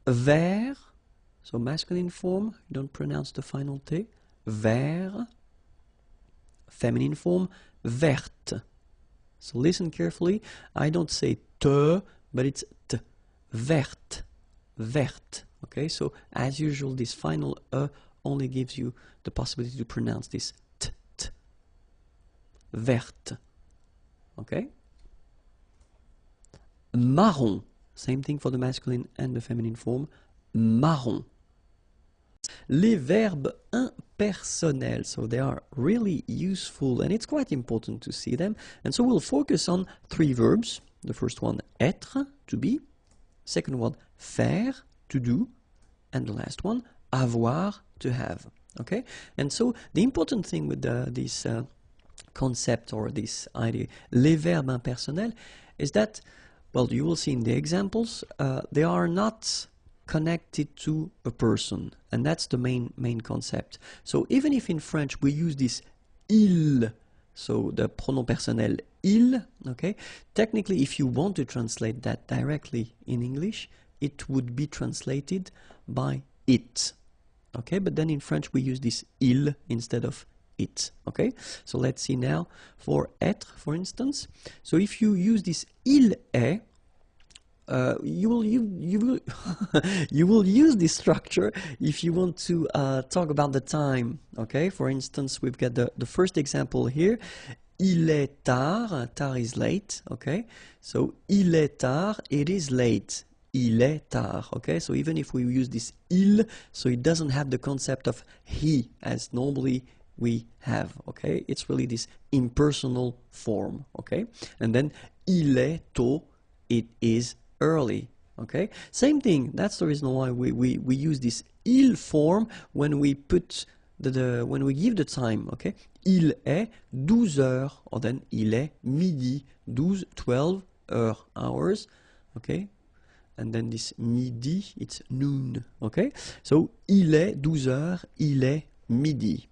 Vert. So masculine form, don't pronounce the final T. Vert. Feminine form, verte. So listen carefully. I don't say te, but it's t. Verte. Verte. Okay, so as usual, this final E only gives you the possibility to pronounce this t. Verte. Okay? Marron. Same thing for the masculine and the feminine form. Marron. Les verbes impersonnels, so they are really useful and it's quite important to see them. And so we'll focus on three verbs. The first one, être, to be. Second one, faire, to do. And the last one, avoir, to have. Okay? And so the important thing with this concept or this idea, les verbes impersonnels, is that, well, you will see in the examples, they are not connected to a person, and that's the main concept. So even if in French we use this il, so the pronom personnel il, okay, technically if you want to translate that directly in English, it would be translated by it, okay, but then in French we use this il instead of it, okay. So let's see now for être, for instance. So if you use this il est, you will use this structure if you want to talk about the time. Okay, for instance, we've got the first example here. Il est tard. Tard is late. Okay, so il est tard. It is late. Il est tard. Okay, so even if we use this il, so it doesn't have the concept of he as normally we have. Okay, it's really this impersonal form. Okay, and then il est tôt. It is early. Okay, same thing. That's the reason why we use this il form when we put when we give the time. Okay, il est 12 heures, or then il est midi, 12 hours. Okay, and then this midi, it's noon. Okay, so il est 12 heures, il est midi.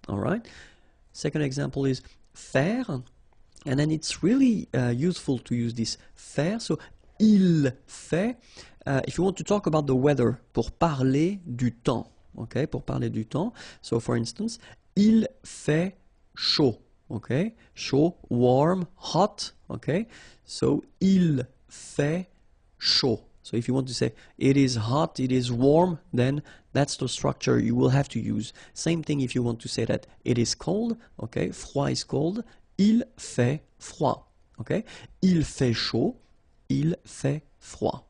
All right. Second example is faire, and then it's really useful to use this faire. So il fait, if you want to talk about the weather, pour parler du temps, okay, pour parler du temps. So for instance, il fait chaud, okay, chaud, warm, hot, okay. So il fait chaud. So if you want to say it is hot, it is warm, then that's the structure you will have to use. Same thing if you want to say that it is cold, okay, froid is cold, il fait froid, okay, il fait chaud, il fait froid.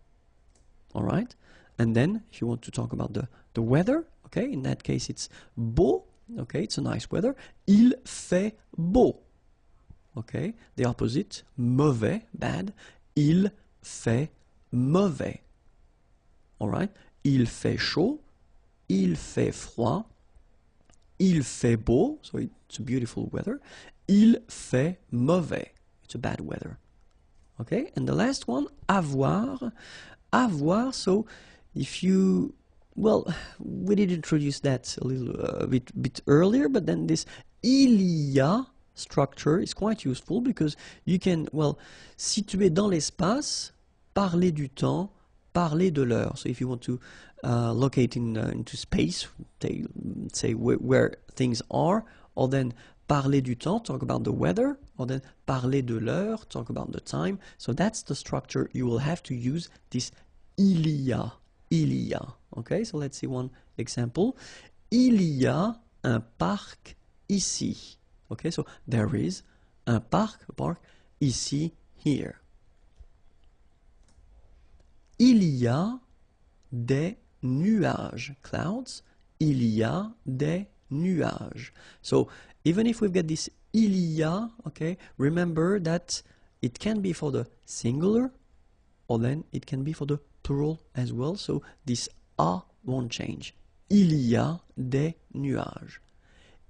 All right? And then, if you want to talk about the weather, Okay, in that case it's beau. Okay, it's a nice weather. Il fait beau. Okay, the opposite, mauvais, bad. Il fait mauvais. All right, il fait chaud. Il fait froid. Il fait beau, so it's a beautiful weather. Il fait mauvais, it's a bad weather. Okay, and the last one, avoir. Avoir, so if you, well, we did introduce that a little bit earlier, but then this il y a structure is quite useful because you can, well, situer dans l'espace, parler du temps, parler de l'heure. So if you want to locate into space, say where things are, or then parler du temps, talk about the weather, or then parler de l'heure, talk about the time. So that's the structure you will have to use, this il y a, il y a. Okay, so let's see one example. Il y a un parc ici. Okay, so there is un parc, a park, ici, here. Il y a des nuages, clouds. Il y a des nuages. So even if we've got this il y a, okay, remember that it can be for the singular, or then it can be for the plural as well. So this a won't change. Il y a des nuages.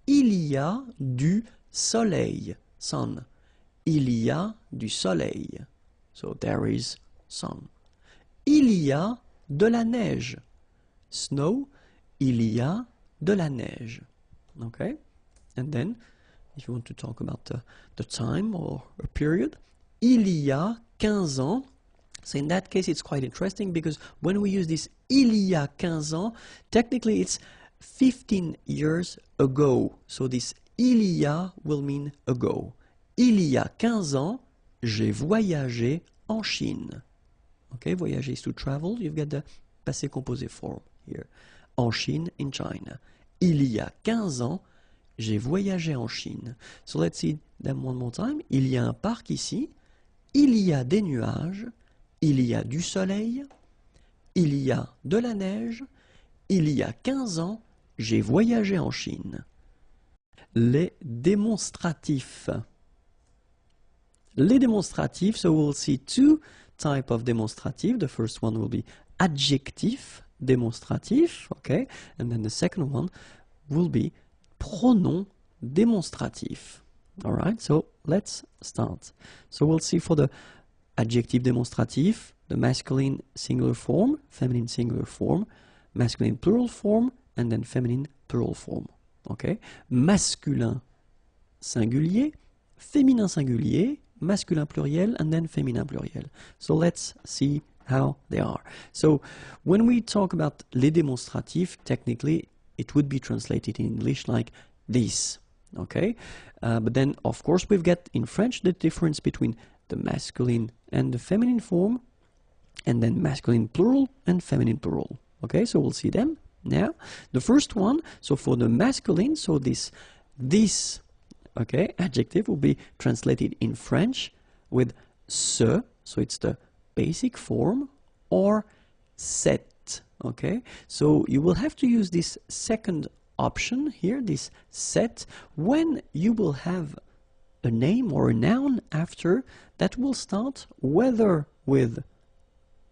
Il y a du soleil, sun. Il y a du soleil. So there is sun. Il y a de la neige. Snow. Il y a de la neige. Okay? And then, if you want to talk about the time or a period, il y a 15 ans. So in that case, it's quite interesting because when we use this il y a 15 ans, technically it's 15 years ago. So this il y a will mean ago. Il y a 15 ans, j'ai voyagé en Chine. Okay, voyager is to travel. You've got the passé composé form here. En Chine, in China. Il y a 15 ans, j'ai voyagé en Chine. So let's see them one more time. Il y a un parc ici. Il y a des nuages. Il y a du soleil. Il y a de la neige. Il y a 15 ans, j'ai voyagé en Chine. Les démonstratifs. Les démonstratifs, so we'll see two types of demonstrative. The first one will be adjectif, démonstratif, okay? And then the second one will be pronom démonstratif. All right, so let's start. So we'll see for the adjective démonstratif, the masculine singular form, feminine singular form, masculine plural form, and then feminine plural form. Okay? Masculin singulier, féminin singulier, masculin pluriel, and then féminin pluriel. So let's see how they are. So when we talk about les démonstratifs, technically it would be translated in English like this. Okay? But then of course we've got in French the difference between the masculine and the feminine form, and then masculine plural and feminine plural. Okay, so we'll see them now. The first one, so for the masculine, so this okay, adjective will be translated in French with ce, so it's the basic form, or cette. Okay, so you will have to use this second option here, this cette, when you will have a name or a noun after that will start whether with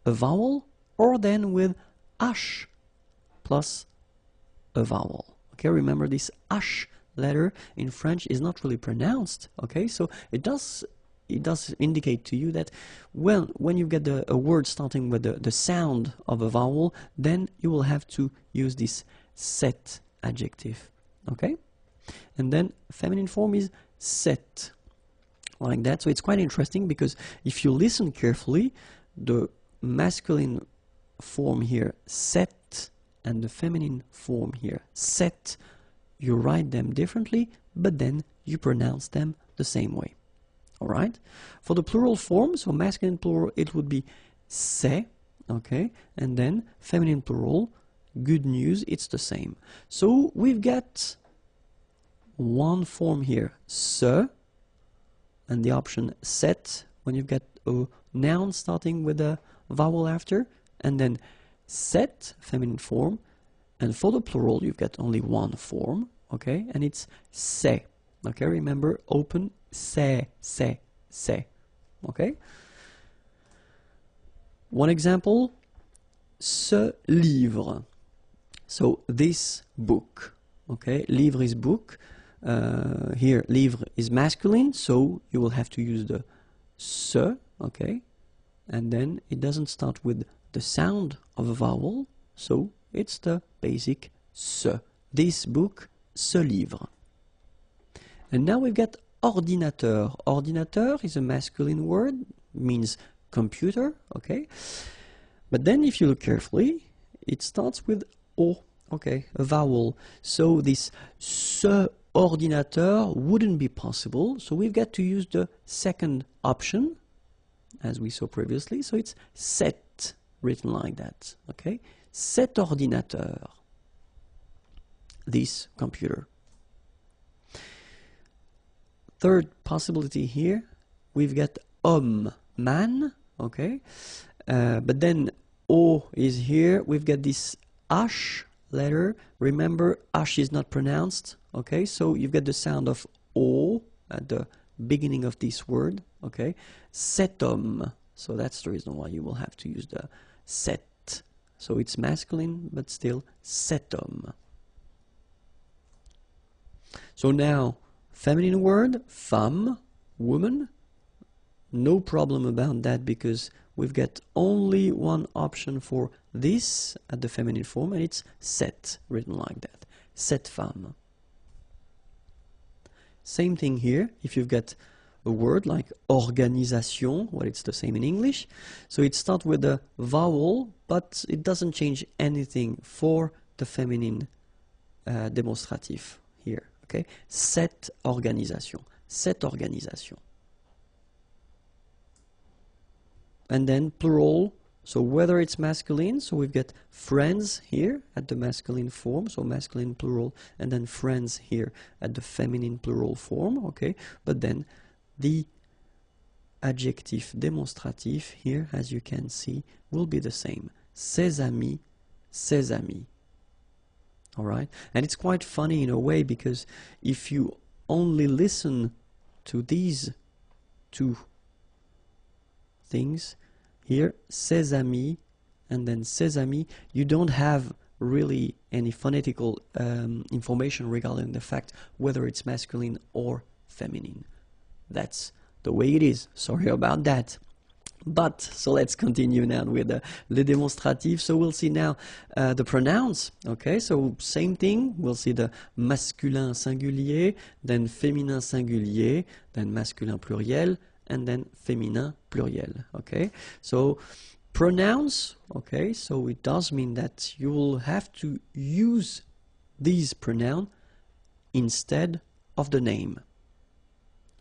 a vowel or then with h plus a vowel. Okay, remember this h letter in French is not really pronounced. Okay, so it does indicate to you that when you get a word starting with the sound of a vowel, then you will have to use this cette adjective. Okay, and then feminine form is cette, like that. So it's quite interesting because if you listen carefully, the masculine form here cette and the feminine form here cette, you write them differently, but then you pronounce them the same way. All right. For the plural form, so masculine plural, it would be c'est, okay, and then feminine plural, good news, it's the same. So we've got one form here, ce, and the option cette when you've got a noun starting with a vowel after, and then cette, feminine form, And for the plural, you've got only one form, okay? And it's c'est. Okay, remember, open, c'est, okay? One example, ce livre. So this book, okay? Livre is book. Here, livre is masculine, so you will have to use the ce, okay? And then it doesn't start with the sound of a vowel, so it's the basic ce. This book, ce livre. And now we've got ordinateur. Ordinateur is a masculine word, means computer, okay? But then if you look carefully, it starts with O, okay, a vowel. So this ce ordinateur wouldn't be possible, so we've got to use the second option, as we saw previously, so it's cet, written like that, okay? Cet ordinateur, this computer. Third possibility here, we've got homme, man, okay? But then O is here, we've got this H letter. Remember, H is not pronounced, okay? So you've got the sound of O at the beginning of this word, okay? Cet homme, so that's the reason why you will have to use the cet. So it's masculine, but still cet homme. So now, feminine word, femme, woman. No problem about that because we've got only one option for this at the feminine form, and it's cette, written like that. Cette femme. Same thing here, if you've got a word like organisation, well, it's the same in English. So it starts with a vowel, but it doesn't change anything for the feminine demonstrative here. Okay, cette organisation, cette organisation. And then plural, so whether it's masculine, so we've got friends here at the masculine form, so masculine plural, and then friends here at the feminine plural form, okay? But then the adjective demonstrative here, as you can see, will be the same. Ses amis, ses amis. All right? And it's quite funny in a way because if you only listen to these two things here, ses amis and then ses amis, you don't have really any phonetical information regarding the fact whether it's masculine or feminine. That's the way it is. Sorry about that. But, so let's continue now with le démonstratif. So we'll see now the pronouns, okay? So same thing, we'll see the masculin singulier, then féminin singulier, then masculin pluriel, and then féminin pluriel, okay? So pronouns, okay, so it does mean that you will have to use these pronouns instead of the name,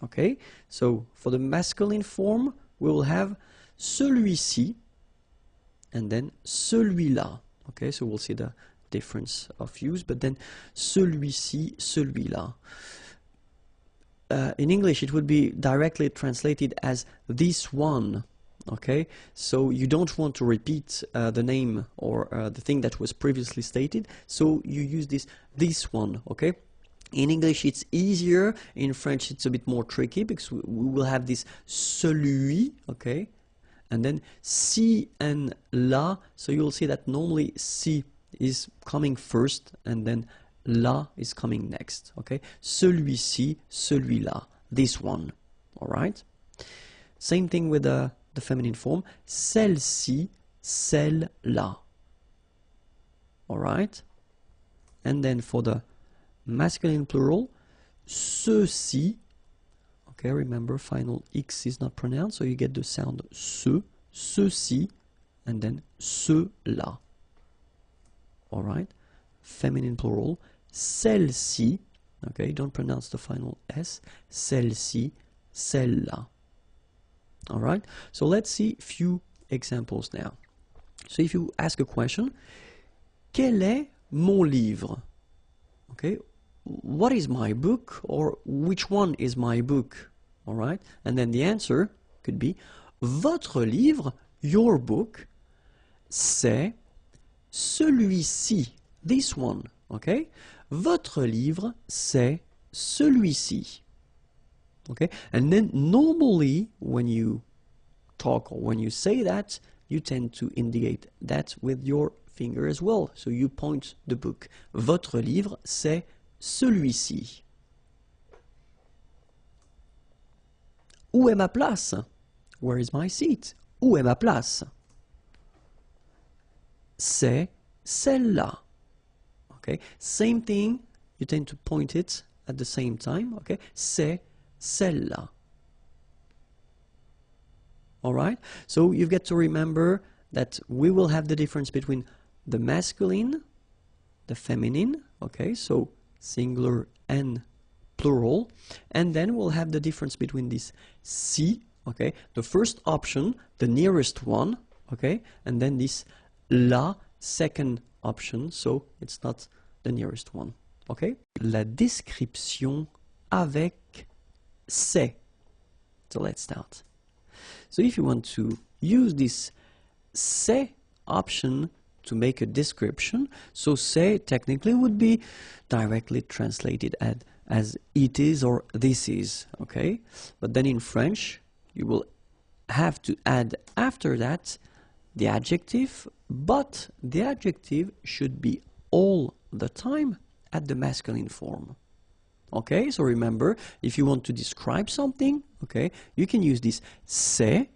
okay? So for the masculine form, we will have celui-ci and then celui-là, okay? So we'll see the difference of use, but then celui-ci, celui-là. In English, it would be directly translated as this one, okay? So you don't want to repeat the name or the thing that was previously stated, so you use this one, okay? In English, it's easier. In French, it's a bit more tricky because we will have this celui, okay? And then ci and la, so you'll see that normally ci is coming first and then la is coming next, okay? Celui-ci, celui-là, this one, all right? Same thing with the feminine form, celle-ci, celle-là, all right? And then for the masculine plural, ceux-ci, okay, remember final X is not pronounced, so you get the sound ce, ceux-ci, and then ceux-là, all right? Feminine plural, celle-ci, okay, don't pronounce the final S, celle-ci, celle-là. All right, so let's see a few examples now. So if you ask a question, quel est mon livre? Okay, what is my book, or which one is my book? All right, and then the answer could be votre livre, your book, c'est celui-ci, this one, okay? Votre livre, c'est celui-ci. Okay? And then normally when you talk or when you say that, you tend to indicate that with your finger as well. So you point the book. Votre livre, c'est celui-ci. Où est ma place? Where is my seat? Où est ma place? C'est celle-là. Okay? Same thing, you tend to point it at the same time. Okay? C'est celle-là. Alright? So you've got to remember that we will have the difference between the masculine, the feminine, okay? So singular and plural. And then we'll have the difference between this si, okay? The first option, the nearest one, okay? And then this la, second option, so it's not the nearest one, okay? La description avec c'est. So let's start. So if you want to use this c'est option to make a description, so c'est technically would be directly translated as it is or this is, okay? But then in French, you will have to add after that the adjective, but the adjective should be all the time at the masculine form. Okay, so remember, if you want to describe something, okay, you can use this c'est,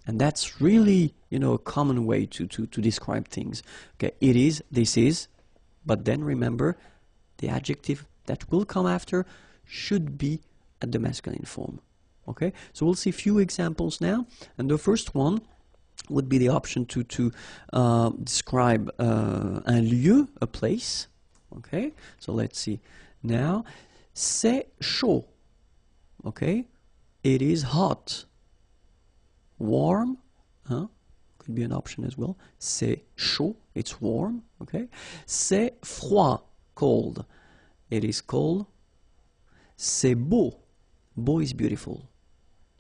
and that's really, you know, a common way to describe things. Okay, it is, this is, but then remember, the adjective that will come after should be at the masculine form. Okay, so we'll see a few examples now, and the first one would be the option to describe un lieu, a place. Okay, so let's see now. C'est chaud. Okay, it is hot. Warm, could be an option as well. C'est chaud, it's warm. Okay, c'est froid, cold. It is cold. C'est beau. Beau is beautiful.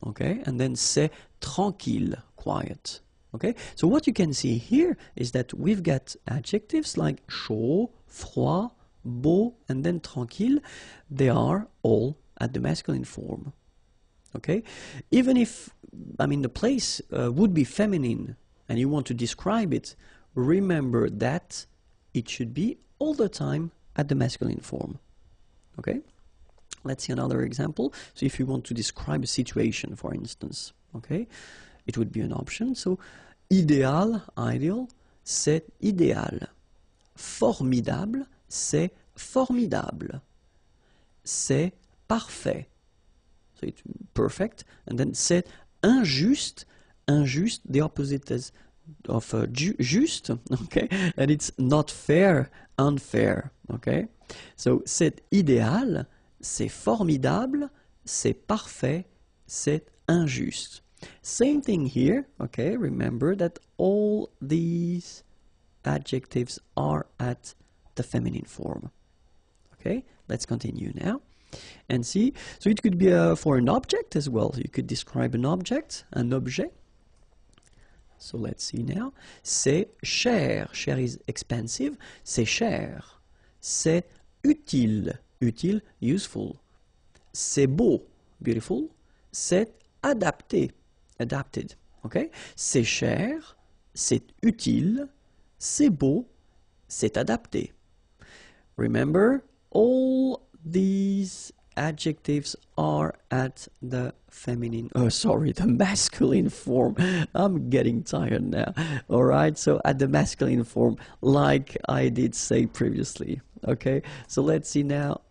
Okay, and then c'est tranquille, quiet. Okay, so what you can see here is that we've got adjectives like chaud, froid, beau, and then tranquille. They are all at the masculine form. Okay, even if, I mean, the place would be feminine and you want to describe it, remember that it should be all the time at the masculine form. Okay, let's see another example. So if you want to describe a situation, for instance, okay, it would be an option. So idéal, ideal, c'est idéal. Formidable, c'est formidable. C'est parfait. So it's perfect. And then c'est injuste. Injuste, the opposite is of juste, okay? And it's not fair, unfair, okay? So c'est idéal, c'est formidable, c'est parfait, c'est injuste. Same thing here, okay? Remember that all these adjectives are at the feminine form. Okay, let's continue now and see. So it could be for an object as well. You could describe an object, un objet. So let's see now. C'est cher. Cher is expensive. C'est cher. C'est utile. Utile, useful. C'est beau. Beautiful. C'est adapté. Adapted. Okay. C'est cher. C'est utile. C'est beau. C'est adapté. Remember, all these adjectives are at the feminine, the masculine form. I'm getting tired now. All right, so at the masculine form, like I did say previously. Okay, so let's see now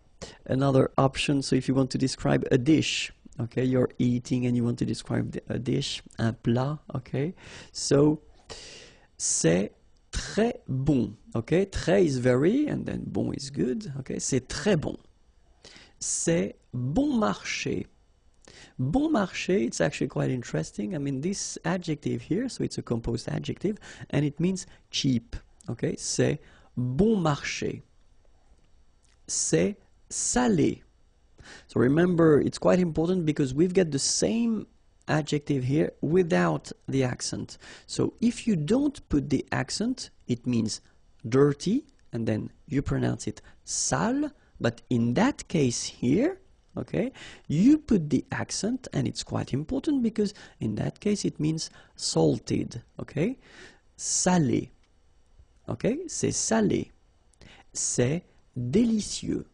another option. So if you want to describe a dish, okay, you're eating and you want to describe a dish, un plat, okay, so c'est très bon, okay, très is very, and then bon is good, okay, c'est très bon. C'est bon marché. Bon marché, it's actually quite interesting. I mean, this adjective here, so it's a composed adjective, and it means cheap, okay, c'est bon marché. C'est salé. So remember, it's quite important because we've got the same adjective here without the accent. So if you don't put the accent, it means dirty, and then you pronounce it sale, but in that case here, okay, you put the accent, and it's quite important because in that case it means salted, okay? Salé, okay? C'est salé. C'est délicieux.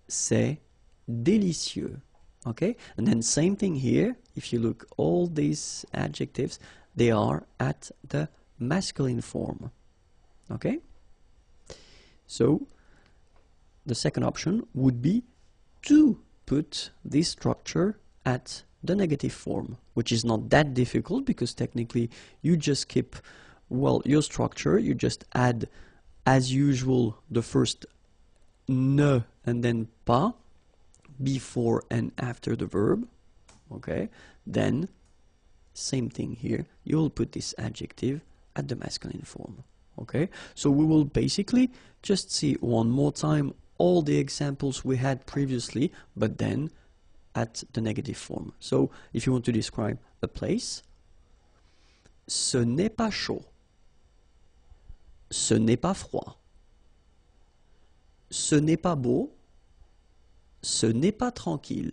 C'est délicieux, okay? And then same thing here, if you look all these adjectives, they are at the masculine form, okay? So the second option would be to put this structure at the negative form, which is not that difficult because technically you just keep, well, your structure, you just add as usual the first ne and then pas before and after the verb, okay? Then same thing here, you will put this adjective at the masculine form, okay? So we will basically just see one more time all the examples we had previously, but then at the negative form. So if you want to describe a place, ce n'est pas chaud, ce n'est pas froid, ce n'est pas beau, ce n'est pas tranquille.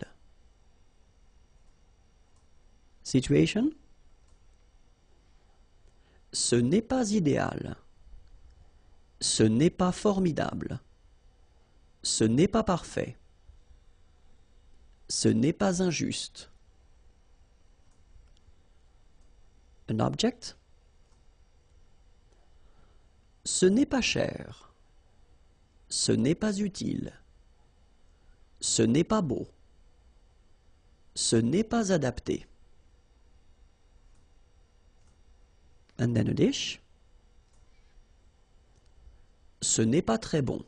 Situation, ce n'est pas idéal, ce n'est pas formidable, ce n'est pas parfait, ce n'est pas injuste. An object, ce n'est pas cher, ce n'est pas utile, ce n'est pas beau, ce n'est pas adapté. And then a dish, ce n'est pas très bon,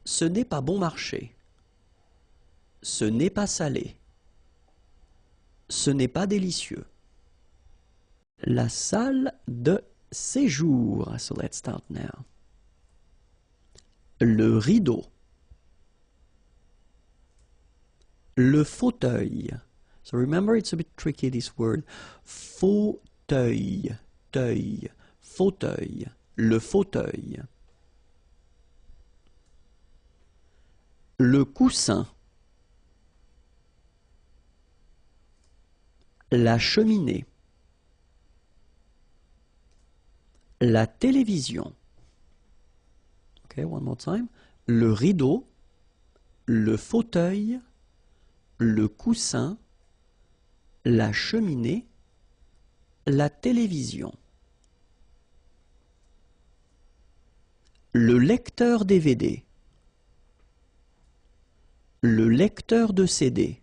ce n'est pas bon marché, ce n'est pas salé, ce n'est pas délicieux. La salle de séjour. So let's start now. Le rideau. Le fauteuil. So remember, it's a bit tricky, this word. Fauteuil. Teuil. Fauteuil. Le fauteuil. Le coussin. La cheminée. La télévision. Okay, one more time. Le rideau, le fauteuil, le coussin, la cheminée, la télévision. Le lecteur DVD. Le lecteur de CD.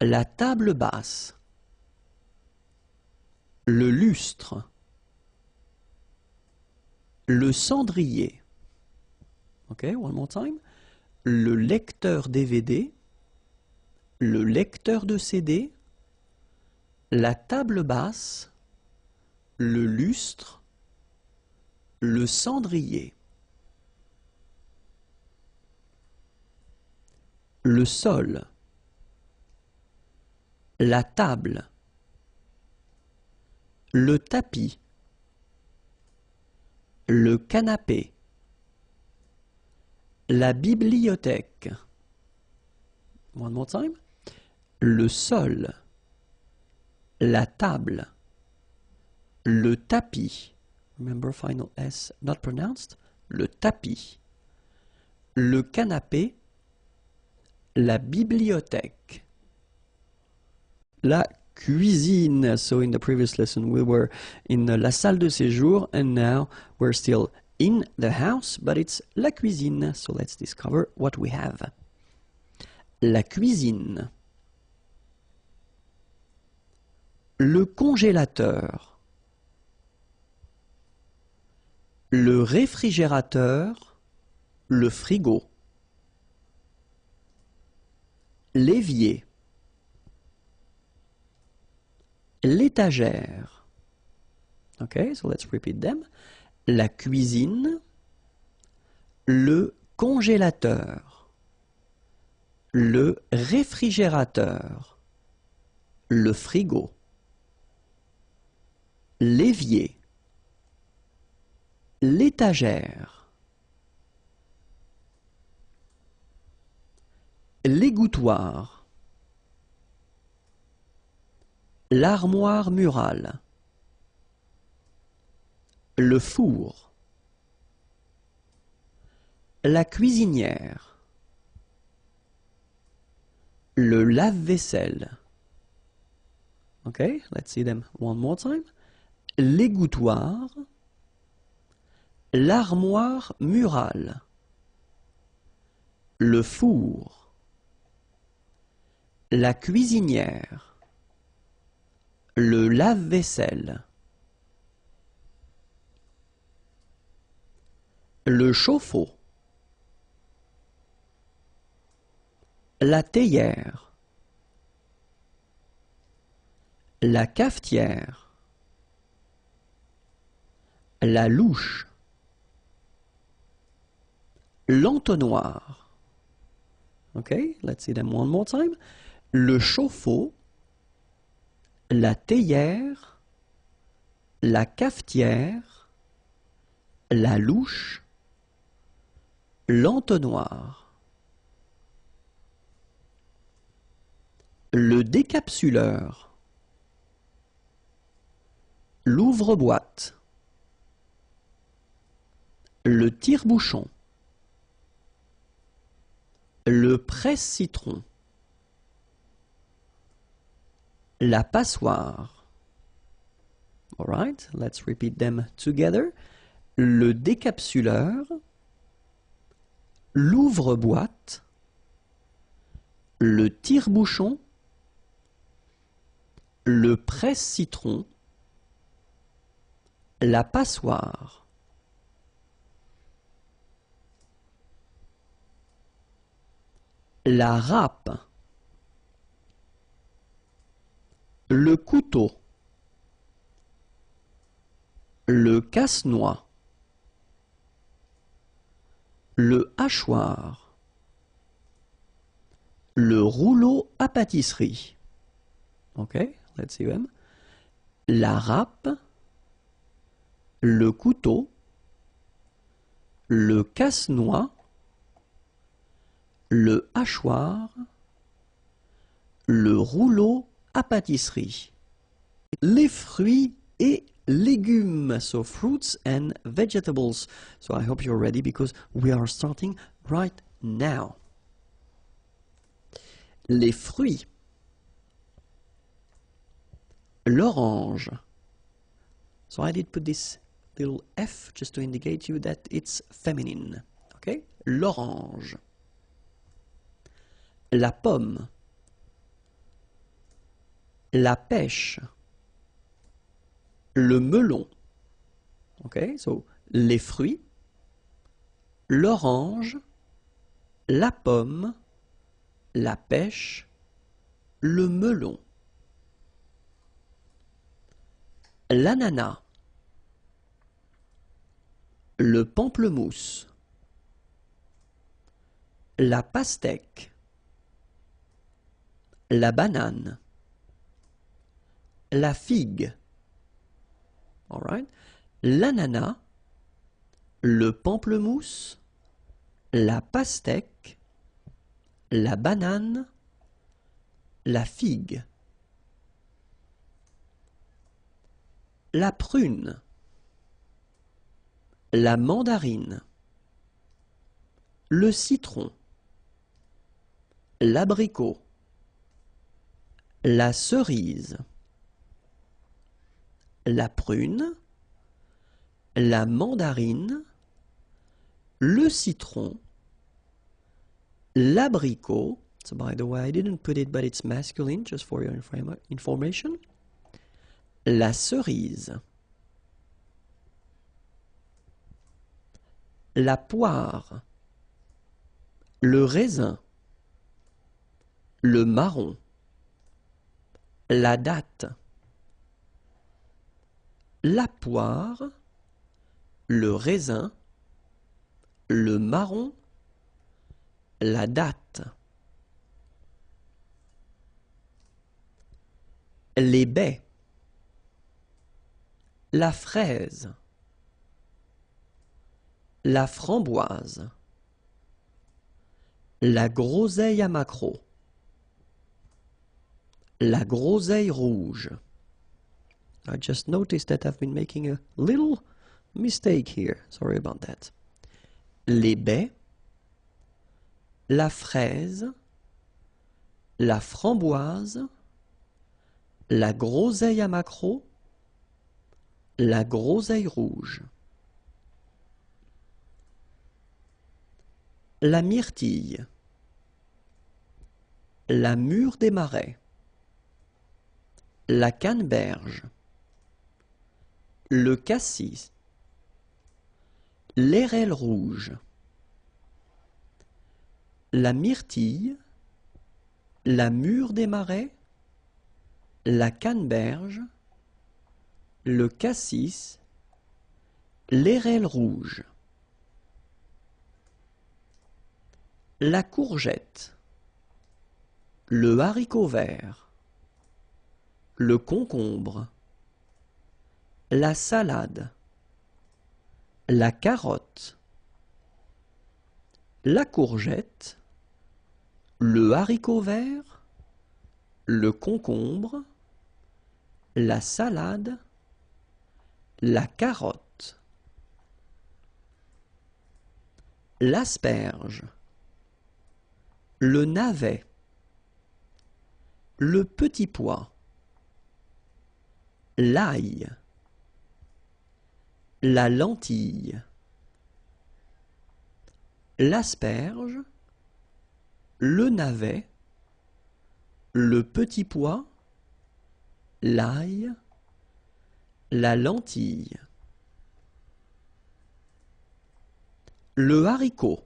La table basse. Le lustre. Le cendrier. Okay, one more time. Le lecteur DVD. Le lecteur de CD. La table basse. Le lustre. Le cendrier. Le sol. La table. Le tapis. Le canapé. La bibliothèque. One more time. Le sol. La table. Le tapis. Remember, final S not pronounced. Le tapis. Le canapé. La bibliothèque. La cuisine. So in the previous lesson we were in la salle de séjour and now we're still in the house, but it's la cuisine. So let's discover what we have. La cuisine. Le congélateur. Le réfrigérateur. Le frigo. L'évier. L'étagère. Okay, so let's repeat them. La cuisine, le congélateur, le réfrigérateur, le frigo, l'évier, l'étagère, l'égouttoir, l'armoire murale, le four, la cuisinière, le lave-vaisselle. Okay, let's see them one more time. L'égouttoir, l'armoire murale, le four, la cuisinière, le lave-vaisselle, le chauffe-eau, la théière, la cafetière, la louche, l'entonnoir. Okay, let's see them one more time. Le chauffe-eau, la théière, la cafetière, la louche, l'entonnoir. Le décapsuleur, l'ouvre-boîte, le tire-bouchon, le presse-citron, la passoire. All right, let's repeat them together. Le décapsuleur, l'ouvre-boîte, le tire-bouchon, le presse-citron, la passoire. La râpe, le couteau, le casse-noix, le hachoir, le rouleau à pâtisserie. Okay, let's see them. La râpe, le couteau, le casse-noix, le hachoir, le rouleau à pâtisserie. Les fruits et légumes, so fruits and vegetables. So I hope you're ready because we are starting right now. Les fruits. L'orange. So I did put this little F just to indicate you that it's feminine. Okay? L'orange. La pomme. La pêche. Le melon. Okay? So les fruits. L'orange. La pomme. La pêche. Le melon. L'ananas, le pamplemousse, la pastèque, la banane, la figue. All right. L'ananas, le pamplemousse, la pastèque, la banane, la figue. La prune, la mandarine, le citron, l'abricot, la cerise, la prune, la mandarine, le citron, l'abricot. So by the way, I didn't put it, but it's masculine, just for your information. La cerise, la poire, le raisin, le marron, la date, la poire, le raisin, le marron, la date. Les baies, la fraise, la framboise, la groseille à maquereau, la groseille rouge. I just noticed that I've been making a little mistake here. Sorry about that. Les baies, la fraise, la framboise, la groseille à maquereau, la groseille rouge. La myrtille, la mûre des marais, la canneberge, le cassis, l'airelle rouge, la myrtille, la mûre des marais, la canneberge, le cassis, l'airelle rouge. La courgette, le haricot vert, le concombre, la salade, la carotte, la courgette, le haricot vert, le concombre, la salade, la carotte, l'asperge, le navet, le petit pois, l'ail, la lentille, l'asperge, le navet, le petit pois, l'ail, la lentille, le haricot,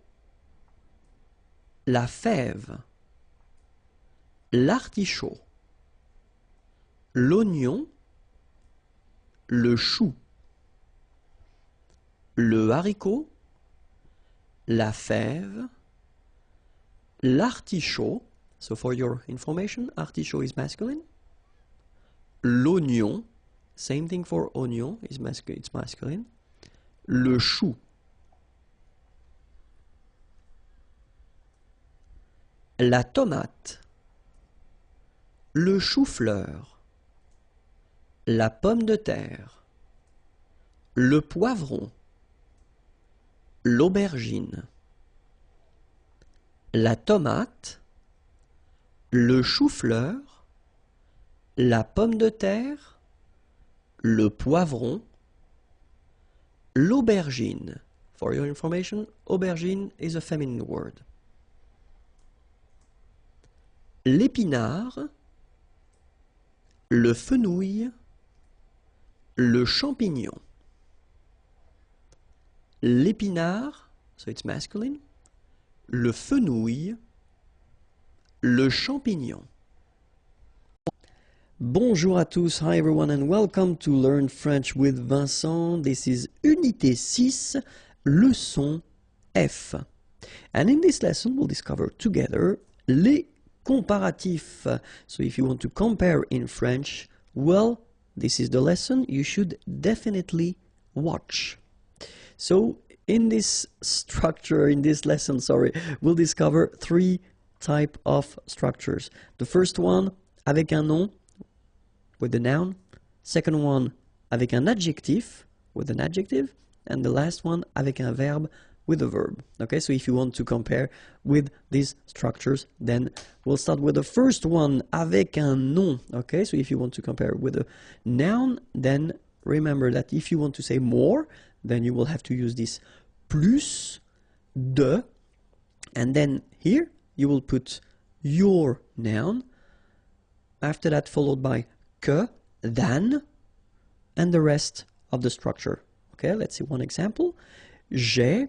la fève, l'artichaut, l'oignon, le chou, le haricot, la fève, l'artichaut, so for your information, artichaut is masculine, l'oignon, same thing for oignon, it's masculine, le chou, la tomate, le chou-fleur, la pomme de terre, le poivron, l'aubergine, la tomate, le chou-fleur, la pomme de terre, le poivron, l'aubergine. For your information, aubergine is a feminine word. L'épinard, le fenouil, le champignon. L'épinard, so it's masculine, le fenouil, le champignon. Bonjour à tous, hi everyone and welcome to Learn French with Vincent. This is Unité 6, leçon F. And in this lesson we'll discover together les comparatifs. So if you want to compare in French, well, this is the lesson you should definitely watch. So in this lesson, we'll discover three types of structures. The first one, avec un nom, with the noun. Second one, avec un adjectif, with an adjective. And the last one, avec un verbe, with a verb. Okay, so if you want to compare with these structures, then we'll start with the first one, avec un nom. Okay, so if you want to compare with a noun, then remember that if you want to say more, then you will have to use this plus, de, and then here you will put your noun, after that followed by que, than, and the rest of the structure. Okay, let's see one example. J'ai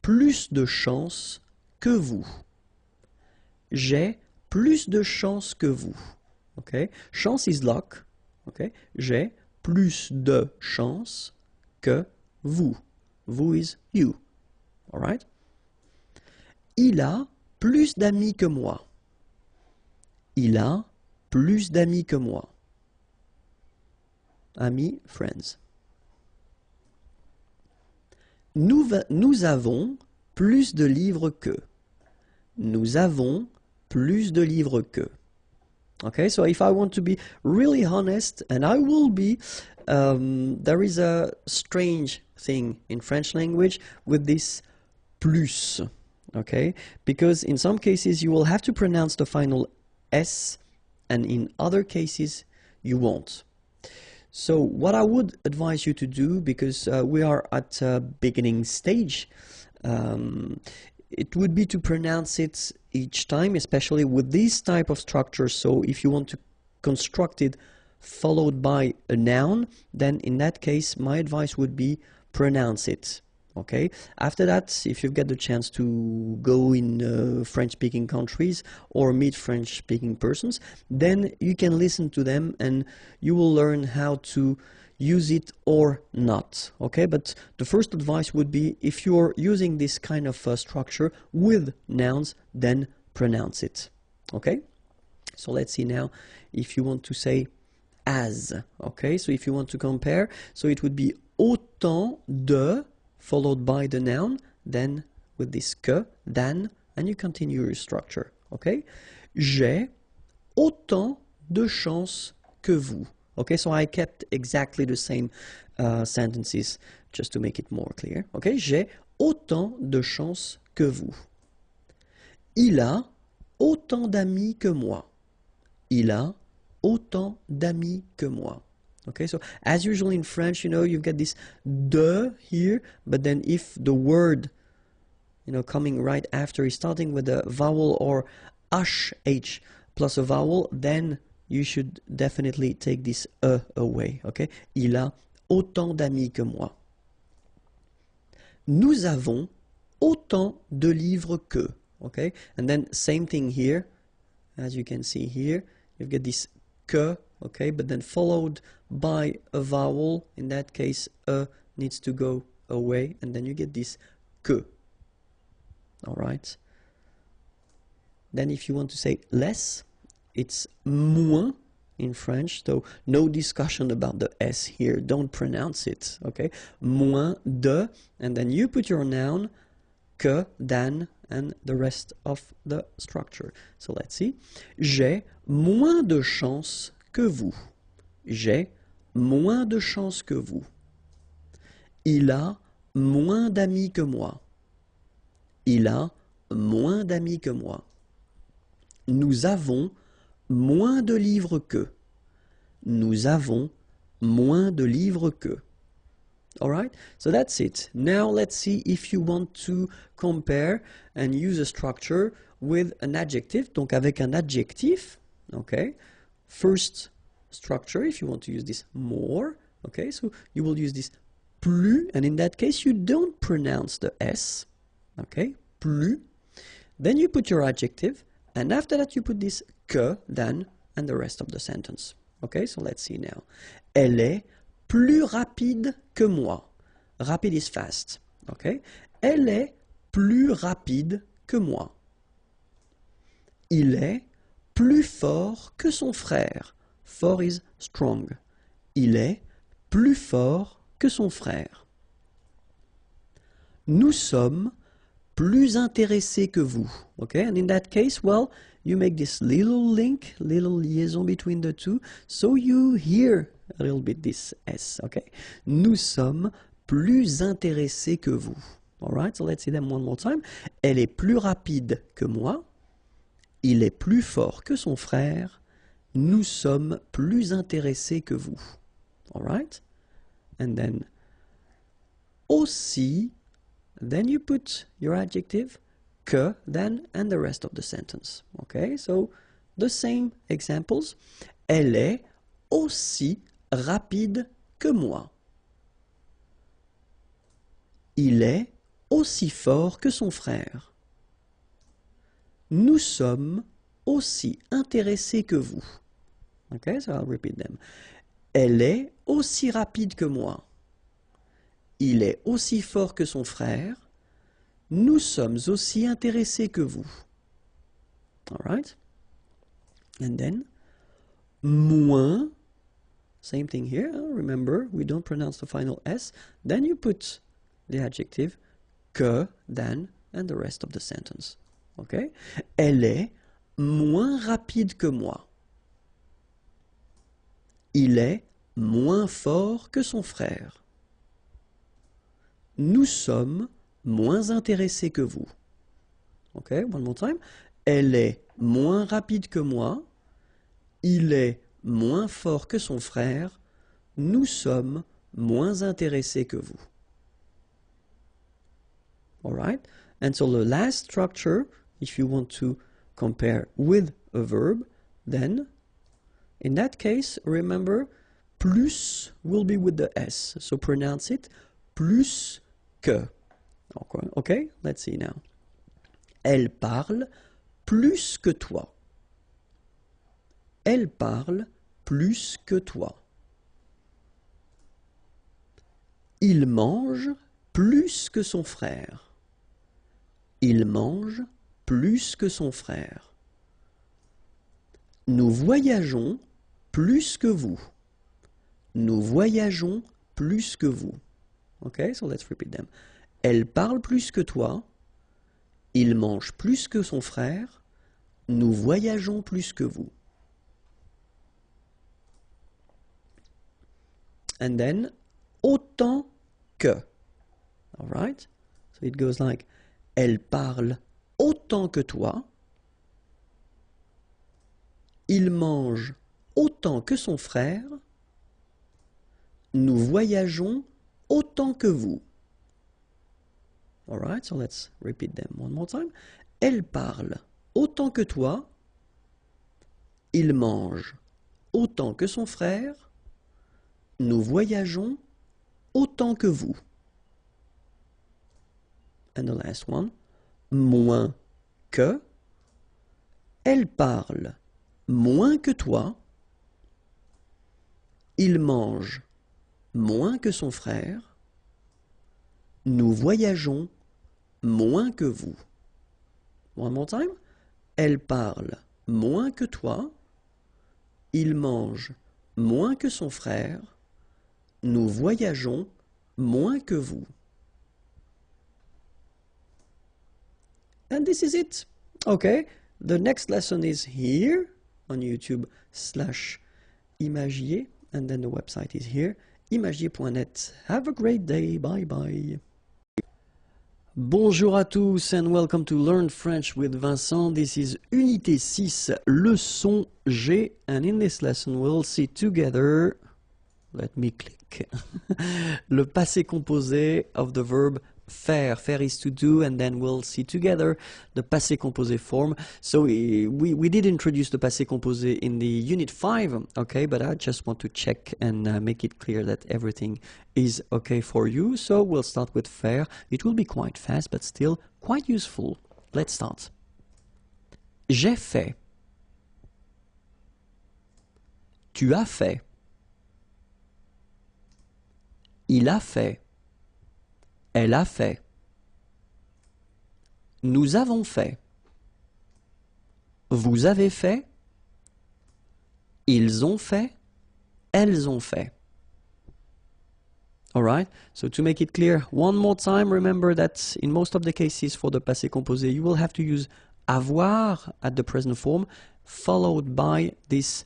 plus de chance que vous. J'ai plus de chance que vous. Okay, chance is luck. Okay, j'ai plus de chance que vous. Vous is you. All right? Il a plus d'amis que moi. Il a plus d'amis que moi. Amis, friends. Nous avons plus de livres que. Nous avons plus de livres que. Okay, so if I want to be really honest, and I will be, there is a strange thing in French language with this plus, okay? Because in some cases you will have to pronounce the final S, and in other cases you won't. So what I would advise you to do, because we are at a beginning stage, it would be to pronounce it each time, especially with this type of structure. So if you want to construct it followed by a noun, then in that case my advice would be pronounce it. Okay, after that, if you get the chance to go in French-speaking countries or meet French-speaking persons, then you can listen to them and you will learn how to use it or not. Okay, but the first advice would be, if you're using this kind of structure with nouns, then pronounce it. Okay, so let's see now if you want to say as. Okay, so if you want to compare, so it would be autant de followed by the noun, then with this que, than, and you continue your structure. Okay, j'ai autant de chance que vous. Okay, so I kept exactly the same sentences just to make it more clear. Okay, j'ai autant de chance que vous. Il a autant d'amis que moi. Il a autant d'amis que moi. Okay, so as usual in French, you know, you've got this de here, but then if the word, you know, coming right after is starting with a vowel or sh plus a vowel, then you should definitely take this away. Okay, il a autant d'amis que moi. Nous avons autant de livres que. Okay, and then same thing here, as you can see here, you've got this que. Okay, but then followed by a vowel. In that case, needs to go away, and then you get this que. All right. Then if you want to say less, it's moins in French, so no discussion about the S here. Don't pronounce it, okay? Moins de, and then you put your noun, que, than, and the rest of the structure. So let's see. J'ai moins de chance que vous. J'ai moins de chance que vous. Il a moins d'amis que moi. Il a moins d'amis que moi. Nous avons moins de livres que. Nous avons moins de livres que. Alright, so that's it. Now let's see if you want to compare and use a structure with an adjective. Donc avec un adjectif, okay. First structure, if you want to use this more, okay, so you will use this plus, and in that case you don't pronounce the S, okay, plus. Then you put your adjective, and after that you put this que, than, and the rest of the sentence. Okay, so let's see now. Elle est plus rapide que moi. Rapide is fast, okay. Elle est plus rapide que moi. Il est plus fort que son frère. Fort is strong. Il est plus fort que son frère. Nous sommes plus intéressés que vous. Okay, and in that case, well, you make this little link, little liaison between the two, so you hear a little bit this S. Okay, nous sommes plus intéressés que vous. All right, so let's see them one more time. Elle est plus rapide que moi. Il est plus fort que son frère. Nous sommes plus intéressés que vous. All right? And then aussi, then you put your adjective, que, then, and the rest of the sentence. Okay? So, the same examples. Elle est aussi rapide que moi. Il est aussi fort que son frère. Nous sommes aussi intéressés que vous. Okay, so I'll repeat them. Elle est aussi rapide que moi. Il est aussi fort que son frère. Nous sommes aussi intéressés que vous. All right? And then, moins, same thing here. Remember, we don't pronounce the final S. Then you put the adjective, que, than, and the rest of the sentence. Okay? Elle est moins rapide que moi. Il est moins fort que son frère. Nous sommes moins intéressés que vous. Okay, one more time. Elle est moins rapide que moi. Il est moins fort que son frère. Nous sommes moins intéressés que vous. All right? And so the last structure, if you want to compare with a verb, then in that case, remember, plus will be with the S. So pronounce it plus que. Okay, let's see now. Elle parle plus que toi. Elle parle plus que toi. Il mange plus que son frère. Il mange plus que son frère. Nous voyageons plus que vous. Nous voyageons plus que vous. Okay, so let's repeat them. Elle parle plus que toi. Il mange plus que son frère. Nous voyageons plus que vous. And then, autant que. All right? So it goes like, elle parle autant que toi. Il mange autant que son frère. Nous voyageons autant que vous. All right, so let's repeat them one more time. Elle parle autant que toi. Il mange autant que son frère. Nous voyageons autant que vous. And the last one. Moins que. Elle parle moins que toi. Il mange moins que son frère. Nous voyageons moins que vous. One more time. Elle parle moins que toi. Il mange moins que son frère. Nous voyageons moins que vous. And this is it. Okay, the next lesson is here on YouTube/Imagier, and then the website is here, imagier.net. Have a great day. Bye bye. Bonjour à tous and welcome to Learn French with Vincent. This is Unité 6, leçon G, and in this lesson we'll see together, let me click, le passé composé of the verb faire. Faire is to do, and then we'll see together the passé composé form. So we did introduce the passé composé in the unit 5, okay, but I just want to check and make it clear that everything is okay for you. So we'll start with faire. It will be quite fast, but still quite useful. Let's start. J'ai fait. Tu as fait. Il a fait. Elle a fait. Nous avons fait. Vous avez fait. Ils ont fait. Elles ont fait. Alright, so to make it clear one more time, remember that in most of the cases for the passé composé, you will have to use avoir at the present form, followed by this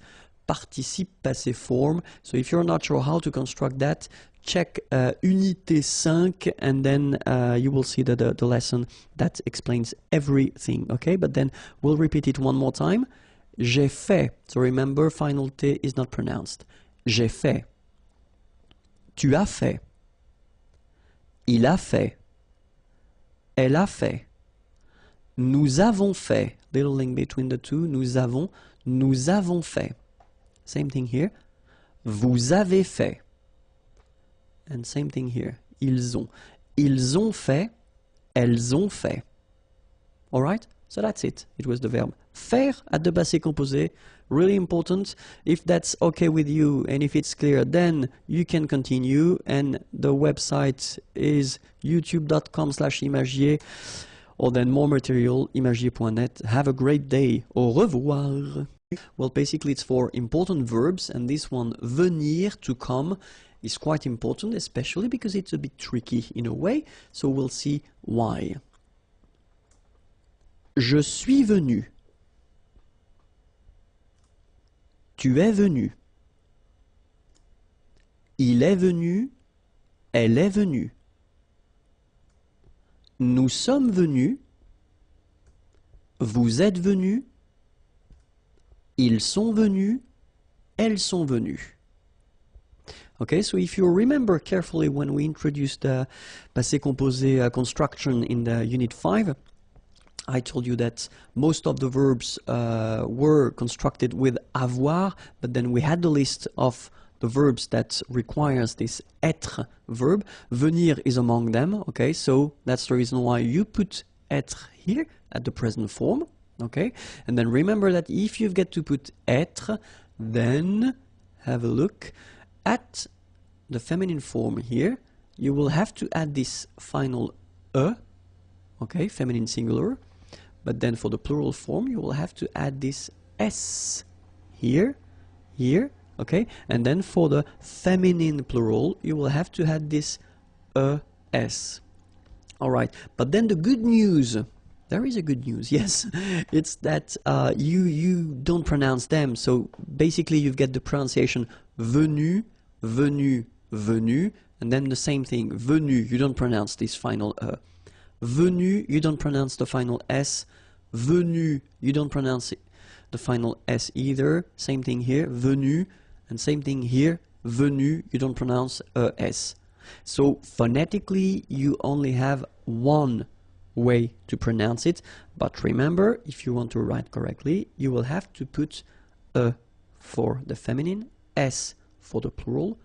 participe passé form. So if you're not sure how to construct that, check Unité 5 and then you will see the lesson that explains everything, okay? But then we'll repeat it one more time. J'ai fait. So remember, final T is not pronounced. J'ai fait. Tu as fait. Il a fait. Elle a fait. Nous avons fait. Little link between the two. Nous avons fait. Same thing here. Vous avez fait. And same thing here. Ils ont. Ils ont fait. Elles ont fait. Alright? So that's it. It was the verb faire at the passé composé. Really important. If that's okay with you and if it's clear, then you can continue. And the website is youtube.com/imagier. Or then more material, imagier.net. Have a great day. Au revoir. Well, basically it's for important verbs, and this one, venir, to come, is quite important, especially because it's a bit tricky in a way, so we'll see why. Je suis venu. Tu es venu. Il est venu. Elle est venue. Nous sommes venus. Vous êtes venus. Ils sont venus. Elles sont venues. Okay, so if you remember carefully when we introduced the passé composé construction in the Unit 5, I told you that most of the verbs were constructed with avoir, but then we had the list of the verbs that requires this être verb. Venir is among them, okay, so that's the reason why you put être here at the present form, okay, and then remember that if you get to put être, then have a look at the feminine form here. You will have to add this final e, okay, feminine singular, but then for the plural form you will have to add this s here, okay, and then for the feminine plural you will have to add this es. Alright, but then the good news, there is a good news, yes, it's that you don't pronounce them, so basically you get the pronunciation venu, venu, venu, and then the same thing, venu, you don't pronounce this final venu, you don't pronounce the final s, venu, you don't pronounce the final s either, same thing here, venu, and same thing here, venu, you don't pronounce s. So phonetically you only have one way to pronounce it, but remember, if you want to write correctly, you will have to put e for the feminine, s for the plural,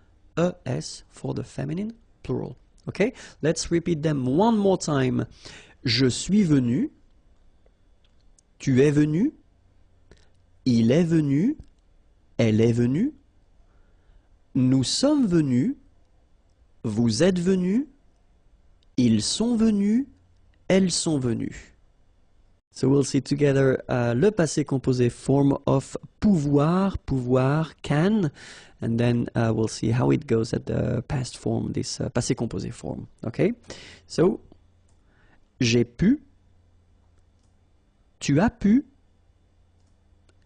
es for the feminine plural. Okay, let's repeat them one more time. Je suis venu. Tu es venu. Il est venu. Elle est venue. Nous sommes venus. Vous êtes venus. Ils sont venus. Elles sont venues. So we'll see together le passé composé form of pouvoir, pouvoir, can, and then we'll see how it goes at the past form, this passé composé form. Okay? So, j'ai pu, tu as pu,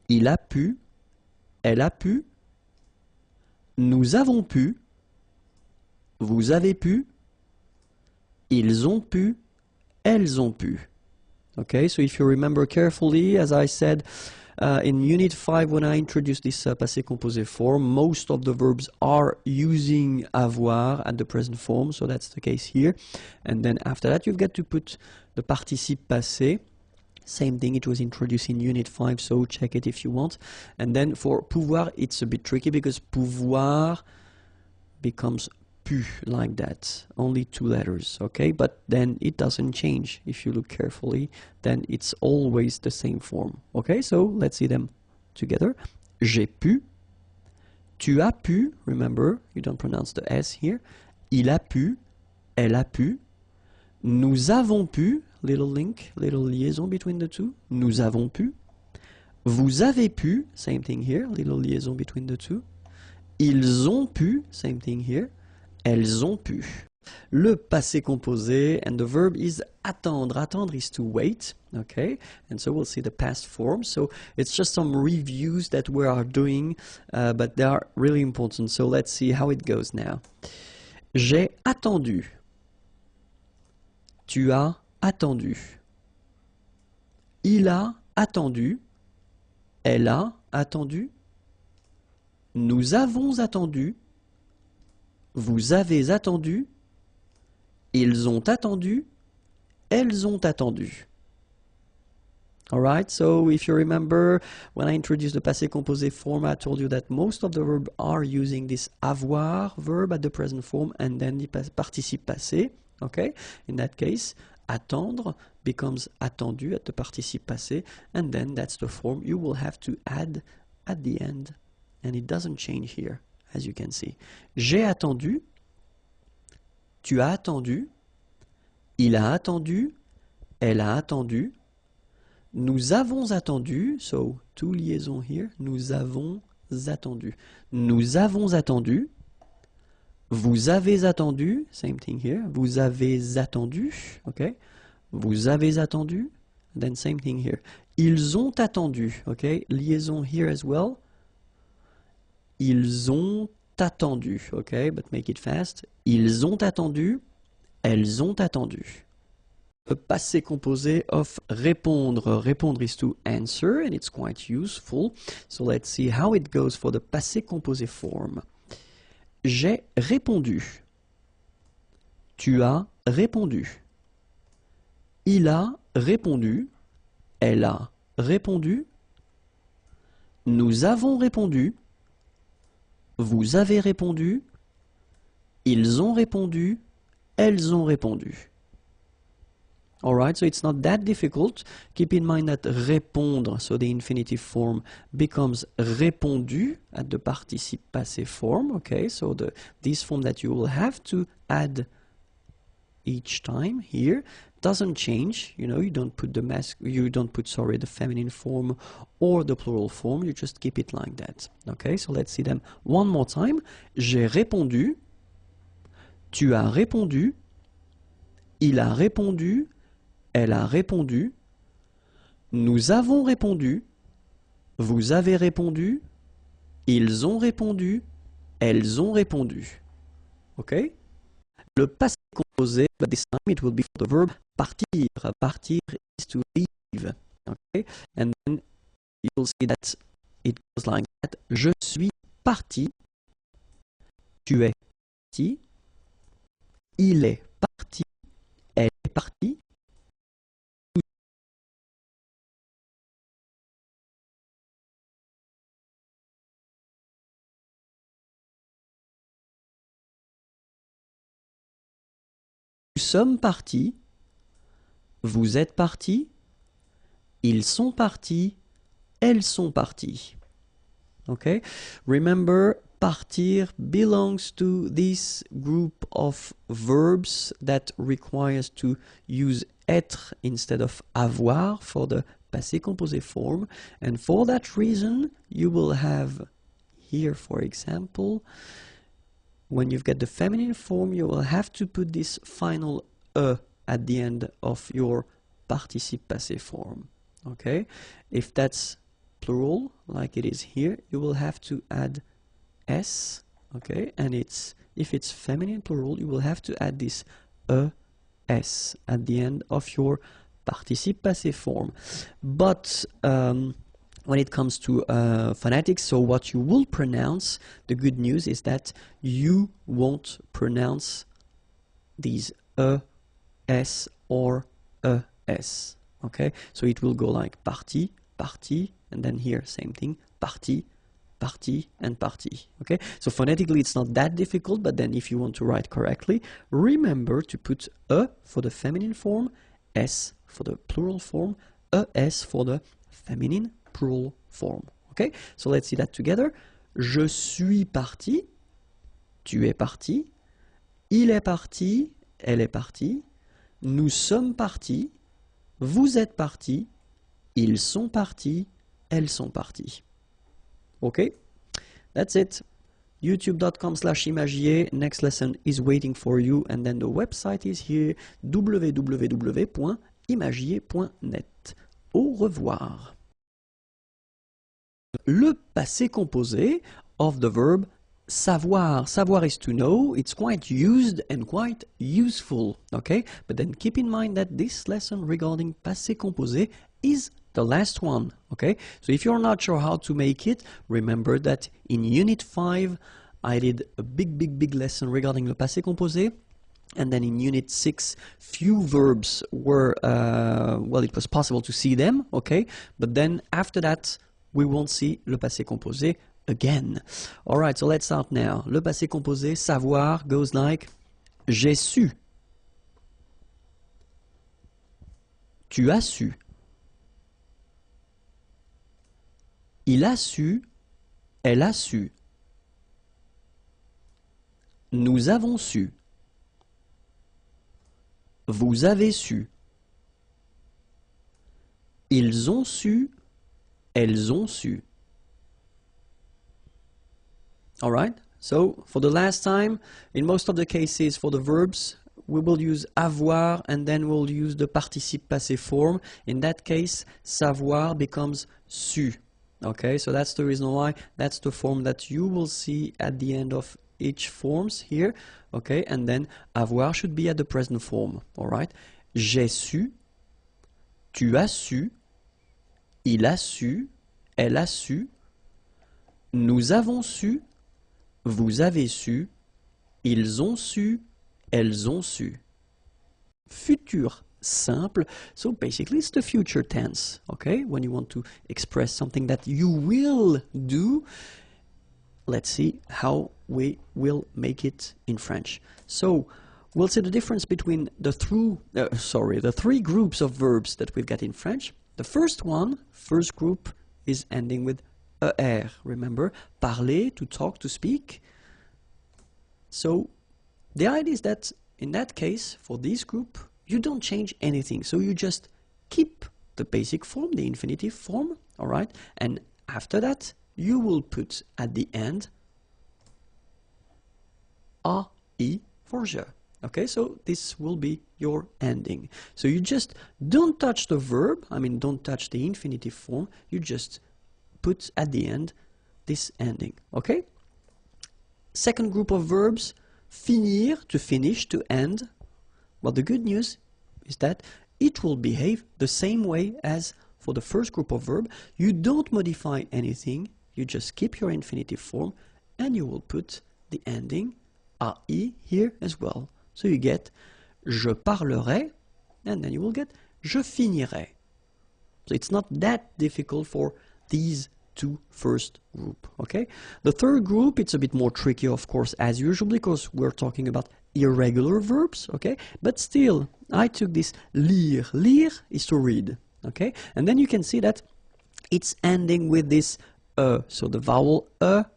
il a pu, elle a pu, nous avons pu, vous avez pu, ils ont pu, elles ont pu. Okay, so if you remember carefully, as I said in Unit 5 when I introduced this passé composé form, most of the verbs are using avoir at the present form, so that's the case here. And then after that you've got to put the participe passé. Same thing, it was introduced in Unit 5, so check it if you want. And then for pouvoir, it's a bit tricky because pouvoir becomes pu, like that, only two letters, okay, but then it doesn't change if you look carefully, then it's always the same form. Okay, so let's see them together. J'ai pu, tu as pu, remember you don't pronounce the s here, il a pu, elle a pu, nous avons pu, little link, little liaison between the two, nous avons pu, vous avez pu, same thing here, little liaison between the two, ils ont pu, same thing here, elles ont pu. Le passé composé, and the verb is attendre. Attendre is to wait, okay? And so we'll see the past form. So it's just some reviews that we are doing, but they are really important. So let's see how it goes now. J'ai attendu. Tu as attendu. Il a attendu. Elle a attendu. Nous avons attendu. Vous avez attendu, ils ont attendu, elles ont attendu. Alright, so if you remember, when I introduced the passé composé form, I told you that most of the verbs are using this avoir verb at the present form and then the participe passé. Okay, in that case, attendre becomes attendu at the participe passé, and then that's the form you will have to add at the end, and it doesn't change here. As you can see. J'ai attendu, tu as attendu, il a attendu, elle a attendu, nous avons attendu, so two liaisons here, nous avons attendu. Nous avons attendu, Vous avez attendu, same thing here. Vous avez attendu, okay? Vous avez attendu, then same thing here. Ils ont attendu, okay? Liaison here as well. Ils ont attendu, okay? But make it fast. Ils ont attendu, elles ont attendu. Le passé composé of répondre. Répondre is to answer, and it's quite useful. So let's see how it goes for the passé composé form. J'ai répondu. Tu as répondu. Il a répondu. Elle a répondu. Nous avons répondu. Vous avez répondu. Ils ont répondu. Elles ont répondu. Alright, so it's not that difficult. Keep in mind that répondre, so the infinitive form, becomes répondu at the participe passé form. Okay, so this form that you will have to add each time here doesn't change. You know, you don't put the feminine form or the plural form. You just keep it like that. Okay, so let's see them one more time. J'ai répondu. Tu as répondu. Il a répondu. Elle a répondu. Nous avons répondu. Vous avez répondu. Ils ont répondu. Elles ont répondu. Okay? Le passé composé, but this time it will be for the verb partir. Partir is to leave. Okay? And then you will see that it goes like that. Je suis parti. Tu es parti. Il est parti. Elle est partie. Nous sommes partis, vous êtes partis, ils sont partis, elles sont parties. Okay? Remember, partir belongs to this group of verbs that requires to use être instead of avoir for the passé composé form. And for that reason, you will have here, for example, when you've got the feminine form, you will have to put this final at the end of your participe passé form. Okay? If that's plural, like it is here, you will have to add s. Okay? And if it's feminine plural, you will have to add this s at the end of your participe passé form. But when it comes to phonetics, so what you will pronounce, the good news is that you won't pronounce these s or es. Okay, so it will go like parti, parti, and then here same thing, parti, parti, and parti. Okay, so phonetically it's not that difficult, but then if you want to write correctly, remember to put for the feminine form, s for the plural form, es for the feminine plural form. Okay, so let's see that together. Je suis parti. Tu es parti. Il est parti. Elle est partie. Nous sommes partis. Vous êtes partis. Ils sont partis. Elles sont parties. Okay, that's it. youtube.com/imagier. Next lesson is waiting for you, and then the website is here, www.imagier.net. Au revoir. Le passé composé of the verb savoir. Savoir is to know. It's quite used and quite useful. Okay, but then keep in mind that this lesson regarding passé composé is the last one. Okay, so if you're not sure how to make it, remember that in Unit 5 I did a big lesson regarding le passé composé. And then in Unit 6, few verbs were, well, it was possible to see them, okay? But then after that, we won't see le passé composé again. All right, so let's start now. Le passé composé, savoir, goes like j'ai su. Tu as su. Il a su. Elle a su. Nous avons su. Vous avez su. Ils ont su. Elles ont su. Alright, So, for the last time, in most of the cases for the verbs, we will use avoir and then we'll use the participe passé form. In that case, savoir becomes su. Okay, so that's the reason why that's the form that you will see at the end of each forms here. Okay, and then avoir should be at the present form. All right, j'ai su, tu as su, il a su, elle a su, nous avons su, vous avez su, ils ont su, elles ont su. Futur simple, so basically it's the future tense, okay? When you want to express something that you will do, let's see how we will make it in French. So we'll see the difference between the three groups of verbs that we've got in French. The first group is ending with er, remember? Parler, to talk, to speak. So the idea is that in that case, for this group, you don't change anything. So you just keep the basic form, the infinitive form, all right? And after that, you will put at the end ai for je. Okay, so this will be your ending. So you just don't touch the verb, don't touch the infinitive form, you just put at the end this ending, okay? Second group of verbs, finir, to finish, to end. Well, the good news is that it will behave the same way as for the first group of verb. You don't modify anything, you just keep your infinitive form and you will put the ending ai here as well. So you get je parlerai and then you will get je finirai. So it's not that difficult for these two first group, okay? The third group, it's a bit more tricky, of course, as usual, because we're talking about irregular verbs, okay? But still, I took this lire. Lire is to read, okay? And then you can see that it's ending with this so the vowel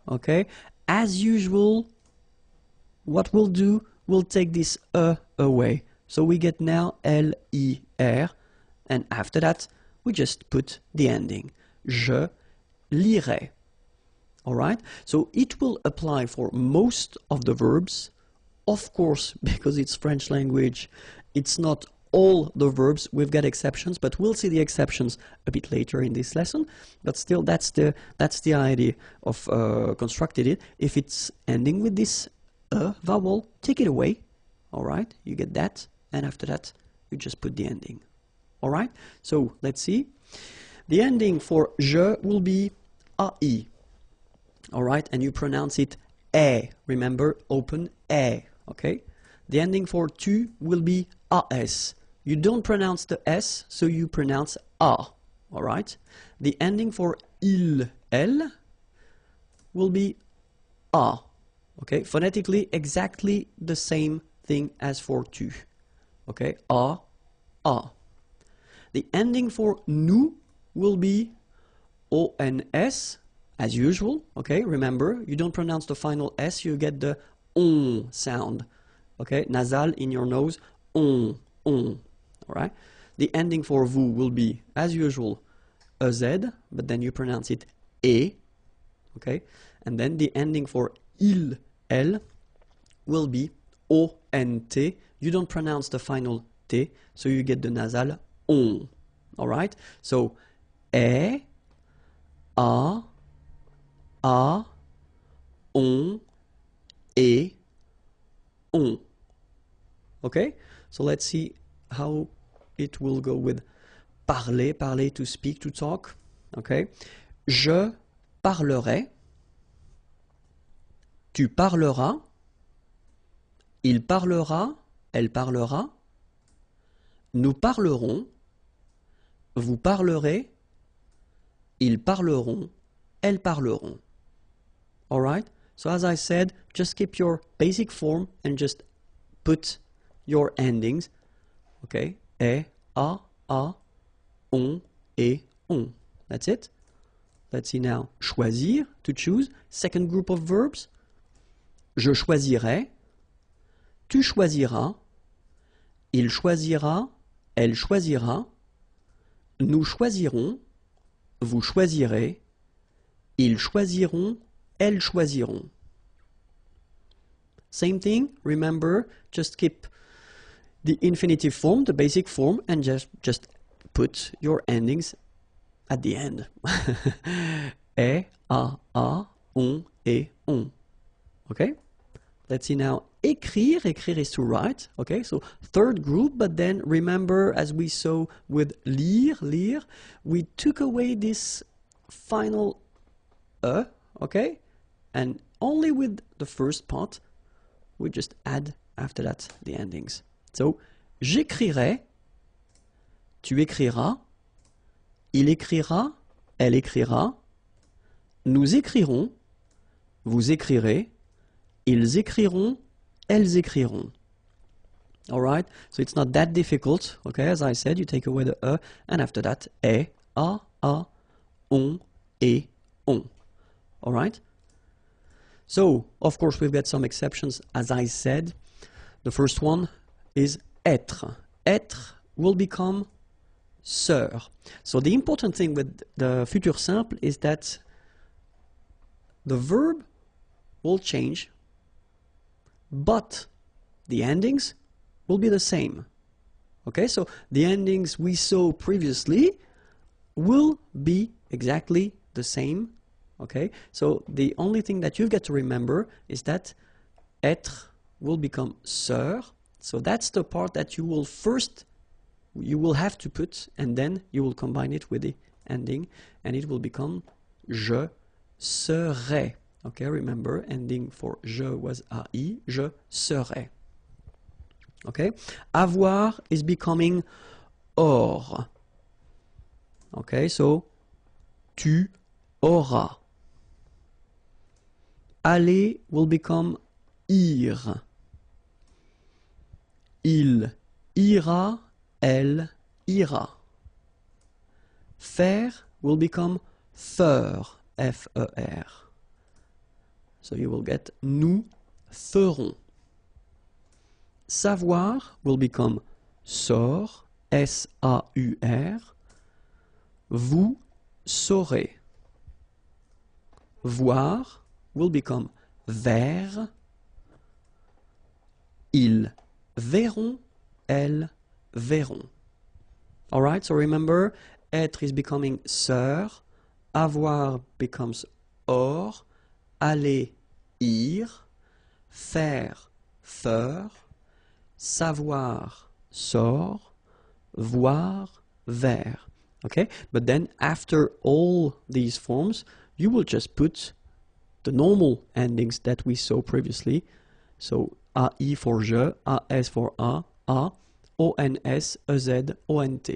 okay? As usual, what we'll do, we'll take this away. So we get now L-I-R, and after that, we just put the ending. Je lirai. All right? So it will apply for most of the verbs. Of course, because it's French language, it's not all the verbs. We've got exceptions, but we'll see the exceptions a bit later in this lesson. But still, that's the idea of constructing it. If it's ending with this vowel, take it away. All right? You get that. And after that, you just put the ending. All right? So let's see. The ending for je will be ai. All right? And you pronounce it e. Remember, open e. Okay? The ending for tu will be as. You don't pronounce the s, so you pronounce a. All right? The ending for il, elle will be a. Okay? Phonetically, exactly the same thing as for tu. Okay? A. The ending for nous will be ons, as usual. Okay? Remember, you don't pronounce the final s, you get the on sound. Okay? Nasal in your nose, on. All right? The ending for vous will be, as usual, a z, but then you pronounce it e. Okay? And then the ending for il, elle will be ont. You don't pronounce the final t, so you get the nasal on. All right? So e, a, on, et, on. Okay? So let's see how it will go with parler, parler, to speak, to talk. Okay? Je parlerai. Tu parleras. Il parlera. Elle parlera. Nous parlerons. Vous parlerez. Ils parleront. Elles parleront. All right? So as I said, just keep your basic form and just put your endings. Okay? E, a, on, et, on. That's it. Let's see now. Choisir, to choose. Second group of verbs. Je choisirai. Tu choisiras. Il choisira. Elle choisira. Nous choisirons. Vous choisirez. Ils choisiront. Elles choisiront. same thing. Remember, just keep the infinitive form, the basic form, and just put your endings at the end. E, a, on, et, on. Okay? Let's see now. Écrire. Écrire is to write. Okay, so third group, but then remember, as we saw with lire, we took away this final okay? And only with the first part, we just add after that the endings. So, j'écrirai, tu écriras, il écrira, elle écrira, nous écrirons, vous écrirez, ils écriront, elles écriront. Alright? So it's not that difficult, okay? As I said, you take away the and after that, a, on, et, on. Alright? So, of course, we've got some exceptions, as I said. The first one is être. Être will become sœur. So the important thing with the futur simple is that the verb will change, but the endings will be the same. Okay, so the endings we saw previously will be exactly the same. Okay, so the only thing that you've got to remember is that être will become sœur. So that's the part that you will have to put, and then you will combine it with the ending, and it will become je serai. Okay, remember, ending for je was ai, je serai. Okay, avoir is becoming or. Okay, so tu auras. Aller will become ir. Il ira, elle ira. Faire will become faire, F-E-R. So you will get nous ferons. Savoir will become saur, S-A-U-R. Vous saurez. Voir will become ver. Ils verront, elles verront. Alright, so remember, être is becoming sœur, avoir becomes or, aller, ir, faire, faire, savoir, sort, voir, ver. Okay, but then after all these forms, you will just put the normal endings that we saw previously. So AI for je, AS for a, ONS, EZ, ONT.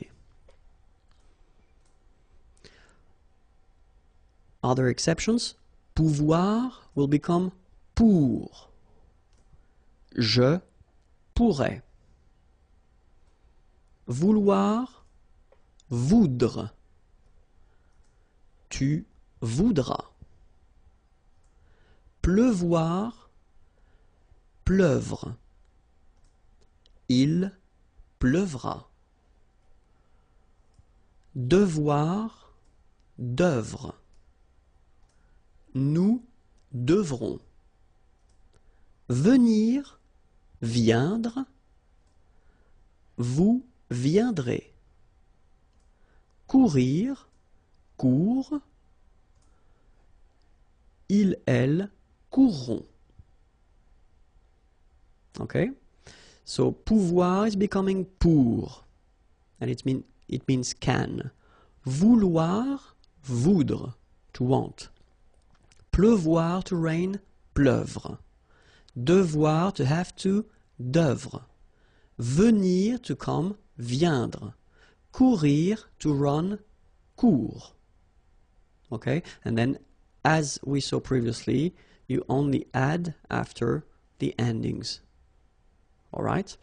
Other exceptions, pouvoir will become pour. Je pourrais. Vouloir, voudre. Tu voudras. Pleuvoir, pleuvre. Il pleuvra. Devoir, d'œuvre. Nous devrons. Venir, viendre. Vous viendrez. Courir, court. Il, elle, courront. Okay? So pouvoir is becoming pour, and it means can. Vouloir, voudre, to want. Pleuvoir, to rain, pleuvre. Devoir, to have to, d'œuvre. Venir, to come, viendre. Courir, to run, court. Okay? And then, as we saw previously, you only add after the endings. Alright?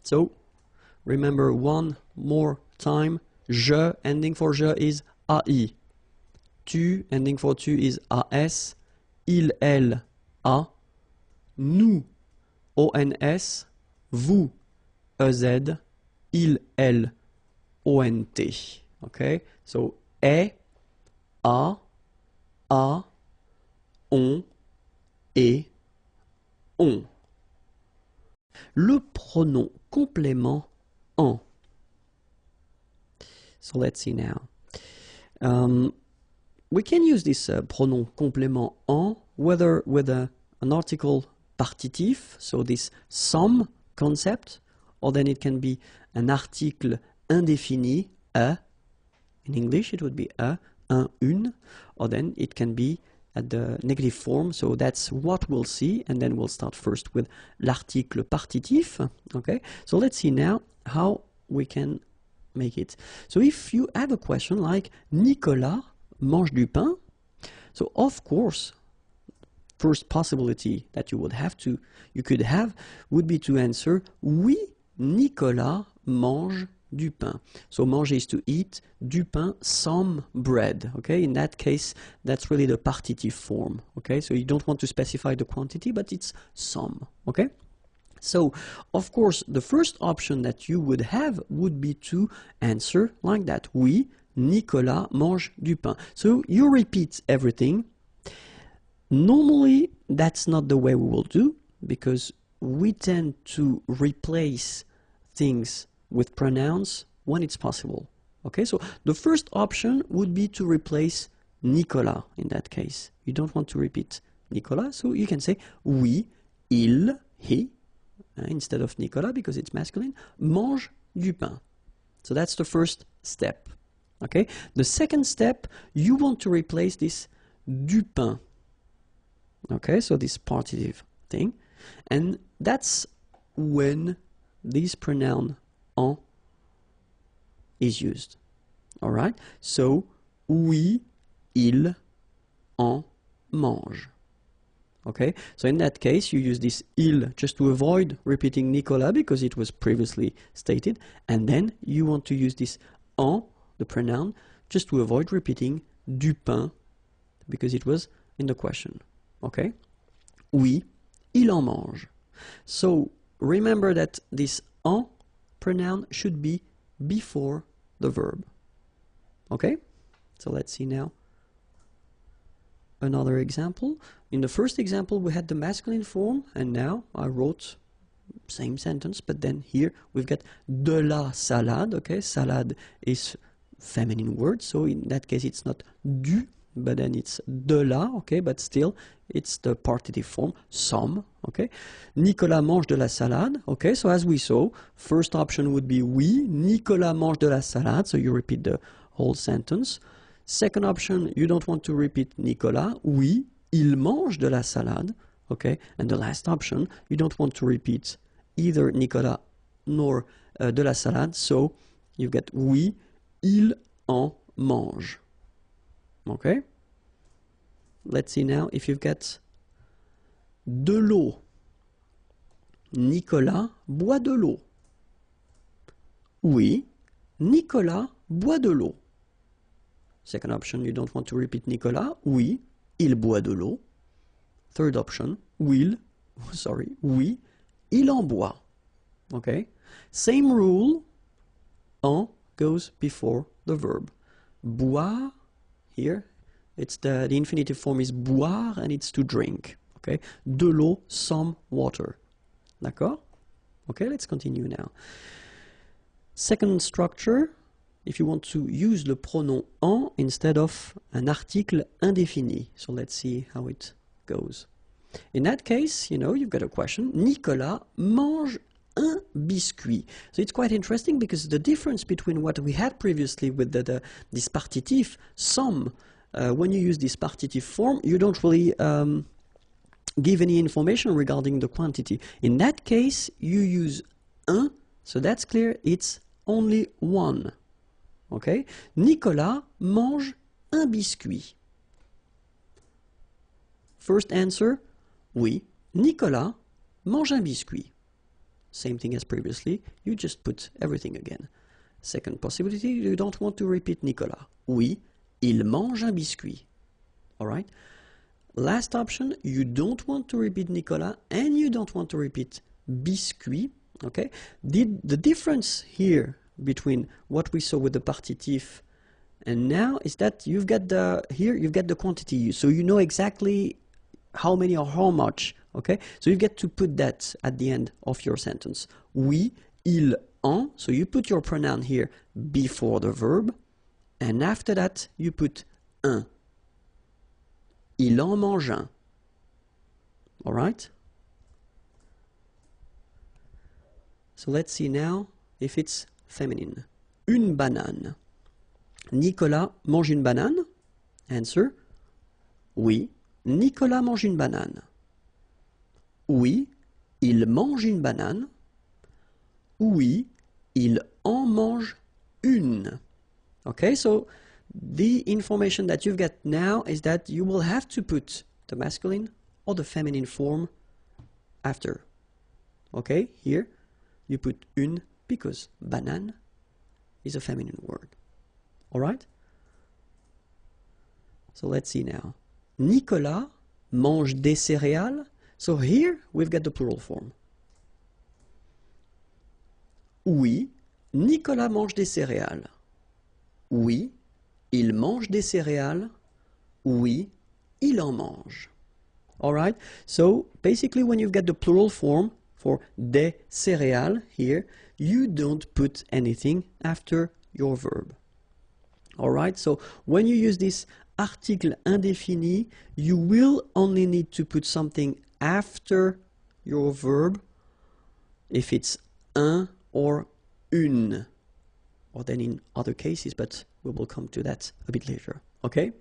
So, remember one more time. Je, ending for je is AI. Tu, ending for tu is AS. Il, elle, A. Nous, ONS. Vous, EZ. Il, elle, ONT. Okay? So, est, a, on, et, on. le pronom complément en. So let's see now. We can use this pronom complément en whether with an article partitif, so this some concept, or then it can be an article indéfini, a. In English it would be a, un, une, or then it can be at the negative form, so that's what we'll see, and then we'll start first with l'article partitif, okay? So let's see now how we can make it. So if you have a question like Nicolas mange du pain, so of course first possibility that you could have would be to answer oui, Nicolas mange du pain. So manger is to eat, du pain, some bread. Okay, in that case, that's really the partitive form. Okay, so you don't want to specify the quantity, but it's some. Okay, so of course, the first option that you would have would be to answer like that. Oui, Nicolas mange du pain. So you repeat everything. Normally, that's not the way we will do, because we tend to replace things with pronouns when it's possible. Okay, so the first option would be to replace Nicolas in that case. You don't want to repeat Nicolas, so you can say oui, il, he, instead of Nicolas because it's masculine, mange du pain. So that's the first step. Okay, the second step, you want to replace this du pain. Okay, so this partitive thing, and that's when this pronoun en is used. All right, so oui, il en mange. Okay, so in that case you use this il just to avoid repeating Nicolas because it was previously stated, and then you want to use this en, the pronoun, just to avoid repeating du pain because it was in the question. Okay, oui, il en mange. So remember that this en pronoun should be before the verb. Okay, so let's see now another example. In the first example we had the masculine form, and now I wrote same sentence, but then here we've got de la salade. Okay, salade is feminine word, so in that case it's not du, but then it's de la. Okay, but still it's the partitive form, some. Okay, Nicolas mange de la salade. Okay, so as we saw, first option would be oui, Nicolas mange de la salade, so you repeat the whole sentence. Second option, you don't want to repeat Nicolas, oui, il mange de la salade. Okay, and the last option, you don't want to repeat either Nicolas nor de la salade, so you get oui, il en mange. Okay, let's see now if you've got de l'eau. Nicolas boit de l'eau. Oui, Nicolas boit de l'eau. Second option, you don't want to repeat Nicolas. Oui, il boit de l'eau. Third option, oui, il en boit. Okay, same rule, en goes before the verb. Boire, here, it's the infinitive form is boire and it's to drink. Okay, de l'eau, some water. D'accord? Okay, let's continue now. Second structure, if you want to use le pronom en instead of an article indéfini. So let's see how it goes. In that case, you know, you've got a question. Nicolas mange un biscuit. So it's quite interesting because the difference between what we had previously with this partitif, some, when you use this partitif form, you don't really give any information regarding the quantity. In that case, you use un, so that's clear, it's only one. Okay? Nicolas mange un biscuit. First answer, oui, Nicolas mange un biscuit. Same thing as previously, you just put everything again. Second possibility, you don't want to repeat Nicolas. Oui, il mange un biscuit. Alright? Last option, you don't want to repeat Nicolas and you don't want to repeat biscuit. Okay? The difference here between what we saw with the partitif and now is that you've got the quantity, so you know exactly how many or how much Okay, so you get to put that at the end of your sentence. Oui, il, en. So you put your pronoun here before the verb, and after that you put un. Il en mange un. All right? So let's see now if it's feminine. Une banane. Nicolas mange une banane? Answer. Oui, Nicolas mange une banane. Oui, il mange une banane. Oui, il en mange une. Okay, so the information that you've got now is that you will have to put the masculine or the feminine form after. Okay, here you put une because banane is a feminine word. All right? So let's see now. Nicolas mange des céréales. So here we've got the plural form. Oui, Nicolas mange des céréales. Oui, il mange des céréales. Oui, il en mange. All right? So basically when you've got the plural form for des céréales here, you don't put anything after your verb. All right? So when you use this article indéfini, you will only need to put something after your verb if it's un or une, or then in other cases, but we will come to that a bit later. Okay?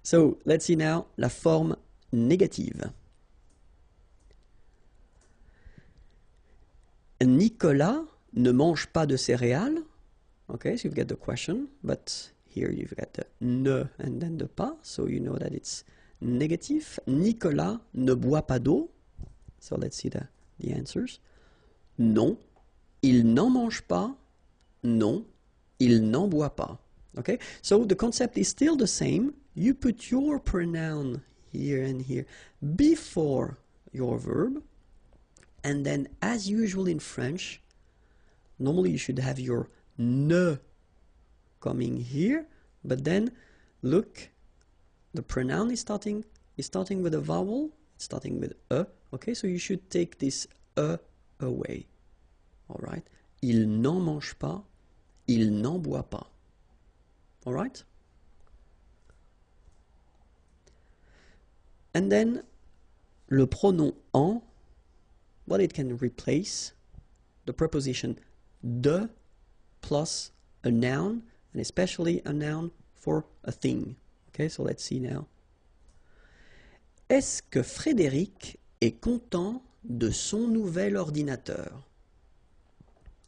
So let's see now la forme négative. Nicolas ne mange pas de céréales. Okay, so you've got the question, but here you've got the ne and then the pas, so you know that it's negative. Nicolas ne boit pas d'eau. So let's see the answers. Non, il n'en mange pas. Non, il n'en boit pas. Okay, so the concept is still the same. You put your pronoun here and here before your verb, and then as usual in French, normally you should have your ne coming here, but then look, the pronoun is starting with a vowel, it's starting with a. Okay, so you should take this a away. All right, il n'en mange pas, il n'en boit pas. All right. And then le pronom en, well, it can replace the preposition de plus a noun, and especially a noun for a thing. Okay, so let's see now. Est-ce que Frédéric est content de son nouvel ordinateur?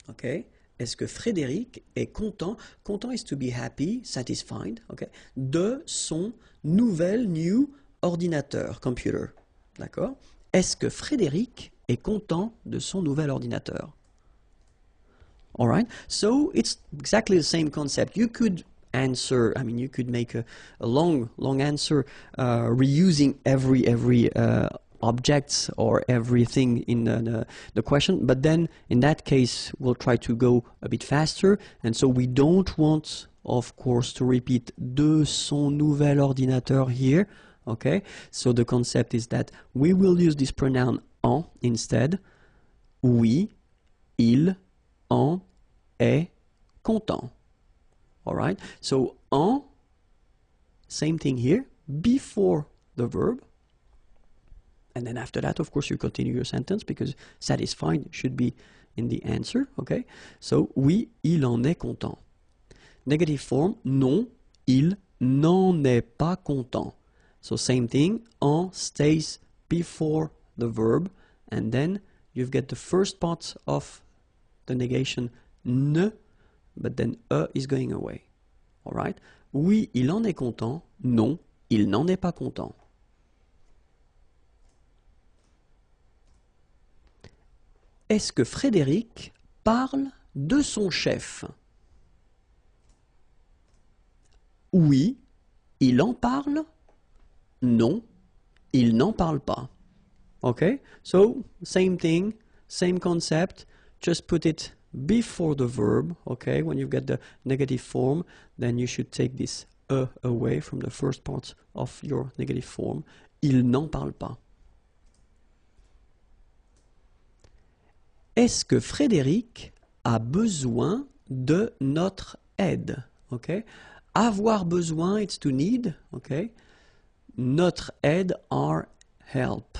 Okay, est-ce que Frédéric est content? Content is to be happy, satisfied. Okay, de son nouvel new ordinateur, computer. D'accord? Est-ce que Frédéric est content de son nouvel ordinateur? All right, so it's exactly the same concept. You could answer, I mean, you could make a long answer reusing every object or everything in the question, but then in that case we'll try to go a bit faster, and so we don't want, of course, to repeat de son nouvel ordinateur here. Okay, so the concept is that we will use this pronoun en instead. Oui, il, en est content. All right, so en, same thing here, before the verb. And then after that, of course, you continue your sentence because satisfied should be in the answer. Okay, so oui, il en est content. Negative form, non, il n'en est pas content. So same thing, en stays before the verb, and then you've got the first part of the negation ne, but then is going away. All right? Oui, il en est content. Non, il n'en est pas content. Est-ce que Frédéric parle de son chef? Oui, il en parle. Non, il n'en parle pas. Okay, so same thing, same concept, just put it before the verb. Okay, when you've got the negative form, then you should take this away from the first part of your negative form. Il n'en parle pas. est-ce que Frédéric a besoin de notre aide? Okay? Avoir besoin, it's to need. Okay? Notre aide, our help.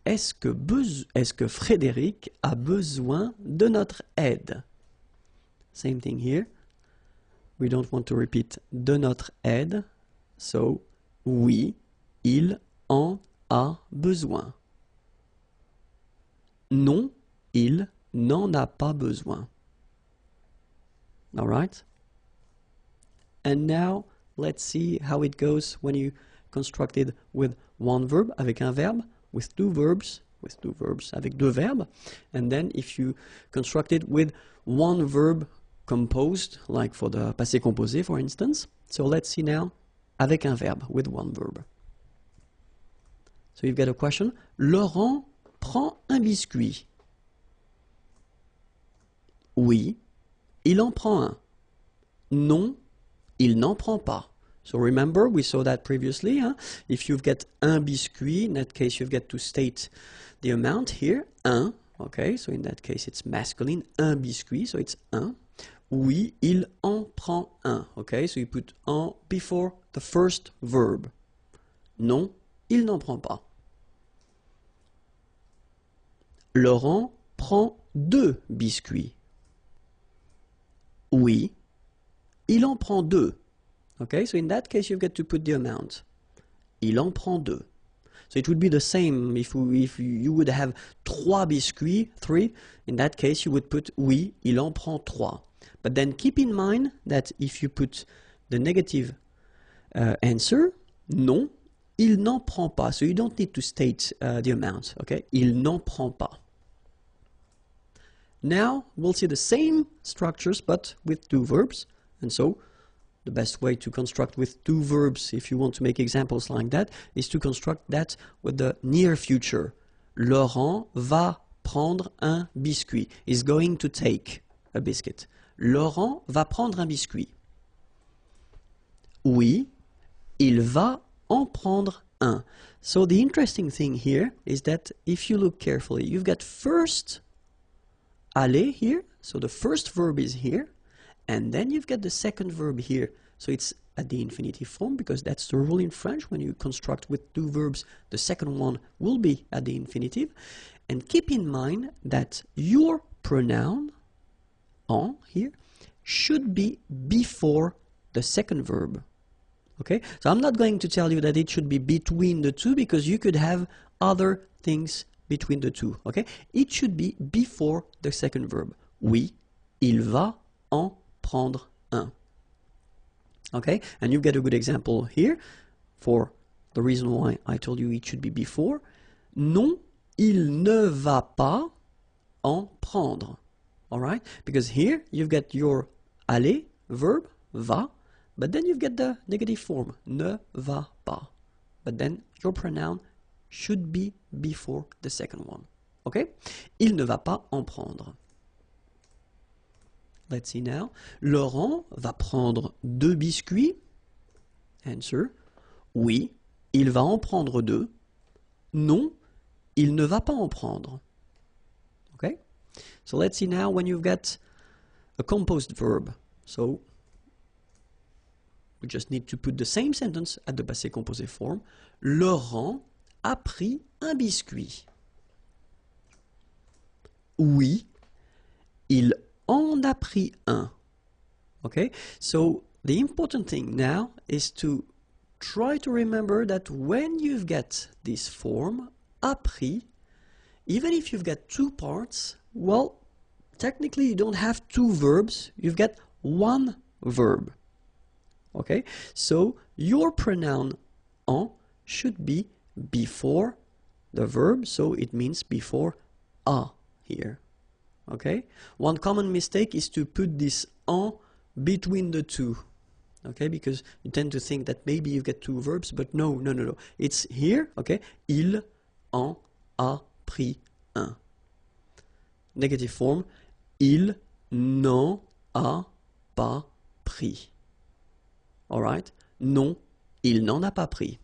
Est-ce que Frédéric a besoin de notre aide? Same thing here. We don't want to repeat de notre aide. So, oui, il en a besoin. Non, il n'en a pas besoin. All right? And now, let's see how it goes when you construct it with one verb, avec un verbe, with two verbs, avec deux verbes. And then if you construct it with one verb composed, like for the passé composé, for instance. So let's see now, avec un verbe, with one verb. So you've got a question. Laurent prend un biscuit. Oui, il en prend un. Non, il n'en prend pas. So remember, we saw that previously. Huh? If you've got un biscuit, in that case you've got to state the amount here, un. Okay, so in that case it's masculine, un biscuit, so it's un. Oui, il en prend un. Okay, so you put en before the first verb. Non, il n'en prend pas. Laurent prend 2 biscuits. Oui, il en prend 2. Okay, so in that case you've got to put the amount. Il en prend 2. So it would be the same if you would have 3 biscuits, 3. In that case you would put oui, il en prend 3. But then keep in mind that if you put the negative answer, non, il n'en prend pas. So you don't need to state the amount. Okay, il n'en prend pas. Now we'll see the same structures but with 2 verbs. And so the best way to construct with 2 verbs, if you want to make examples like that, is to construct that with the near future. Laurent va prendre un biscuit. Is going to take a biscuit. Laurent va prendre un biscuit. Oui, il va en prendre un. So the interesting thing here is that if you look carefully, you've got first aller here, so the first verb is here, and then you've got the second verb here. So it's at the infinitive form because that's the rule in French. When you construct with 2 verbs, the second one will be at the infinitive. And keep in mind that your pronoun, en here, should be before the second verb. Okay? So I'm not going to tell you that it should be between the two because you could have other things between the two. Okay? It should be before the second verb. Oui, il va en prendre un. Okay? And you get a good example here for the reason why I told you it should be before. Non, il ne va pas en prendre. Alright? Because here you've got your aller verb, va, but then you've got the negative form, ne va pas. But then your pronoun should be before the second one. Okay? Il ne va pas en prendre. Let's see now. Laurent va prendre 2 biscuits. Answer. Oui, il va en prendre 2. Non, il ne va pas en prendre. Okay? So let's see now when you've got a composed verb. So we just need to put the same sentence at the passé composé form. Laurent a pris un biscuit. Oui, il en a pris un. Okay? So the important thing now is to try to remember that when you've got this form, a pris, even if you've got 2 parts, well, technically you don't have 2 verbs, you've got 1 verb. Okay? So your pronoun en should be before the verb, so it means before a here. Okay? One common mistake is to put this en between the 2. Okay? Because you tend to think that maybe you've got 2 verbs, but no. It's here, okay? Il en a pris un. Negative form, il n'en a pas pris. Alright? Non, il n'en a pas pris.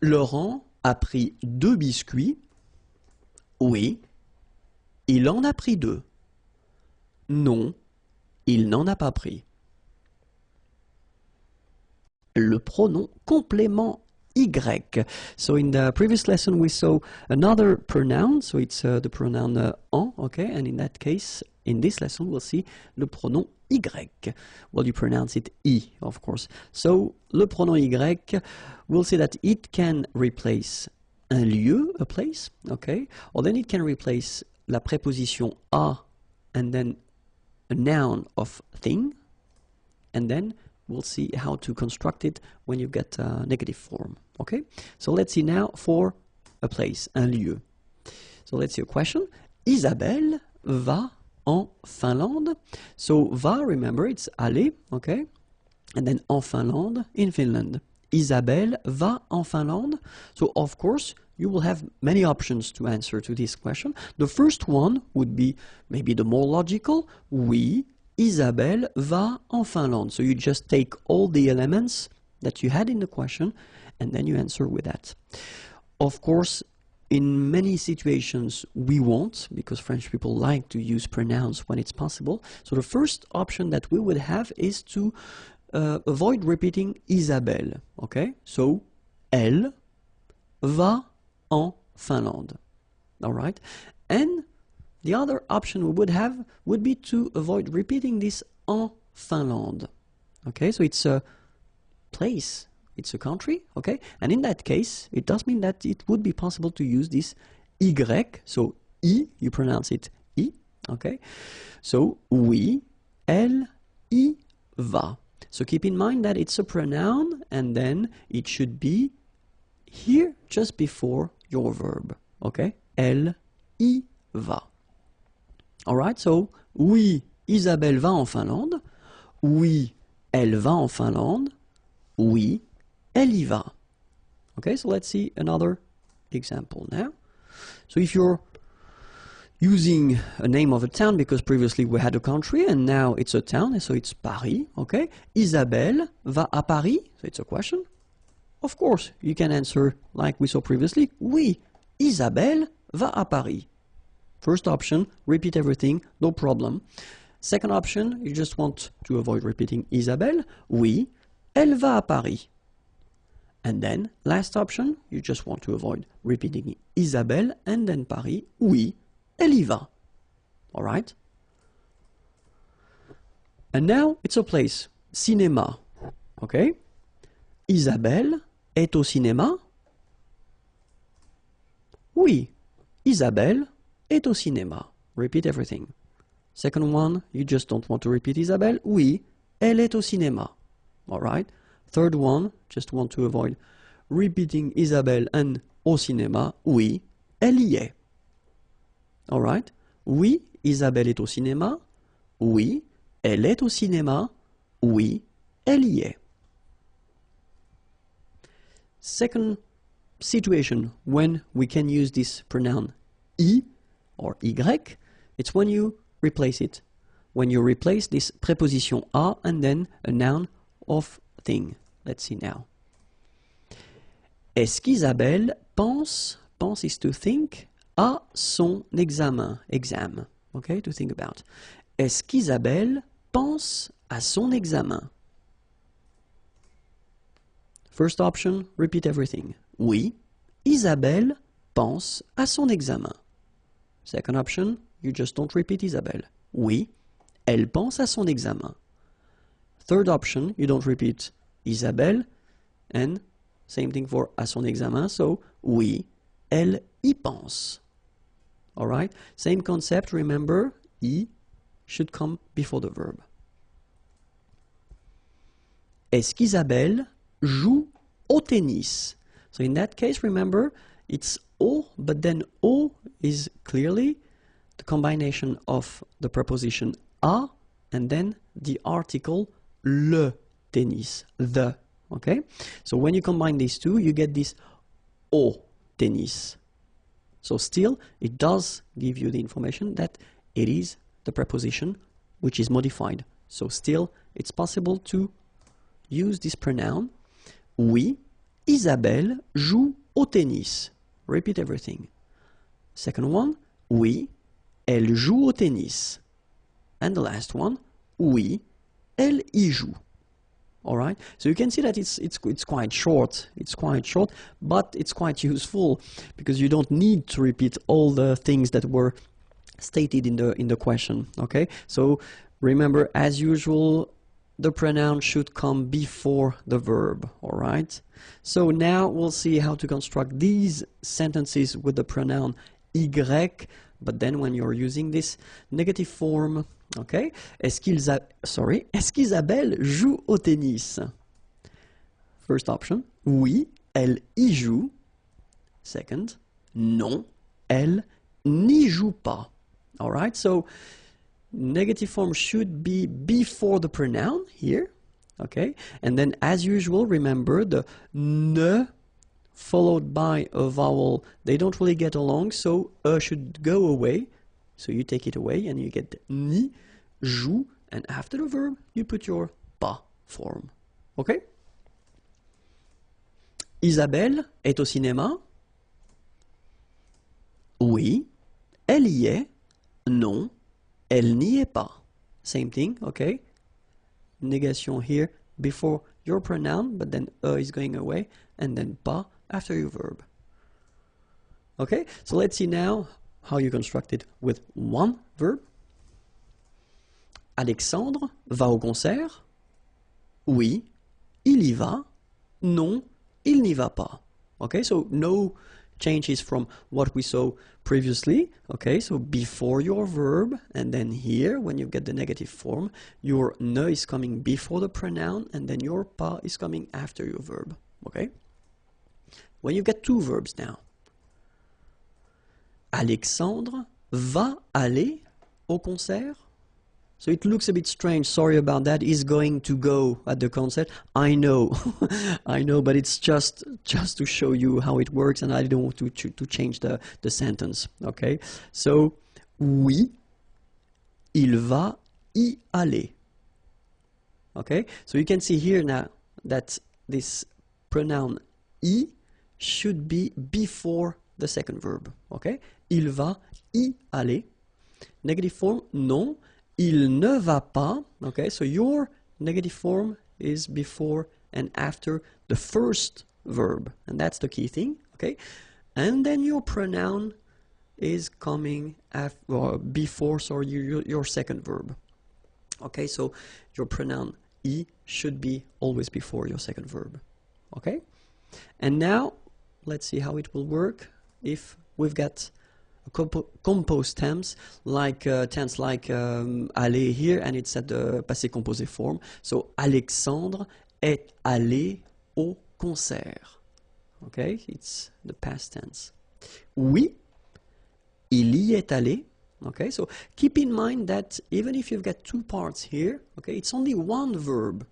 Laurent a pris 2 biscuits. Oui, il en a pris 2. Non, il n'en a pas pris. Le pronom complément Y. So in the previous lesson we saw another pronoun, so it's the pronoun en, okay, and in that case, in this lesson we'll see le pronom Y. Well, you pronounce it I, of course. So, le pronom Y, we'll see that it can replace un lieu, a place, okay, or then it can replace la préposition a and then a noun of thing, and then we'll see how to construct it when you get a negative form, okay? So let's see now for a place, un lieu. So let's see a question. Isabelle va en Finlande. So va, remember, it's aller, okay? And then en Finlande, in Finland. Isabelle va en Finlande. So of course, you will have many options to answer to this question. The first one would be maybe the more logical. Oui, Isabelle va en Finlande. So you just take all the elements that you had in the question and then you answer with that. Of course, in many situations we won't, because French people like to use pronouns when it's possible. So the first option that we would have is to avoid repeating Isabelle. Okay? So, elle va en Finlande. All right? And the other option we would have would be to avoid repeating this en Finlande. Okay, so it's a place, it's a country, okay? And in that case, it does mean that it would be possible to use this Y, so I, you pronounce it I, okay? So, oui, elle y va. So keep in mind that it's a pronoun and then it should be here just before your verb, okay? Elle y va. Alright, so, oui, Isabelle va en Finlande. Oui, elle va en Finlande. Oui, elle y va. Okay, so let's see another example now. So if you're using a name of a town, because previously we had a country and now it's a town, so it's Paris, okay? Isabelle va à Paris, so it's a question. Of course, you can answer like we saw previously. Oui, Isabelle va à Paris. First option, repeat everything, no problem. Second option, you just want to avoid repeating Isabelle. Oui, elle va à Paris. And then, last option, you just want to avoid repeating Isabelle and then Paris. Oui, elle y va. All right? And now, it's a place. Cinéma. Okay? Isabelle est au cinéma. Oui, Isabelle est au cinéma. Repeat everything. Second one, you just don't want to repeat Isabelle. Oui, elle est au cinéma. All right? Third one, just want to avoid repeating Isabelle and au cinéma. Oui, elle y est. All right? Oui, Isabelle est au cinéma. Oui, elle est au cinéma. Oui, elle y est. Second situation when we can use this pronoun I or Y, it's when you replace it. When you replace this preposition a and then a noun of thing. Let's see now. Est-ce qu'Isabelle pense is to think, à son examen, exam, okay, to think about. Est-ce qu'Isabelle pense à son examen? First option, repeat everything. Oui, Isabelle pense à son examen. Second option, you just don't repeat Isabelle. Oui, elle pense à son examen. Third option, you don't repeat Isabelle, and same thing for à son examen, so oui, elle y pense. Alright, same concept, remember, y should come before the verb. Est-ce qu'Isabelle joue au tennis? So in that case, remember, it's au, but then au is clearly the combination of the preposition à and then the article le tennis, the, okay? So when you combine these two, you get this au tennis. So still, it does give you the information that it is the preposition which is modified. So still, it's possible to use this pronoun. Oui, Isabelle joue au tennis. Repeat everything. Second one, oui, elle joue au tennis. And the last one, oui, elle y joue. All right, so you can see that it's quite short. It's quite short, but it's quite useful because you don't need to repeat all the things that were stated in the question. Okay, so remember, as usual, the pronoun should come before the verb. All right, so now we'll see how to construct these sentences with the pronoun y, but then when you're using this negative form. Okay, est-ce qu'Isabelle joue au tennis? First option, oui, elle y joue. Second, non, elle n'y joue pas. All right, so negative form should be before the pronoun here. Okay, and then as usual, remember the ne followed by a vowel, they don't really get along, so should go away. So you take it away and you get ni, joue, and after the verb you put your pas form. Okay? Isabelle est au cinéma? Oui, elle y est. Non, elle n'y est pas. Same thing, okay? Negation here before your pronoun, but then is going away, and then pas after your verb. Okay, so let's see now how you construct it with one verb. Alexandre va au concert? Oui, il y va. Non, il n'y va pas. Okay, so no changes from what we saw previously. Okay, so before your verb, and then here, when you get the negative form, your ne is coming before the pronoun, and then your pas is coming after your verb. Okay? When you get two verbs now. Alexandre va aller au concert? So it looks a bit strange, sorry about that. He's going to go at the concert. I know, I know, but it's just to show you how it works, and I don't want to change the sentence, okay? So, oui, il va y aller. Okay, so you can see here now that this pronoun y should be before the second verb, okay? Il va y aller. Negative form, non. Il ne va pas, okay? So your negative form is before and after the first verb, and that's the key thing, okay? And then your pronoun is coming before, sorry, your second verb. Okay, so your pronoun y should be always before your second verb. Okay? And now, let's see how it will work if we've got a composed tense like aller here, and it's at the passé composé form. So Alexandre est allé au concert. Okay, it's the past tense. Oui, il y est allé. Okay, so keep in mind that even if you've got two parts here, okay, it's only one verb.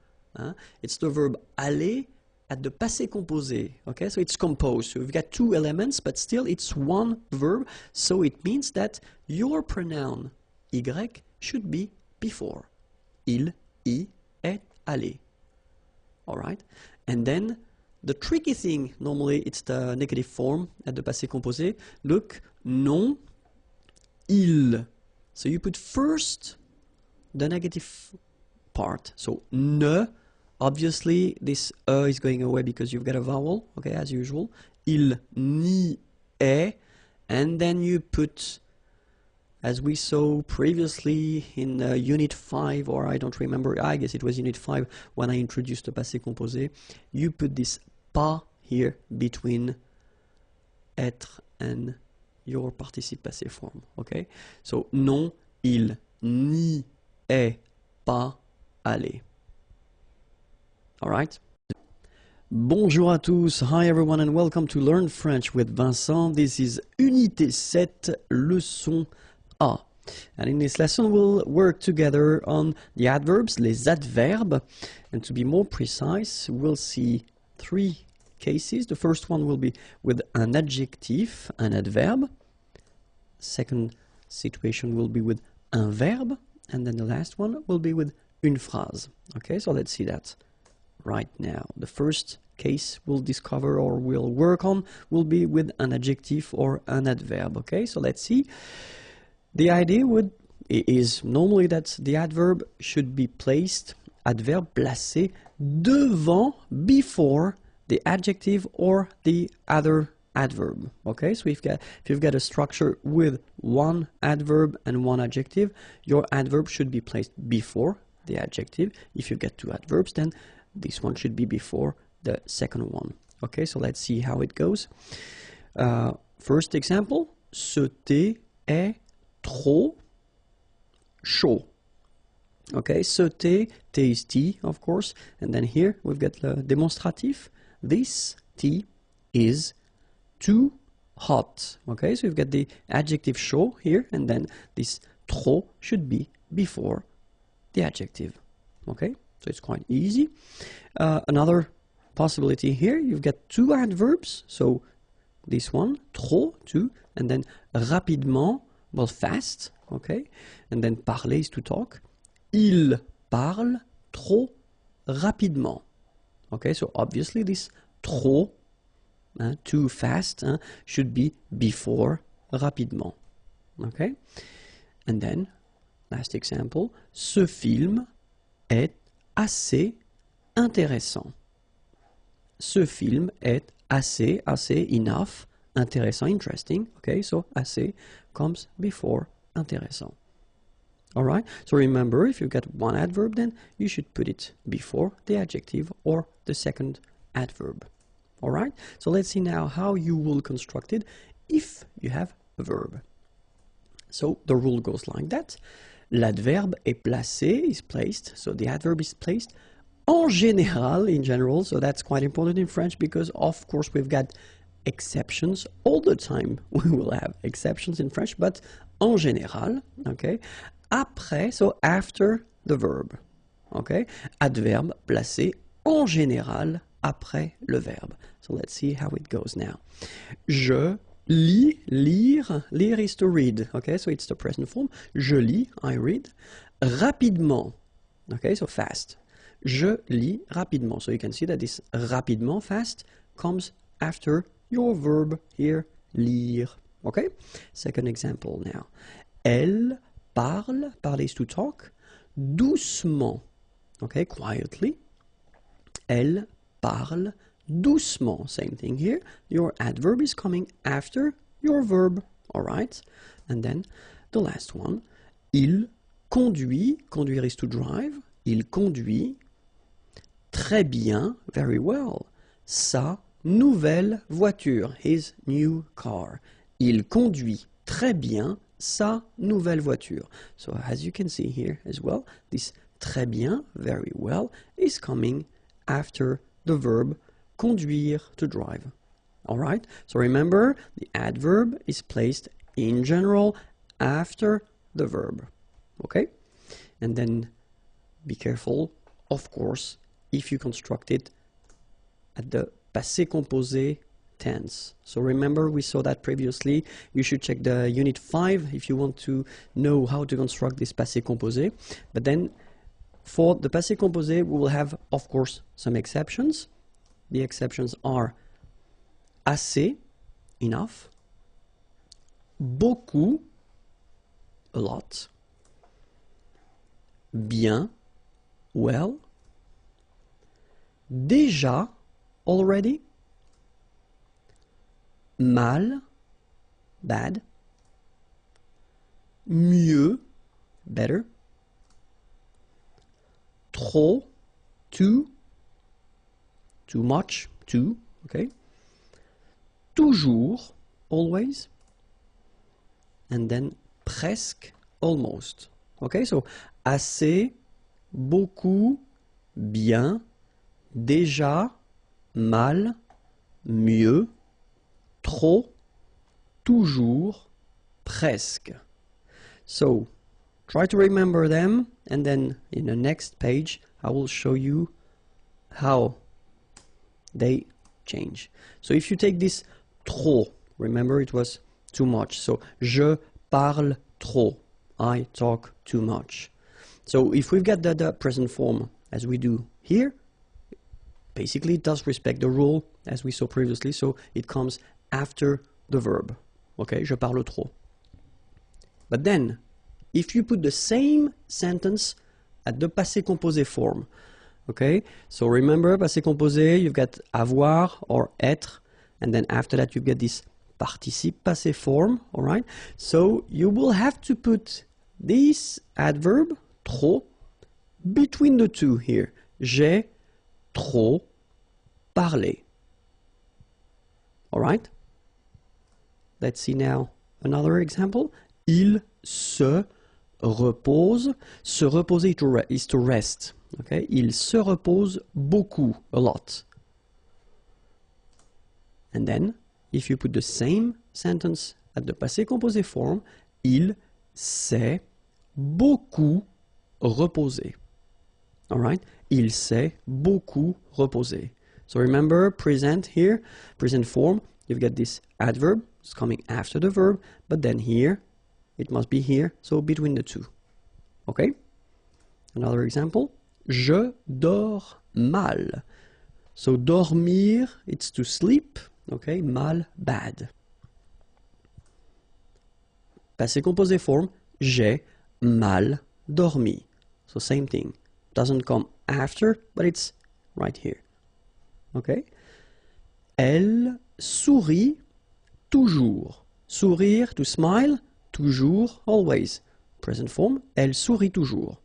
It's the verb aller at the passé composé. Okay, so it's composed. So you've got two elements, but still it's one verb. So it means that your pronoun y should be before. Il y est allé. All right, and then the tricky thing, normally it's the negative form at the passé composé. Look, non, il. So you put first the negative part. So ne, obviously this is going away because you've got a vowel, okay, as usual. Il n'y est, and then you put, as we saw previously in Unit 5, or I don't remember, I guess it was Unit 5 when I introduced the passé composé, you put this pas here between être and your participe passé form, okay? So, non, il n'y est pas allé. Alright? Bonjour à tous, hi everyone, and welcome to Learn French with Vincent. This is Unité 7, leçon A. And in this lesson we'll work together on the adverbs, les adverbes, and to be more precise, we'll see three cases. The first one will be with an adjective, an adverb. Second situation will be with un verbe, and then the last one will be with une phrase. Okay, so let's see that right now. The first case we'll discover or we'll work on will be with an adjective or an adverb. Okay, so let's see. The idea is normally that the adverb should be placed, adverbe placé, devant, before the adjective or the other adverb. Okay, so if you've got a structure with one adverb and one adjective, your adverb should be placed before the adjective. If you've got two adverbs, then this one should be before the second one. Okay, so let's see how it goes. First example, ce thé est trop chaud. Okay, ce thé is tea, of course, and then here we've got the demonstrative. This tea is too hot. Okay, so you've got the adjective chaud here, and then this trop should be before the adjective. Okay, so it's quite easy. Another possibility here, you've got two adverbs, so this one, trop, too, and then rapidement, well, fast, okay, and then parler is to talk. Il parle trop rapidement. Okay, so obviously this trop, too fast, should be before rapidement. Okay, and then last example, ce film est assez intéressant. Ce film est assez enough, intéressant, interesting. Okay, so assez comes before intéressant. All right, so remember, if you've got one adverb, then you should put it before the adjective or the second adverb. All right, so let's see now how you will construct it if you have a verb. So the rule goes like that. L'adverbe est placé, is placed, so the adverb is placed en général, in general, so that's quite important in French because, of course, we've got exceptions all the time. We will have exceptions in French, but en général, okay? Après, so after the verb, okay? Adverbe placé en général après le verbe. So let's see how it goes now. Je lis, lire, lire is to read, okay? So it's the present form. Je lis, I read. Rapidement, okay? So fast. Je lis rapidement. So you can see that this rapidement, fast, comes after your verb here, lire, okay? Second example now. Elle parle, parler is to talk, doucement, okay, quietly. Elle parle doucement, same thing here. Your adverb is coming after your verb, all right? And then the last one, il conduit, conduire is to drive, il conduit très bien, very well, sa nouvelle voiture, his new car. Il conduit très bien sa nouvelle voiture. So as you can see here as well, this très bien, very well, is coming after the verb conduire, to drive. All right, so remember, the adverb is placed in general after the verb. Okay, and then be careful, of course, if you construct it at the passé composé tense. So remember, we saw that previously. You should check the unit 5 if you want to know how to construct this passé composé. But then for the passé composé, we will have, of course, some exceptions. The exceptions are assez, enough, beaucoup, a lot, bien, well, déjà, already, mal, bad, mieux, better, trop, too much, too, okay, toujours, always, and then presque, almost. Okay, so assez, beaucoup, bien, déjà, mal, mieux, trop, toujours, presque. So try to remember them, and then in the next page I will show you how they change. So if you take this trop, remember it was too much. So je parle trop, I talk too much. So if we've got the present form as we do here, basically it does respect the rule as we saw previously, so it comes after the verb. Okay, je parle trop. But then, if you put the same sentence at the passé composé form, okay, so remember passé composé, you've got avoir or être, and then after that you get this participe passé form, all right? So you will have to put this adverb, trop, between the two here. J'ai trop parlé. All right? Let's see now another example. Il se repose. Se reposer is to rest. Okay? Il se repose beaucoup, a lot. And then, if you put the same sentence at the passé composé form, il s'est beaucoup reposé. All right? Il s'est beaucoup reposé. So remember, present here, present form, you've got this adverb, it's coming after the verb, but then here, it must be here, so between the two. Okay? Another example. Je dors mal. So dormir, it's to sleep. Okay? Mal, bad. Passé composé form, j'ai mal dormi. So same thing. Doesn't come after, but it's right here. Okay? Elle sourit toujours. Sourire, to smile, toujours, always. Present form, elle sourit toujours.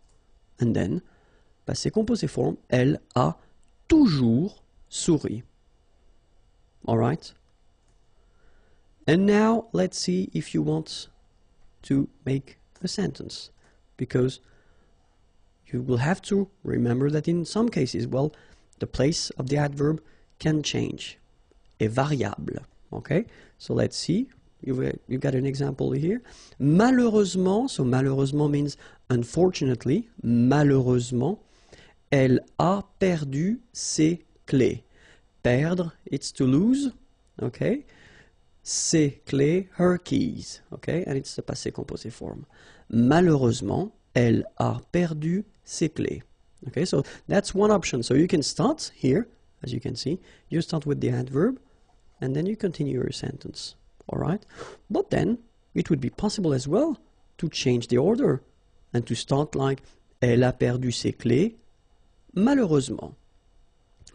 And then, passé composé form, elle a toujours souri. All right? And now, let's see if you want to make a sentence. Because you will have to remember that in some cases, well, the place of the adverb can change. Est variable. Okay? So let's see. You've got an example here. Malheureusement, so malheureusement means unfortunately, malheureusement, elle a perdu ses clés. Perdre, it's to lose, okay? Ses clés, her keys, okay? And it's the passé composé form. Malheureusement, elle a perdu ses clés. Okay, so that's one option. So you can start here, as you can see. You start with the adverb, and then you continue your sentence. All right? But then, it would be possible as well to change the order and to start like elle a perdu ses clés, malheureusement.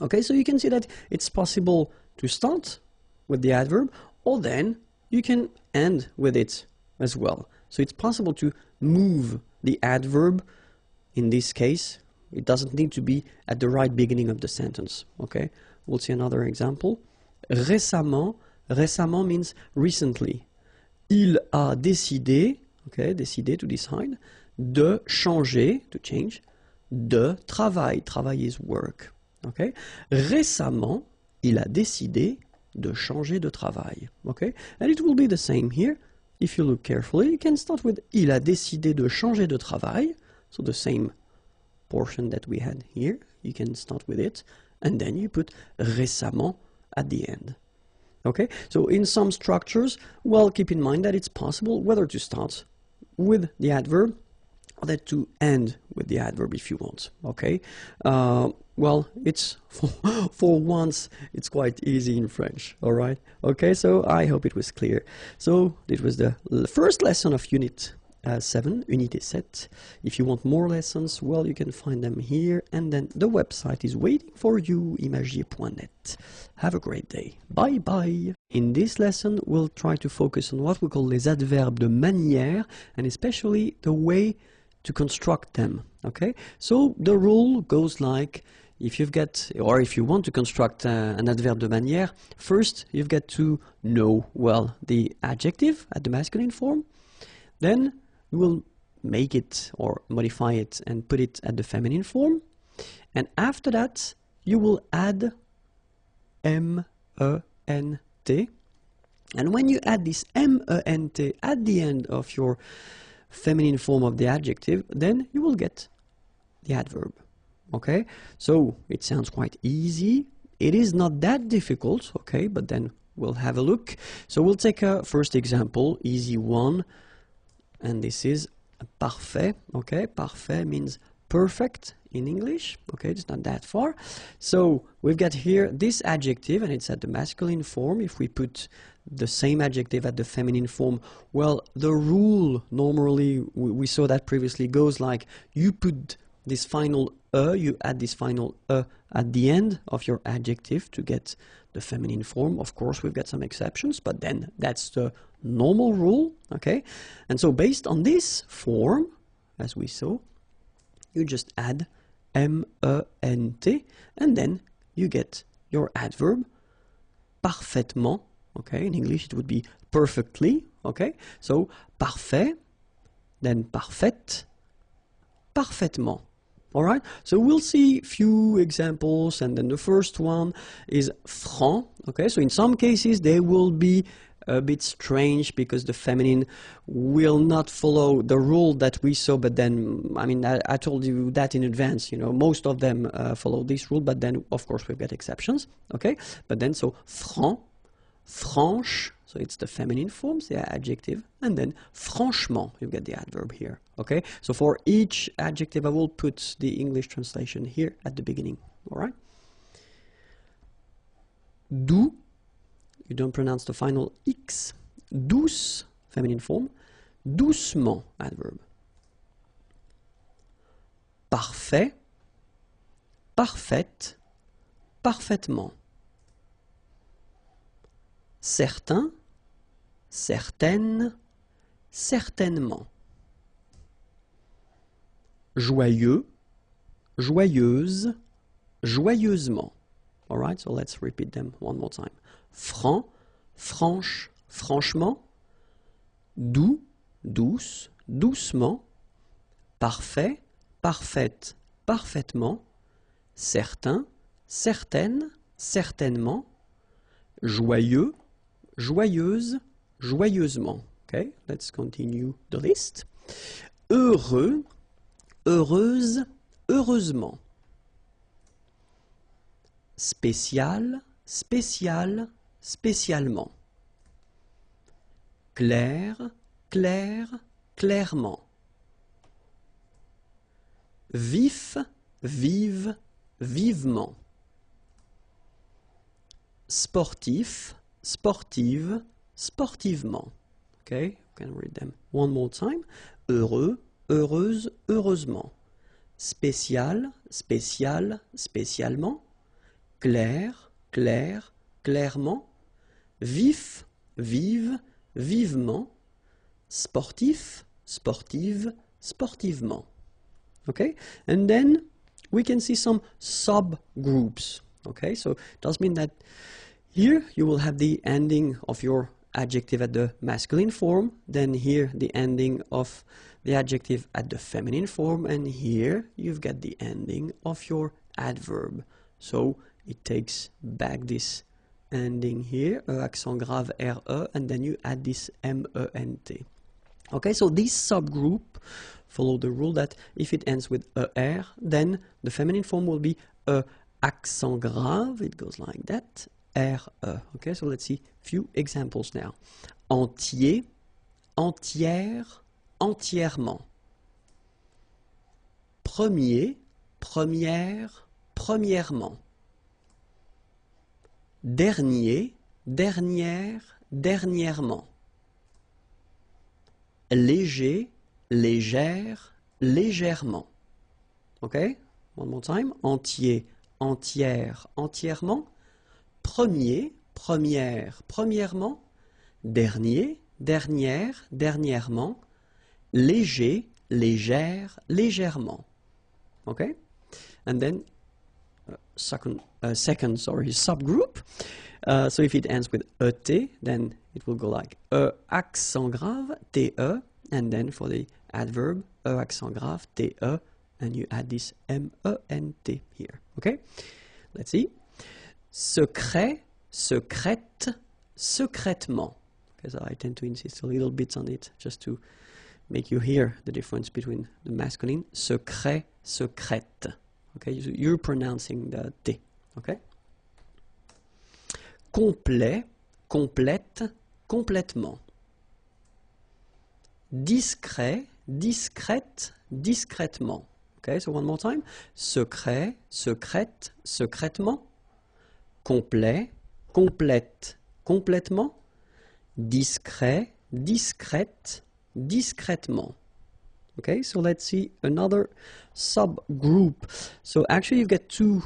Okay, so you can see that it's possible to start with the adverb, or then you can end with it as well. So it's possible to move the adverb. In this case, it doesn't need to be at the right beginning of the sentence. Okay, we'll see another example. Récemment, récemment means recently. Il a décidé, okay, décidé to decide, de changer, to change, de travail. Travail is work. Okay? Récemment, il a décidé de changer de travail. Okay? And it will be the same here. If you look carefully, you can start with il a décidé de changer de travail. So the same portion that we had here, you can start with it. And then you put récemment at the end. Okay? So in some structures, well, keep in mind that it's possible whether to start with the adverb or that to end with the adverb if you want. Okay? Well, it's for once it's quite easy in French. All right? Okay, so I hope it was clear. So it was the first lesson of Unit 7, Unité 7. If you want more lessons, well, you can find them here, and then the website is waiting for you, imagier.net. Have a great day. Bye bye. In this lesson, we'll try to focus on what we call les adverbes de manière, and especially the way to construct them. Okay? So the rule goes like, if you've got, or if you want to construct an adverbe de manière, first you've got to know, well, the adjective at the masculine form. Then you will make it or modify it and put it at the feminine form. And after that, you will add M-E-N-T. And when you add this M-E-N-T at the end of your feminine form of the adjective, then you will get the adverb. Okay? So it sounds quite easy. It is not that difficult, okay? But then we'll have a look. So we'll take a first example, easy one. And this is parfait, okay? Parfait means perfect in English. Okay, it's not that far. So we've got here this adjective, and it's at the masculine form. If we put the same adjective at the feminine form, well, the rule normally, we saw that previously, goes like you put this final you add this final at the end of your adjective to get the feminine form. Of course, we've got some exceptions, but then that's the normal rule, okay? And so based on this form, as we saw, you just add M-E-N-T, and then you get your adverb parfaitement, okay? In English it would be perfectly, okay? So parfait, then parfaite, parfaitement. All right, so we'll see a few examples, and then the first one is franc. Okay, so in some cases they will be a bit strange because the feminine will not follow the rule that we saw, but then, I mean, I told you that in advance, you know, most of them follow this rule, but then, of course, we've got exceptions, okay? But then, so franc, franche, so it's the feminine forms, the adjective, and then franchement, you get the adverb here, okay? So for each adjective, I will put the English translation here at the beginning, all right? Doux, you don't pronounce the final X. Douce, feminine form. Doucement, adverb. Parfait, parfaite, parfaitement. Certain, certaine, certainement. Joyeux, joyeuse, joyeusement. All right, so let's repeat them one more time. Franc, franche, franchement. Doux, douce, doucement. Parfait, parfaite, parfaitement. Certain, certaine, certainement. Joyeux, joyeuse, joyeusement. Okay, let's continue the list. Heureux, heureuse, heureusement. Spécial, spécial, spécialement. Clair, clair, clairement. Vif, vive, vivement. Sportif, sportive, sportivement. Okay, you can read them one more time. Heureux, heureuse, heureusement. Spécial, spécial, spécialement. Clair, clair, clairement. Vif, vive, vivement. Sportif, sportive, sportivement. Okay, and then we can see some subgroups. Okay, so it does mean that here you will have the ending of your adjective at the masculine form, then here the ending of the adjective at the feminine form, and here you've got the ending of your adverb. So it takes back this ending here, accent grave RE, and then you add this MENT. Okay, so this subgroup follow the rule that if it ends with ER, then the feminine form will be accent grave, it goes like that, RE. Okay, so let's see a few examples now. Entier, entière, entièrement. Premier, première, premièrement. Dernier, dernière, dernièrement. Léger, légère, légèrement. Okay? One more time. Entier, entière, entièrement. Premier, première, premièrement. Dernier, dernière, dernièrement. Léger, légère, légèrement. Okay? And then second subgroup. So if it ends with ET, then it will go like accent grave, TE, and then for the adverb, accent grave, TE, and you add this MENT here. Okay? Let's see. Secret, secrète, secrètement. Because I tend to insist a little bit on it, just to make you hear the difference between the masculine. Secret, secrète. Okay, you're pronouncing the T. Okay? Complet, complète, complètement. Discret, discrète, discrètement. Okay, so one more time. Secret, secrète, secrètement. Complet, complète, complètement. Discret, discrète, discrètement. Okay, so let's see another subgroup. So actually you get two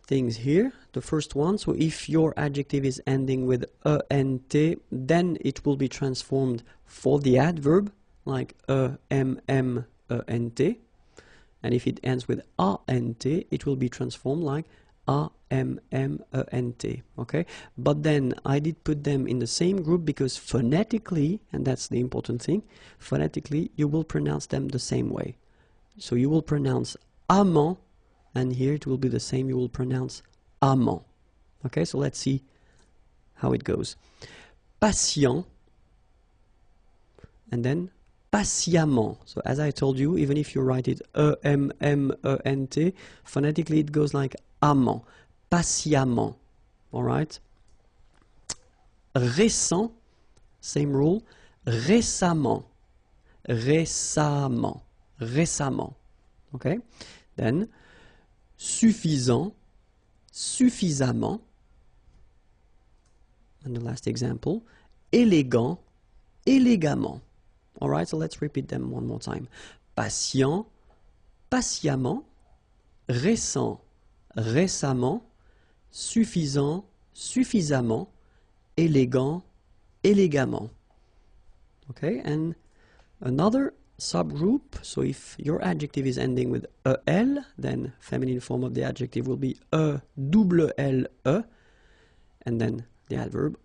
things here. The first one, so if your adjective is ending with ent, then it will be transformed for the adverb, like ent. And if it ends with ant, it will be transformed like ament, okay? But then I did put them in the same group because phonetically, and that's the important thing, phonetically you will pronounce them the same way. So you will pronounce amant, and here it will be the same, you will pronounce amant. Okay, so let's see how it goes. Patient, and then patiemment. So as I told you, even if you write it ement, phonetically it goes like amant, patiemment. All right. Récent, same rule. Récemment, récemment, récemment. Okay. Then suffisant, suffisamment. And the last example, élégant, élégamment. All right, so let's repeat them one more time. Patient, patiemment. Récent, récemment. Suffisant, suffisamment. Élégant, élégamment. Okay, and another subgroup, so if your adjective is ending with el, then feminine form of the adjective will be double L E, and then the adverb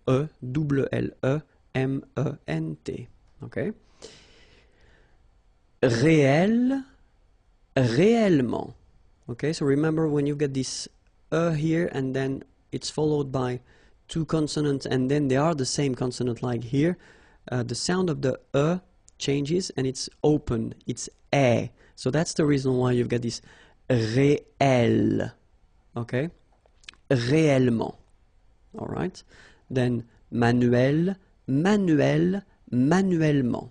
double L E M E N T. Okay. Réel, réellement. Okay, so remember when you get this here and then it's followed by two consonants and then they are the same consonant like here, the sound of the changes and it's open, it's e. So that's the reason why you've got this réel. Okay, réellement. All right, then manuel, manuel, manuellement.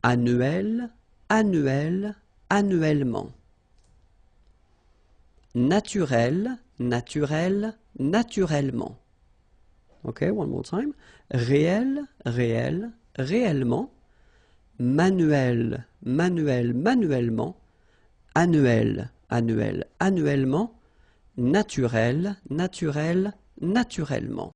Annuel, annuel, annuellement. Naturel, naturel, naturellement. Okay, one more time. Réel, réel, réellement. Manuel, manuel, manuellement. Annuel, annuel, annuellement. Naturel, naturel, naturellement.